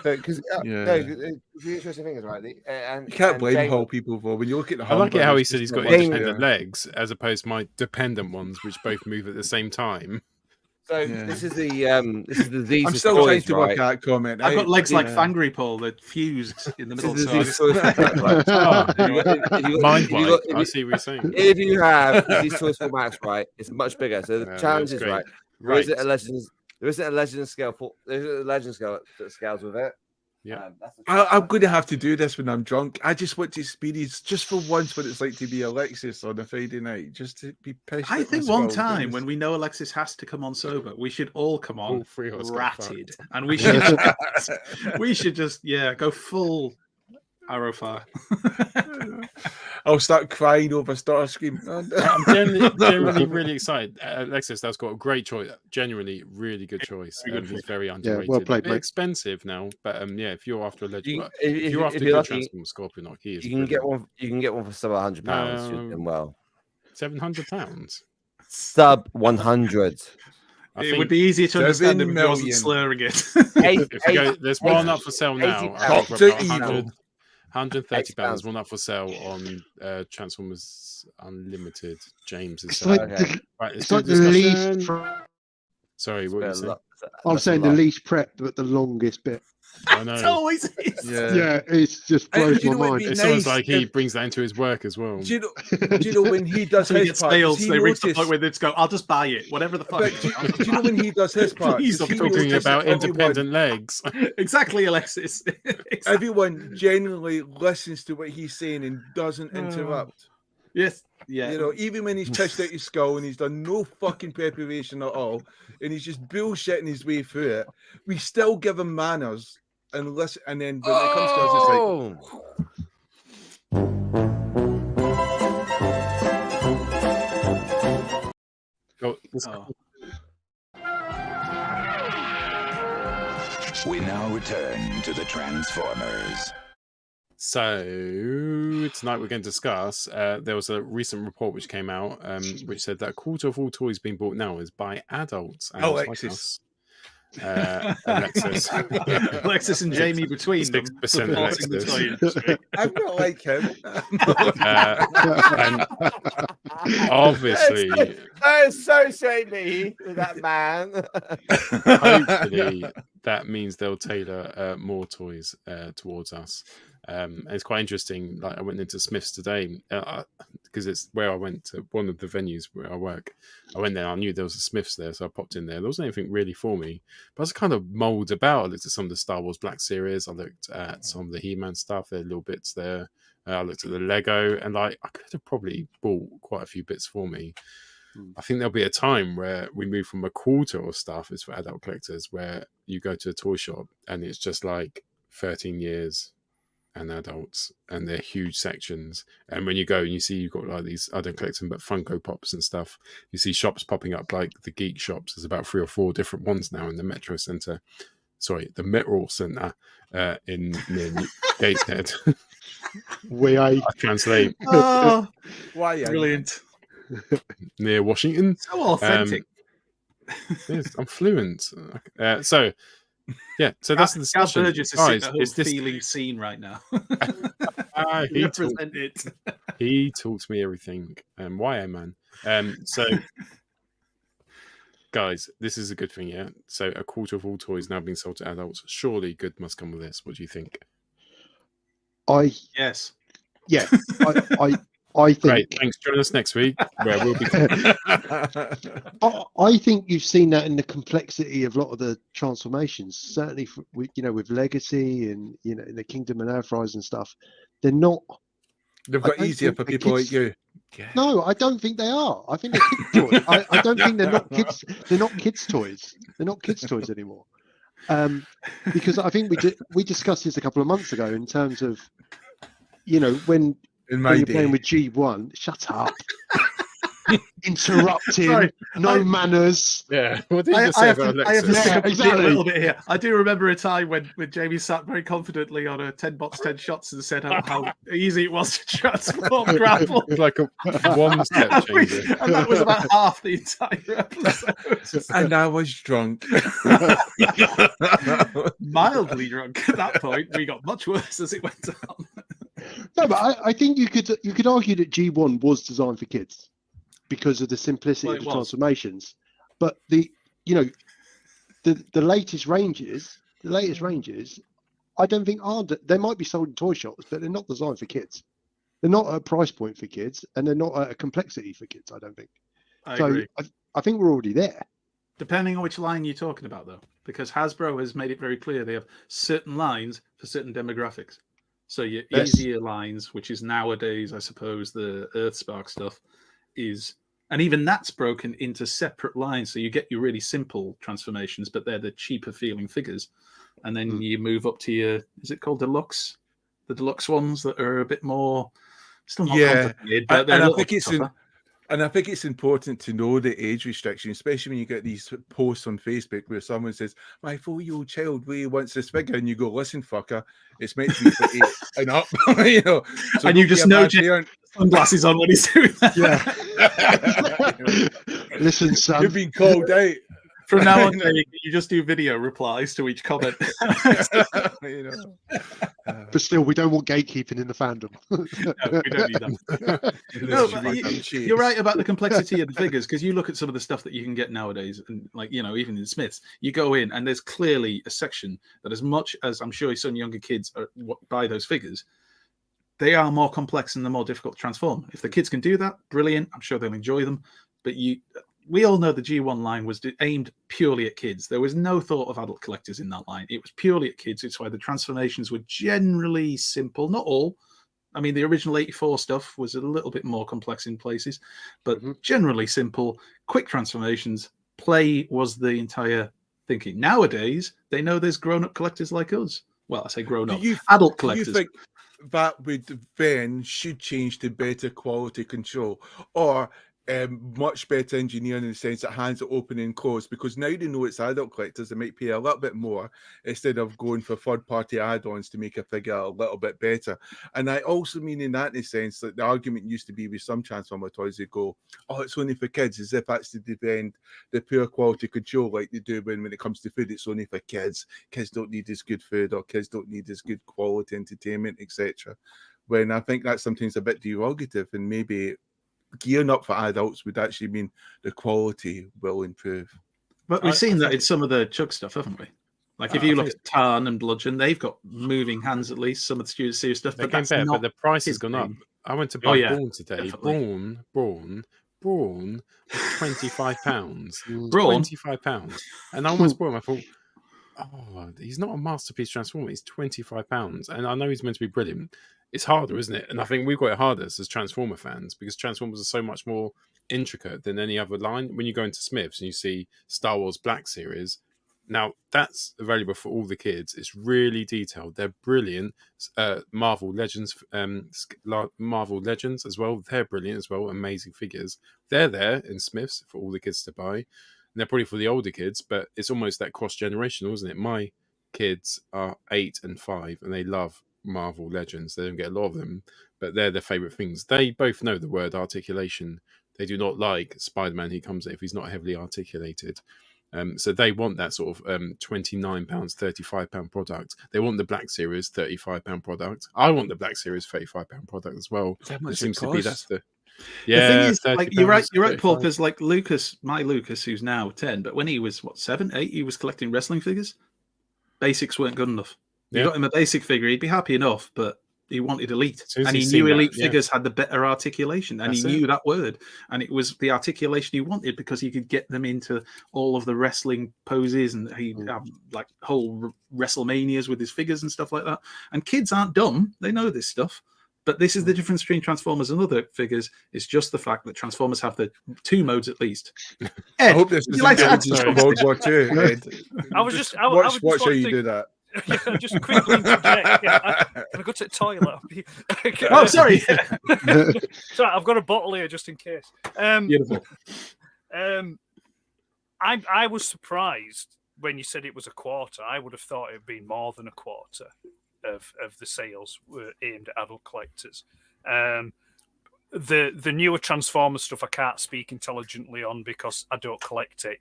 Because the interesting thing is, right? You can't blame whole people for when you look at the. I like it how he said he's got independent legs as opposed to my dependent ones, which both move at the same time. So this is the these. I'm still trying to work out comment. I've got legs like Fangry Paul that fused in the middle. Mind wise, I see what you're saying. If you have these Choice formats, right, it's much bigger. So the challenge is right. There isn't a legend scale that scales with it. Yeah, I'm going to have to do this when I'm drunk. I just want to experience just for once what it's like to be Alexis on a Friday night, just to be pissed. I think one time when we know Alexis has to come on sober, we should all come on all three of us ratted, and we should just go full Arrowfire. I'll start crying over Starscream. I'm generally really excited. Alexis, that's got a great choice. Genuinely, really good choice. He's very underrated. Well played, a bit mate. Expensive now, but if you're after a legend, if you're after a good Transformer Scorpion, he is. You can get one. You can get one for sub £100. Well, £700. Sub 100. It would be easier to understand if he wasn't slurring it. There's one up for sale now. £130. There's one up for sale on Transformers Unlimited. James is it's like the least. Sorry, what were you saying? I'm saying the least prepped, but the longest bit. I know. It always is. Yeah, it's just blows my mind. It's almost like he brings that into his work as well. Do you know when he does his part? They reach the point where they just go, "I'll just buy it, whatever the fuck." Do you know when he does his part? He's talking about independent legs. Exactly, Alexis. Exactly. Everyone genuinely listens to what he's saying and doesn't interrupt. Yes. Yeah. Even when he's touched out his skull and he's done no fucking preparation at all, and he's just bullshitting his way through it, we still give him manners and listen. And then when it comes to us, it's like, return to the Transformers. So tonight we're going to discuss. There was a recent report which came out, which said that a quarter of all toys being bought now is by adults. And like Alexis. Alexis, Alexis and Jamie between them 6% supporting the Alexis. toy industry. I'm not like him. And obviously, That is so shady with that man. hopefully, that means they'll tailor more toys towards us. And it's quite interesting. Like I went into Smith's today because it's where I went to one of the venues where I work. I went there. I knew there was a Smith's there, so I popped in there. There wasn't anything really for me, but I was kind of mulled about. I looked at some of the Star Wars Black Series. I looked at some of the He-Man stuff. There are little bits there. I looked at the Lego, and like I could have probably bought quite a few bits for me. I think there'll be a time where we move from a quarter of stuff is for adult collectors, where you go to a toy shop and it's just like 13 years and adults, and they're huge sections. And when you go and you see you've got like these, I don't collect them, but Funko Pops and stuff. You see shops popping up like the geek shops. There's about 3 or 4 different ones now in the Metro Centre. Sorry, the Metro Centre in near Gateshead. I translate. Oh, why? Brilliant. Near Washington. So authentic. Yes, I'm fluent. So that's the discussion. Burgess is Guys, sitting at home this feeling seen right now. he Represent it. He taught me everything. Why, man? So, guys, this is a good thing, yeah? So, a quarter of all toys now being sold to adults. Surely good must come with this. What do you think? Yes. Yeah. I think. Great. Thanks. Join us next week where we'll be. I think you've seen that in the complexity of a lot of the transformations. Certainly, with Legacy and in the Kingdom and Earthrise and stuff, they're not. They've got easier for people like you. No, I don't think they are. I think they're kids' toys. I don't think they're not kids. They're not kids' toys. They're not kids' toys anymore. Because I think we discussed this a couple of months ago in terms of, when you're playing with G1. Shut up. Interrupting. Sorry, manners. Yeah. What did you say about I have to Alexis? stick up exactly. a little bit here. I do remember a time when Jamie sat very confidently on a 10 box 10 shots and said how easy it was to transform grapple. It's like a one step changer. And that was about half the entire episode. And I was drunk. Mildly drunk at that point. We got much worse as it went on. No, but I think you could argue that G1 was designed for kids because of the simplicity of the transformations. But the latest ranges, I don't think they might be sold in toy shops, but they're not designed for kids. They're not at a price point for kids, and they're not at a complexity for kids. I don't think. I agree. I think we're already there. Depending on which line you're talking about, though, because Hasbro has made it very clear they have certain lines for certain demographics. So your easier lines, which is nowadays, I suppose, the Earthspark stuff, and even that's broken into separate lines. So you get your really simple transformations, but they're the cheaper feeling figures. And then you move up to is it called Deluxe? The Deluxe ones that are a bit more, still not complicated, but they're And I think it's important to know the age restriction, especially when you get these posts on Facebook where someone says, "My 4-year-old child really wants this figure," and you go, "Listen, fucker, it's meant to be for 8 and up." So and you just know sunglasses on when he's doing that. Yeah. Listen, son, you've been called out. From now on, you just do video replies to each comment. But still, we don't want gatekeeping in the fandom. No, we don't need that. No, but you're right about the complexity of the figures, because you look at some of the stuff that you can get nowadays, and even in Smiths, you go in and there's clearly a section that, as much as I'm sure some younger kids buy those figures, they are more complex and they're more difficult to transform. If the kids can do that, brilliant. I'm sure they'll enjoy them. But we all know the G1 line was aimed purely at kids. There was no thought of adult collectors in that line. It was purely at kids. It's why the transformations were generally simple. Not all. I mean, the original 84 stuff was a little bit more complex in places, but generally simple, quick transformations. Play was the entire thinking. Nowadays, they know there's grown-up collectors like us. Well, I say grown-up. Adult collectors. Do you think that would then should change to better quality control? Or much better engineering in the sense that hands are open and closed, because now they know it's adult collectors, they might pay a little bit more instead of going for third-party add-ons to make a figure a little bit better. And I also mean in that in the sense that the argument used to be with some Transformer toys, they go, oh, it's only for kids, as if that's to defend the poor quality control like they do when it comes to food, it's only for kids. Kids don't need as good food, or kids don't need as good quality entertainment, etc. When I think that's sometimes a bit derogative, and maybe gearing up for adults would actually mean the quality will improve. But we've seen that in some of the Chug stuff, haven't we? Like if you look at Tarn and Bludgeon, they've got moving hands at least. Some of the Studio Series stuff, but that's better, not but the price has gone up. I went to buy Brawn today. Brawn, was £25. Brawn? £25, and I almost bought him. I thought, oh, he's not a masterpiece Transformer. He's £25, and I know he's meant to be brilliant. It's harder, isn't it? And I think we've got it harder as Transformer fans, because Transformers are so much more intricate than any other line. When you go into Smith's and you see Star Wars Black Series, now that's available for all the kids. It's really detailed. They're brilliant. Marvel Legends as well. They're brilliant as well. Amazing figures. They're there in Smith's for all the kids to buy. And they're probably for the older kids, but it's almost that cross-generational, isn't it? My kids are 8 and 5, and they love Marvel Legends. They don't get a lot of them, but they're their favourite things. They both know the word articulation. They do not like Spider-Man. He comes if he's not heavily articulated. So they want that sort of £29, £35 product. They want the Black Series £35 product. I want the Black Series £35 product as well. It seems to be that's the The thing is, like, you're right, Paul, because like my Lucas, who's now 10, but when he was 7, 8, he was collecting wrestling figures. Basics weren't good enough. You got him a basic figure, he'd be happy enough, but he wanted elite, and he knew elite figures had the better articulation, and he knew that word, and it was the articulation he wanted because he could get them into all of the wrestling poses, and he'd have like whole WrestleManias with his figures and stuff like that. And kids aren't dumb; they know this stuff. But this is the difference between Transformers and other figures. It's just the fact that Transformers have the 2 modes at least. Ed, I hope this is World War II. Ed. Watch how you do that. Yeah, just quickly interject. Yeah, can I go to the toilet? Oh, sorry. Sorry, I've got a bottle here just in case. Beautiful. I was surprised when you said it was a quarter. I would have thought it would be more than a quarter of the sales were aimed at adult collectors. The newer Transformers stuff I can't speak intelligently on because I don't collect it.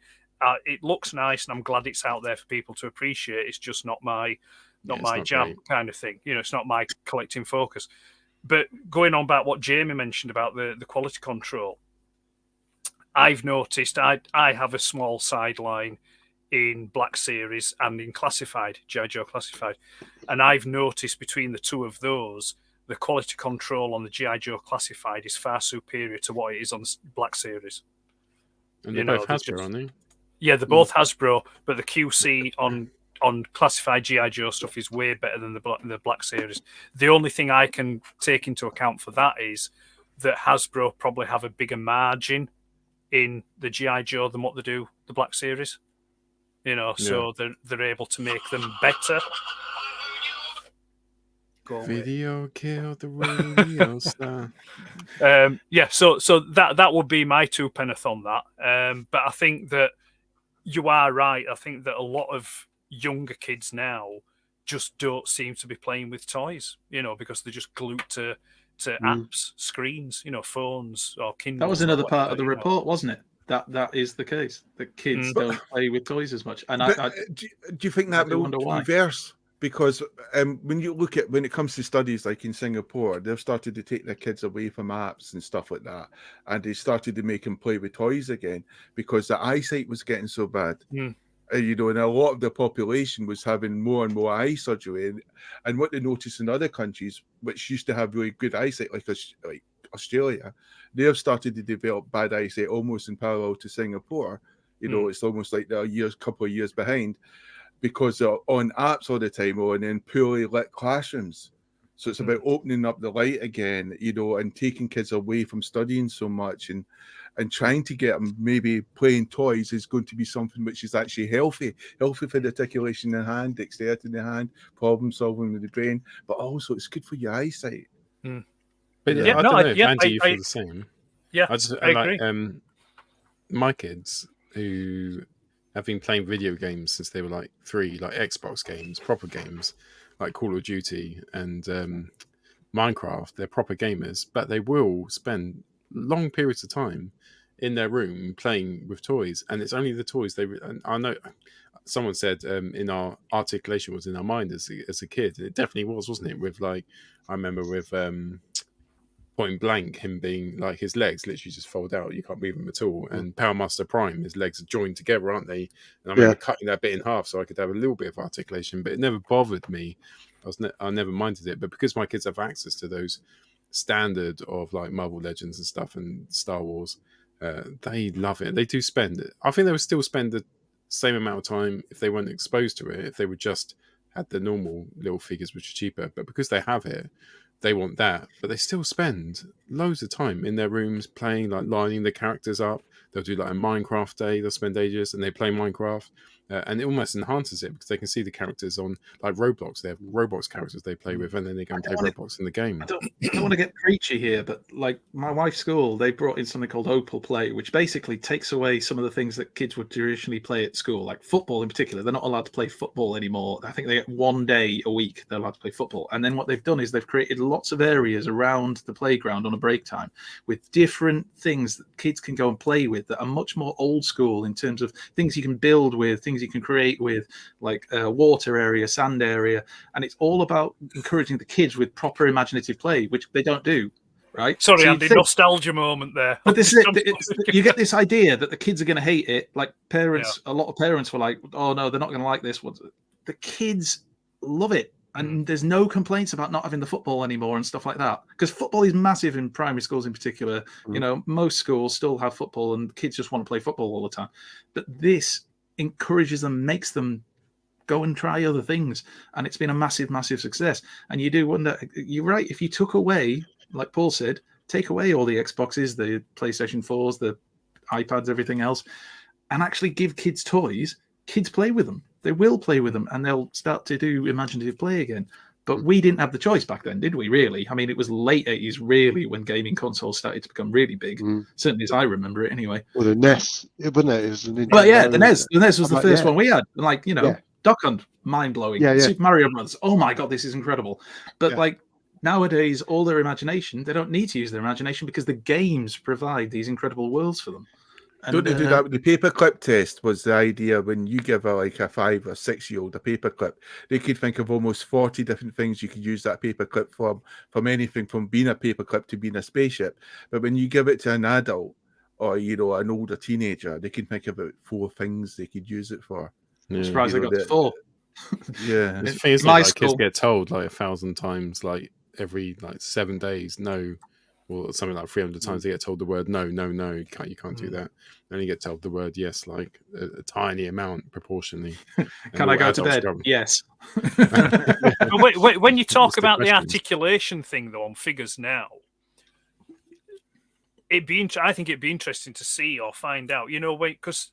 It looks nice, and I'm glad it's out there for people to appreciate. It's just not my jam kind of thing. You know, it's not my collecting focus. But going on about what Jamie mentioned about the quality control, I've noticed I have a small sideline in Black Series and in Classified, G.I. Joe Classified, and I've noticed between the two of those, the quality control on the G.I. Joe Classified is far superior to what it is on the Black Series. And they're both Hasbro, aren't they? Yeah, they're both Hasbro, but the QC on Classified G.I. Joe stuff is way better than the Black Series. The only thing I can take into account for that is that Hasbro probably have a bigger margin in the G.I. Joe than what they do the Black Series. You know, so they're able to make them better. Video killed the radio star. So that would be my 2 penneth on that. But I think that you are right. I think that a lot of younger kids now just don't seem to be playing with toys, you know, because they're just glued to apps, screens, you know, phones or Kindles. That was another part of the report, wasn't it? That is the case. That kids don't play with toys as much. And do you think that will reverse? Because when it comes to studies like in Singapore, they've started to take their kids away from apps and stuff like that, and they started to make them play with toys again because the eyesight was getting so bad. You know, and a lot of the population was having more and more eye surgery, and what they noticed in other countries, which used to have really good eyesight, like Australia, they have started to develop bad eyesight almost in parallel to Singapore. You know, it's almost like they're a couple of years behind because they're on apps all the time or in poorly lit classrooms. So it's about opening up the light again, you know, and taking kids away from studying so much and trying to get them maybe playing toys is going to be something which is actually healthy for the articulation in the hand, dexterity in the hand, problem solving with the brain, but also it's good for your eyesight. But I don't know if Andy, you feel the same. Yeah, I agree. Like, my kids who have been playing video games since they were like 3, like Xbox games, proper games, like Call of Duty and Minecraft. They're proper gamers, but they will spend long periods of time in their room playing with toys, and it's only the toys they. And I know someone said in our articulation was in our mind as a kid, and it definitely was, wasn't it? With like, I remember with Point Blank, him being like his legs literally just fold out, you can't move them at all. And Power Master Prime, his legs are joined together, aren't they? And I remember cutting that bit in half so I could have a little bit of articulation, but it never bothered me. I never minded it, but because my kids have access to those standard of like Marvel Legends and stuff and Star Wars, they love it. They do spend it. I think they would still spend the same amount of time if they weren't exposed to it, if they would just had the normal little figures which are cheaper. But because they have it, they want that. But they still spend loads of time in their rooms playing, like lining the characters up. They'll do like a Minecraft day. They'll spend ages and they play Minecraft. And it almost enhances it because they can see the characters on like Roblox. They have Roblox characters they play with, and then they go and play Roblox in the game. I don't want to get preachy here, but like my wife's school, they brought in something called Opal Play, which basically takes away some of the things that kids would traditionally play at school, like football in particular. They're not allowed to play football anymore. I think they get 1 day a week they're allowed to play football. And then what they've done is they've created lots of areas around the playground on a break time with different things that kids can go and play with that are much more old school in terms of things you can build with, things you can create with, like a water area, sand area. And it's all about encouraging the kids with proper imaginative play, which they don't do, right? Sorry, So Andy, nostalgia moment there. But this is it. You get this idea that the kids are going to hate it. Like parents, a lot of parents were like, oh no, they're not going to like this. The kids love it. And there's no complaints about not having the football anymore and stuff like that. Because football is massive in primary schools in particular. You know, most schools still have football and kids just want to play football all the time. But this encourages them, makes them go and try other things. And it's been a massive, massive success. And you do wonder, you're right, if you took away, like Paul said, take away all the Xboxes, the PlayStation 4s, the iPads, everything else, and actually give kids toys, kids play with them. They will play with them and they'll start to do imaginative play again. But we didn't have the choice back then, did we, really? I mean, it was late 80s, really, when gaming consoles started to become really big. Certainly as I remember it, anyway. Well, the NES, wasn't it? It was the Nintendo. Well, yeah, the NES. The NES was the first one we had. Like, you know, Yeah. Duck Hunt, mind-blowing. Yeah, yeah. Super Mario Brothers. Oh, my God, this is incredible. But, like, nowadays, all their imagination, they don't need to use their imagination because the games provide these incredible worlds for them. And, Don't they do that with the paperclip test? Was the idea when you give a 5 or 6 year old a paperclip, they could think of almost 40 different things you could use that paperclip from anything from being a paperclip to being a spaceship. But when you give it to an adult or an older teenager, they can think about 4 things they could use it for. I'm surprised they got to 4. Yeah, It's things like kids get told like 1,000 times, like every 7 days, no. Or something like 300 times they get told the word no, you can't do that. And you get told the word yes, like a tiny amount proportionally. Can I go to bed? Yes. But wait, when you talk Just the about the questions. articulation thing, though, on figures now, I think it'd be interesting to see or find out, because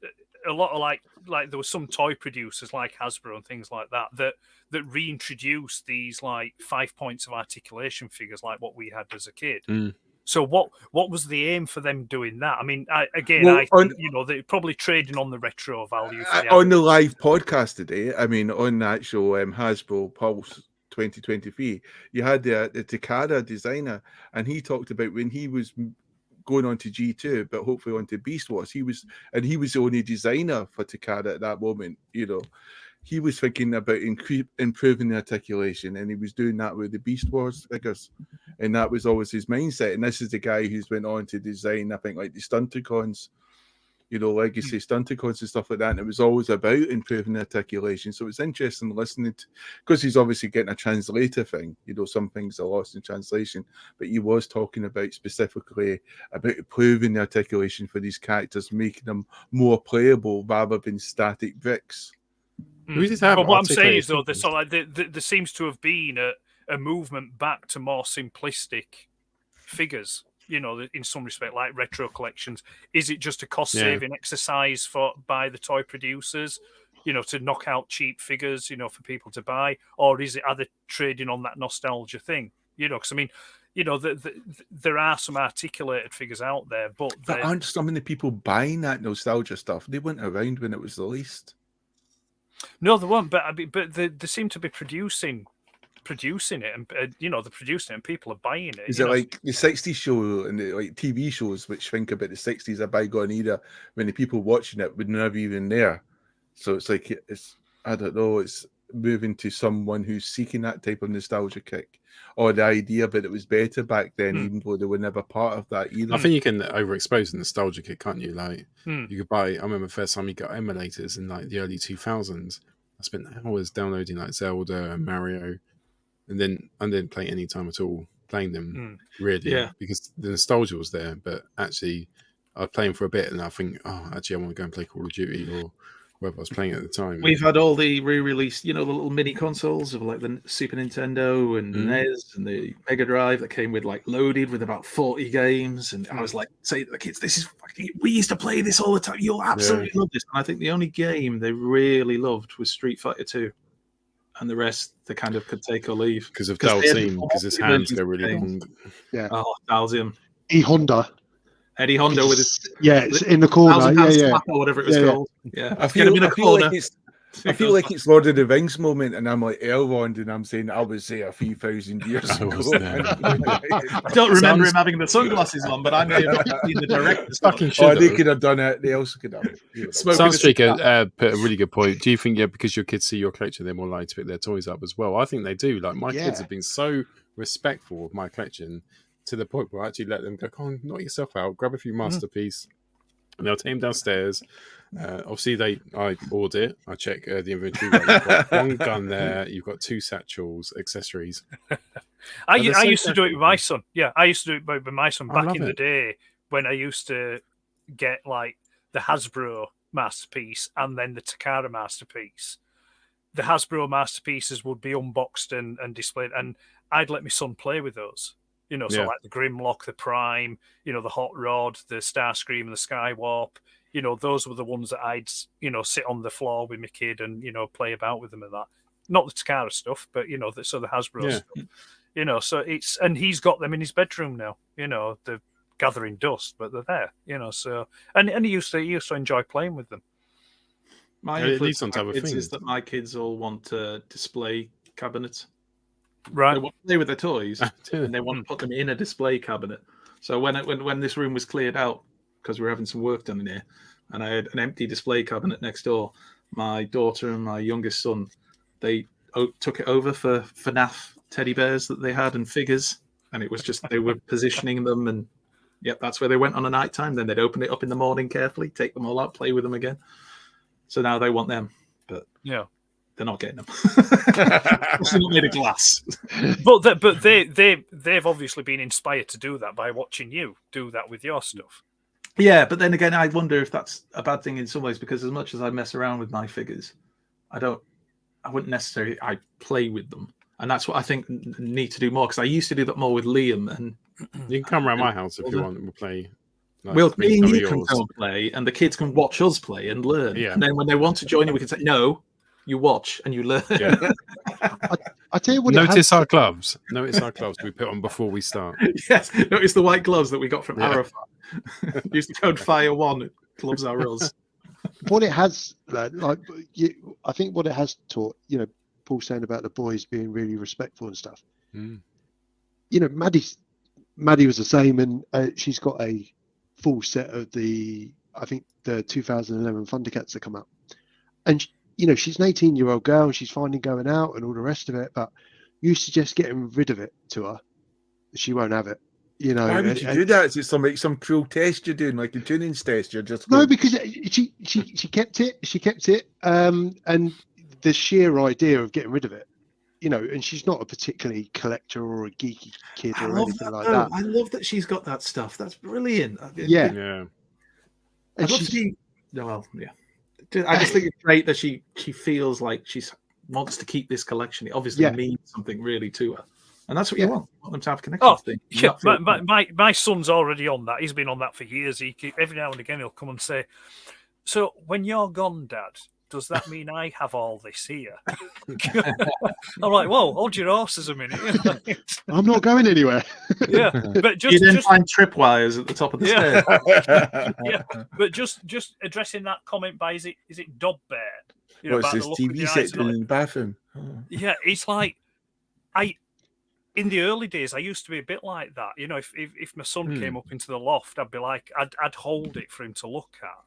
a lot of like there were some toy producers like Hasbro and things like that reintroduced these like 5 points of articulation figures like what we had as a kid. So what was the aim for them doing that? I mean, I think they're probably trading on the retro value. For On the live podcast today, I mean, on the actual Hasbro Pulse 2023, you had the Takada designer, and he talked about when he was going on to G2, but hopefully on to Beast Wars. He was the only designer for Takada at that moment, He was thinking about improving the articulation, and he was doing that with the Beast Wars figures, and that was always his mindset. And this is the guy who's went on to design, I think, like the Stunticons, legacy Stunticons and stuff like that. And it was always about improving the articulation. So it's interesting listening because he's obviously getting a translator thing. Some things are lost in translation, but he was talking about specifically about improving the articulation for these characters, making them more playable rather than static bricks. But what I'm saying is, though, there seems to have been a movement back to more simplistic figures, in some respect, like retro collections. Is it just a cost-saving exercise by the toy producers, to knock out cheap figures, for people to buy? Or are they trading on that nostalgia thing? Because, I mean, you know, there are some articulated figures out there, but there aren't so many people buying that nostalgia stuff. They weren't around when it was released. No, they weren't. But they seem to be producing it, and you know, they're producing it, and people are buying it. Is it like the '60s show and the, like TV shows which think about the '60s, a bygone era when the people watching it were never even there? So it's like I don't know. It's moving to someone who's seeking that type of nostalgia kick, or the idea that it was better back then, even though they were never part of that either. I think you can overexpose the nostalgia kick, can't you? Like you could buy. I remember the first time you got emulators in like the early 2000s. I spent hours downloading like Zelda and Mario, and then I didn't play any time at all playing them really, because the nostalgia was there. But actually, I was playing for a bit, and I think, oh, actually, I want to go and play Call of Duty or whatever I was playing at the time. We've had all the re-released, you know, the little mini consoles of like the Super Nintendo and NES and the Mega Drive that came with like loaded with about 40 games. And I was like, say to the kids, this is fucking, we used to play this all the time. You'll absolutely love this. And I think the only game they really loved was Street Fighter 2. And the rest they kind of could take or leave. Because of Dalsim, because his hands go really long. Yeah. Oh, Dalsim. Honda. Eddie Honda with his it's in the corner, or whatever it was called. Yeah, I feel like it's Lord of the Rings moment, and I'm like Elrond, and I'm saying I was there 3,000 years ago. I don't remember him having the sunglasses on, but I may have seen the director's. They could have done it. They also could have. Sunstreaker put a really good point. Do you think, because your kids see your collection, they're more likely to pick their toys up as well? I think they do. Like my kids have been so respectful of my collection, to the point where I actually let them go, come on, knock yourself out, grab a few masterpiece, and they'll take them downstairs. Obviously, I audit, I check the inventory. Right, you've got one gun there, you've got 2 satchels, accessories. I used to do it with my son. Yeah, I used to do it with my son back in the day when I used to get like the Hasbro masterpiece and then the Takara masterpiece. The Hasbro masterpieces would be unboxed and displayed, and I'd let my son play with those. You know, so like the Grimlock, the Prime, you know, the Hot Rod, the Starscream, and the Skywarp. You know, those were the ones that I'd, you know, sit on the floor with my kid and, you know, play about with them and that. Not the Takara stuff, but, you know, the Hasbro stuff. You know, so and he's got them in his bedroom now. You know, they're gathering dust, but they're there. You know, so and he used to enjoy playing with them. My influence on top of things is that my kids all want display cabinets. Right, they want to play with their toys, and they want to put them in a display cabinet. So when this room was cleared out because we were having some work done in here, and I had an empty display cabinet next door, my daughter and my youngest son, they took it over for FNAF teddy bears that they had and figures, and it was just they were positioning them, and that's where they went on a night time. Then they'd open it up in the morning carefully, take them all out, play with them again. So now they want them, but they're not getting them. It's not made of glass. But they've obviously been inspired to do that by watching you do that with your stuff. Yeah, but then again, I wonder if that's a bad thing in some ways, because as much as I mess around with my figures, I wouldn't necessarily play with them, and that's what I think need to do more. Because I used to do that more with Liam, and you can come around my house if you want. We'll play. Like, me and you can go play, and the kids can watch us play and learn. Yeah. And then when they want to join in, we can say, no, you watch and you learn. Yeah. I tell you what. Notice our gloves. Notice our gloves we put on before we start. Yes. Notice the white gloves that we got from Arafat. Use the code Fire 1. Gloves are us. What it has, I think what it has taught, you know, Paul saying about the boys being really respectful and stuff. You know, Maddie was the same, and she's got a full set of the 2011 Thundercats that come out, and you know, she's an 18-year-old girl, and she's finally going out and all the rest of it, but you suggest getting rid of it to her, she won't have it. You know, why would you do that? Is it some cruel test you're doing, like a tunings test? You're just no, because she kept it, and the sheer idea of getting rid of it, you know, and she's not a particularly collector or a geeky kid or anything like that. I love that she's got that stuff. That's brilliant. Yeah. I'd love to be. Well, yeah. I just think it's great that she feels like she wants to keep this collection. It obviously means something really to her, and that's what you want. You want them to have connection. My son's already on that. He's been on that for years. Every now and again he'll come and say, "So when you're gone, Dad, does that mean I have all this here? I'm like, whoa, hold your horses a minute. I'm not going anywhere. Yeah, but you then just find tripwires at the top of the stairs. yeah, but just addressing that comment by is it Dob Bear? You know, What's about this the look of TV the set eyes and all in the bathroom? Yeah, it's like in the early days, I used to be a bit like that. You know, if my son came up into the loft, I'd be like, I'd hold it for him to look at.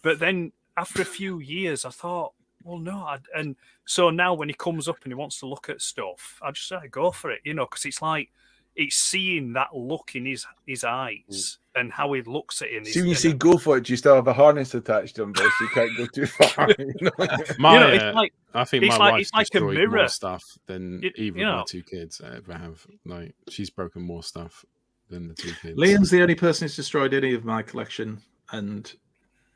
But then after a few years, I thought, well, no. And so now when he comes up and he wants to look at stuff, I just say, go for it, you know, because it's like, it's seeing that look in his eyes and how he looks at it. See, when you say go for it, do you still have a harness attached to him, but you can't go too far. You know? I think it's my like, wife's it's like a destroyed mirror more stuff than either you of my know. two kids ever have. Like, she's broken more stuff than the two kids. Liam's the only person who's destroyed any of my collection, and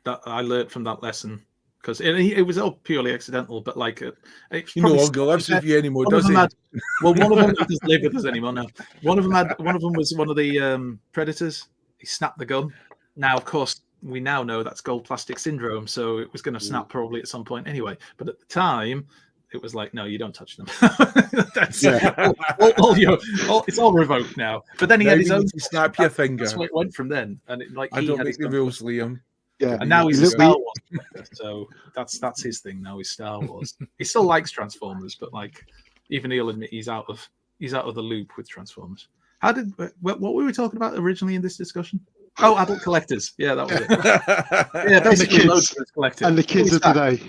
that I learned from that lesson. Because it was all purely accidental, but like he no longer lives with you anymore, does he? Well, one of them doesn't live with us anymore now. One of them was one of the predators. He snapped the gun. Now, of course, we now know that's gold plastic syndrome, so it was going to snap probably at some point anyway. But at the time, it was like, no, you don't touch them. That's it's all revoked now. But then he had his own. Snap your finger. That's where it went from then, and I don't make the rules, Liam. Yeah, and now he's a Star Wars collector, so that's his thing now. He's Star Wars. He still likes Transformers, but like even he'll admit he's out of the loop with Transformers. What were we talking about originally in this discussion? Oh, adult collectors. Yeah, that was it. Yeah, basically loads of collectors. And the kids of today.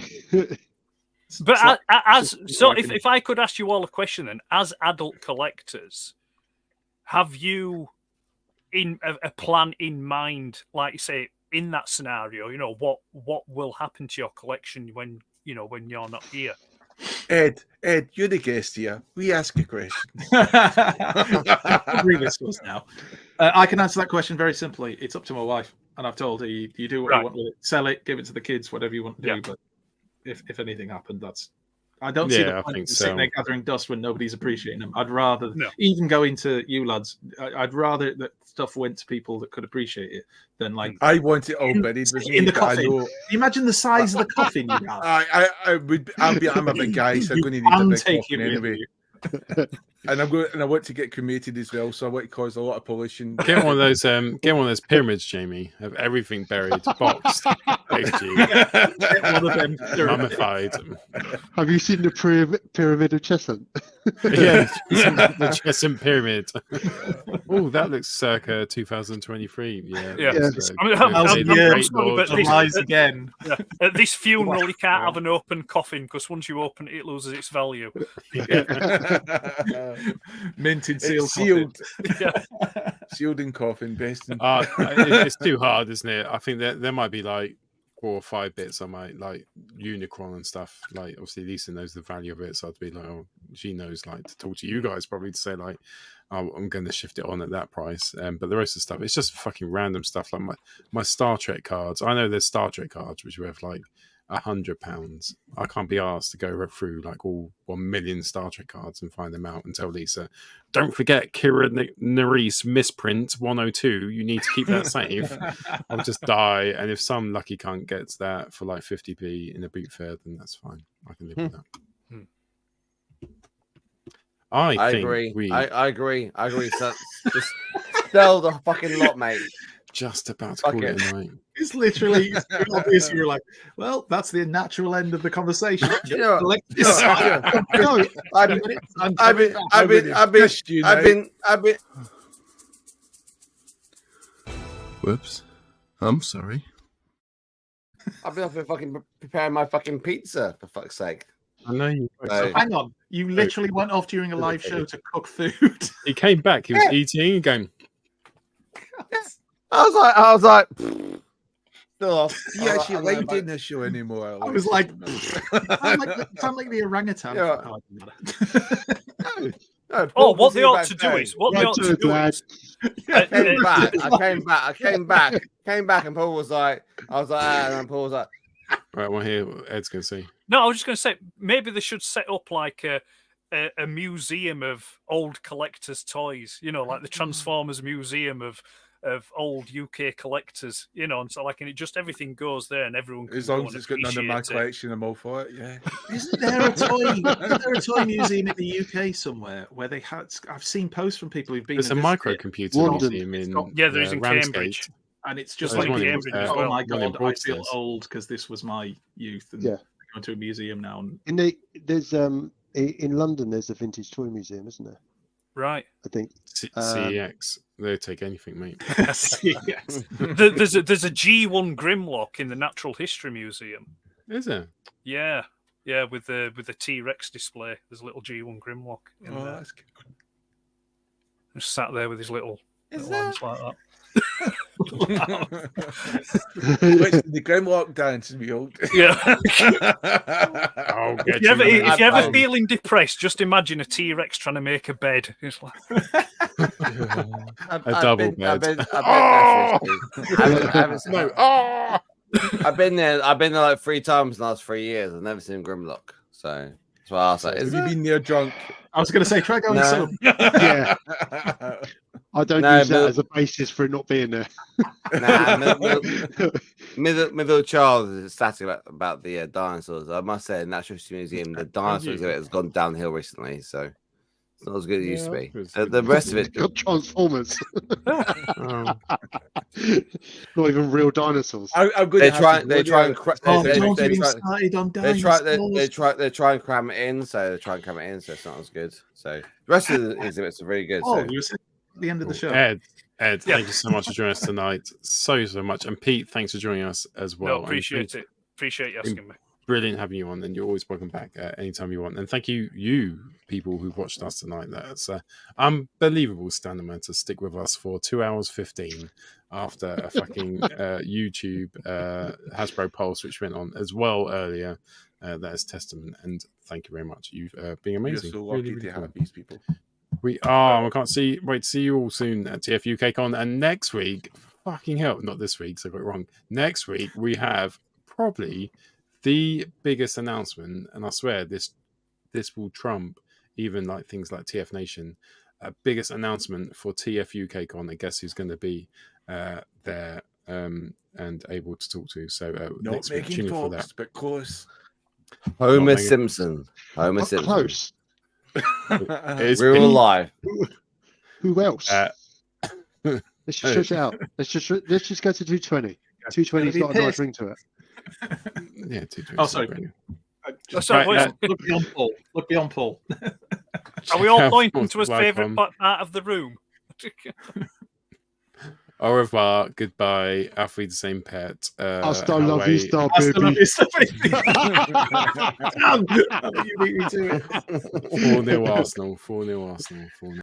But if I could ask you all a question then, as adult collectors, have you a plan in mind, like you say, in that scenario, you know, what will happen to your collection when you're not here? Ed, you're the guest here. We ask a question. Now. I can answer that question very simply. It's up to my wife, and I've told her you do what you want with it. Sell it, give it to the kids, whatever you want to do. Yeah. But if anything happened, I don't see the point in sitting there gathering dust when nobody's appreciating them. I'd rather, even going to you lads, I'd rather that stuff went to people that could appreciate it than like. I want it all buried in the coffin. Can you imagine the size of the coffin you have? I'm a big guy, so I'm going to need a big coffin anyway. And I want to get cremated as well, so I want to cause a lot of pollution. Get one of those pyramids, Jamie. Have everything buried, boxed, next to you. One of them mummified. Have you seen the pyramid of Cheshunt? Yeah, the Cheshunt pyramid. Oh, that looks circa 2023. Yeah. Again. Yeah. At this funeral, you can't have an open coffin because once you open it, it loses its value. Minted, sealed. Sealed in coffin, best. It's too hard, isn't it? I think there might be like 4 or 5 bits I might like Unicron and stuff. Like obviously Lisa knows the value of it, so I'd be like, oh, she knows like to talk to you guys probably to say like, oh, I'm going to shift it on at that price. But the rest of the stuff, it's just fucking random stuff. Like my Star Trek cards. I know there's Star Trek cards which are worth like £100. I can't be asked to go through like all 1 million Star Trek cards and find them out and tell Lisa, don't forget Kira Nerys misprint 102. You need to keep that safe. I'll just die. And if some lucky cunt gets that for like 50p in a boot fair, then that's fine. I can live with that. I agree. I agree. So just sell the fucking lot, mate. Just about to call it a night. It's literally obvious. You're like, well, that's the natural end of the conversation. I've been. Whoops. I'm sorry. I've been fucking preparing my fucking pizza, for fuck's sake. I know you. So hang on. You literally went off during a live show to cook food. He came back. He was eating and going. I was like, still off. You actually like doing this show anymore? I was like, sound like the orangutan. Yeah. No, what they ought to do is, I came back, and Paul was like, and Paul was like, right, well, here Ed's gonna say. No, I was just gonna say maybe they should set up like a museum of old collectors' toys. You know, like the Transformers Museum of of old UK collectors, you know, and so like, and it just everything goes there, and everyone can As go long and as it's got none of my appreciate it. collection, I'm all for it. Yeah. Isn't there a toy museum in the UK somewhere where they had? I've seen posts from people who've been. There's a and visited it. microcomputer museum in Yeah, there is in Ramsgate. Cambridge. And it's just There's like, one in, Cambridge as oh well. my one in god, I feel Broadstairs. old because this was my youth, and Yeah. going to a museum now. And There's in London there's a vintage toy museum, isn't there? Right. I think CEX. They'll take anything, mate. yes. There's a G1 Grimlock in the Natural History Museum. Is there? Yeah, with the T-Rex display. There's a little G1 Grimlock in there. That's good. Just sat there with his little arms like that. The Grimlock dance is old. Yeah. I'll get if you're ever feeling depressed, just imagine a T-Rex trying to make a bed. It's like a double bed. I've been there like 3 times in the last 3 years. I've never seen Grimlock, so that's why I was like, Have you been there drunk? I was going to say, try going sober. Yeah. I don't use that as a basis for it not being there. Middle child is ecstatic about the dinosaurs. I must say, in Natural History Museum, the dinosaur exhibit has gone downhill recently, so it's not as good as it used to be. The rest of it, got Transformers. Not even real dinosaurs. They try and cram it in, so it's not as good. So the rest of the exhibits are really good. Oh, so. you were saying at the end of the show. Ed, thank you so much for joining us tonight. So much. And Pete, thanks for joining us as well. No, appreciate it. Appreciate you asking me. Brilliant having you on, and you're always welcome back anytime you want. And thank you people who watched us tonight. That's unbelievable stamina to stick with us for 2 hours 15 after a fucking YouTube Hasbro Pulse, which went on as well earlier. That is testament, and thank you very much. You've been amazing. We're so lucky to have these people. We are. We can't wait to see you all soon at TFUKCON. And next week, fucking hell, not this week, so I got it wrong. Next week, we have probably the biggest announcement, and I swear this will trump even like things like TF Nation. Biggest announcement for TFUKCON. And guess who's going to be there and able to talk to. So Not next week, making tune in for talks, that. but close. Homer Simpson. Close. Real life. Who else? Let's just stretch it out. Let's just go to 220. 220's got a nice ring to it. Yeah, 220. Oh, sorry. Look beyond Paul. Look beyond Paul. Are we all pointing to his favourite part of the room? Au revoir, goodbye, auf Wiedersehen, pet. Hasta la vista, baby. You beat me to it. 4-0 Arsenal. 4-0 Arsenal. 4-0.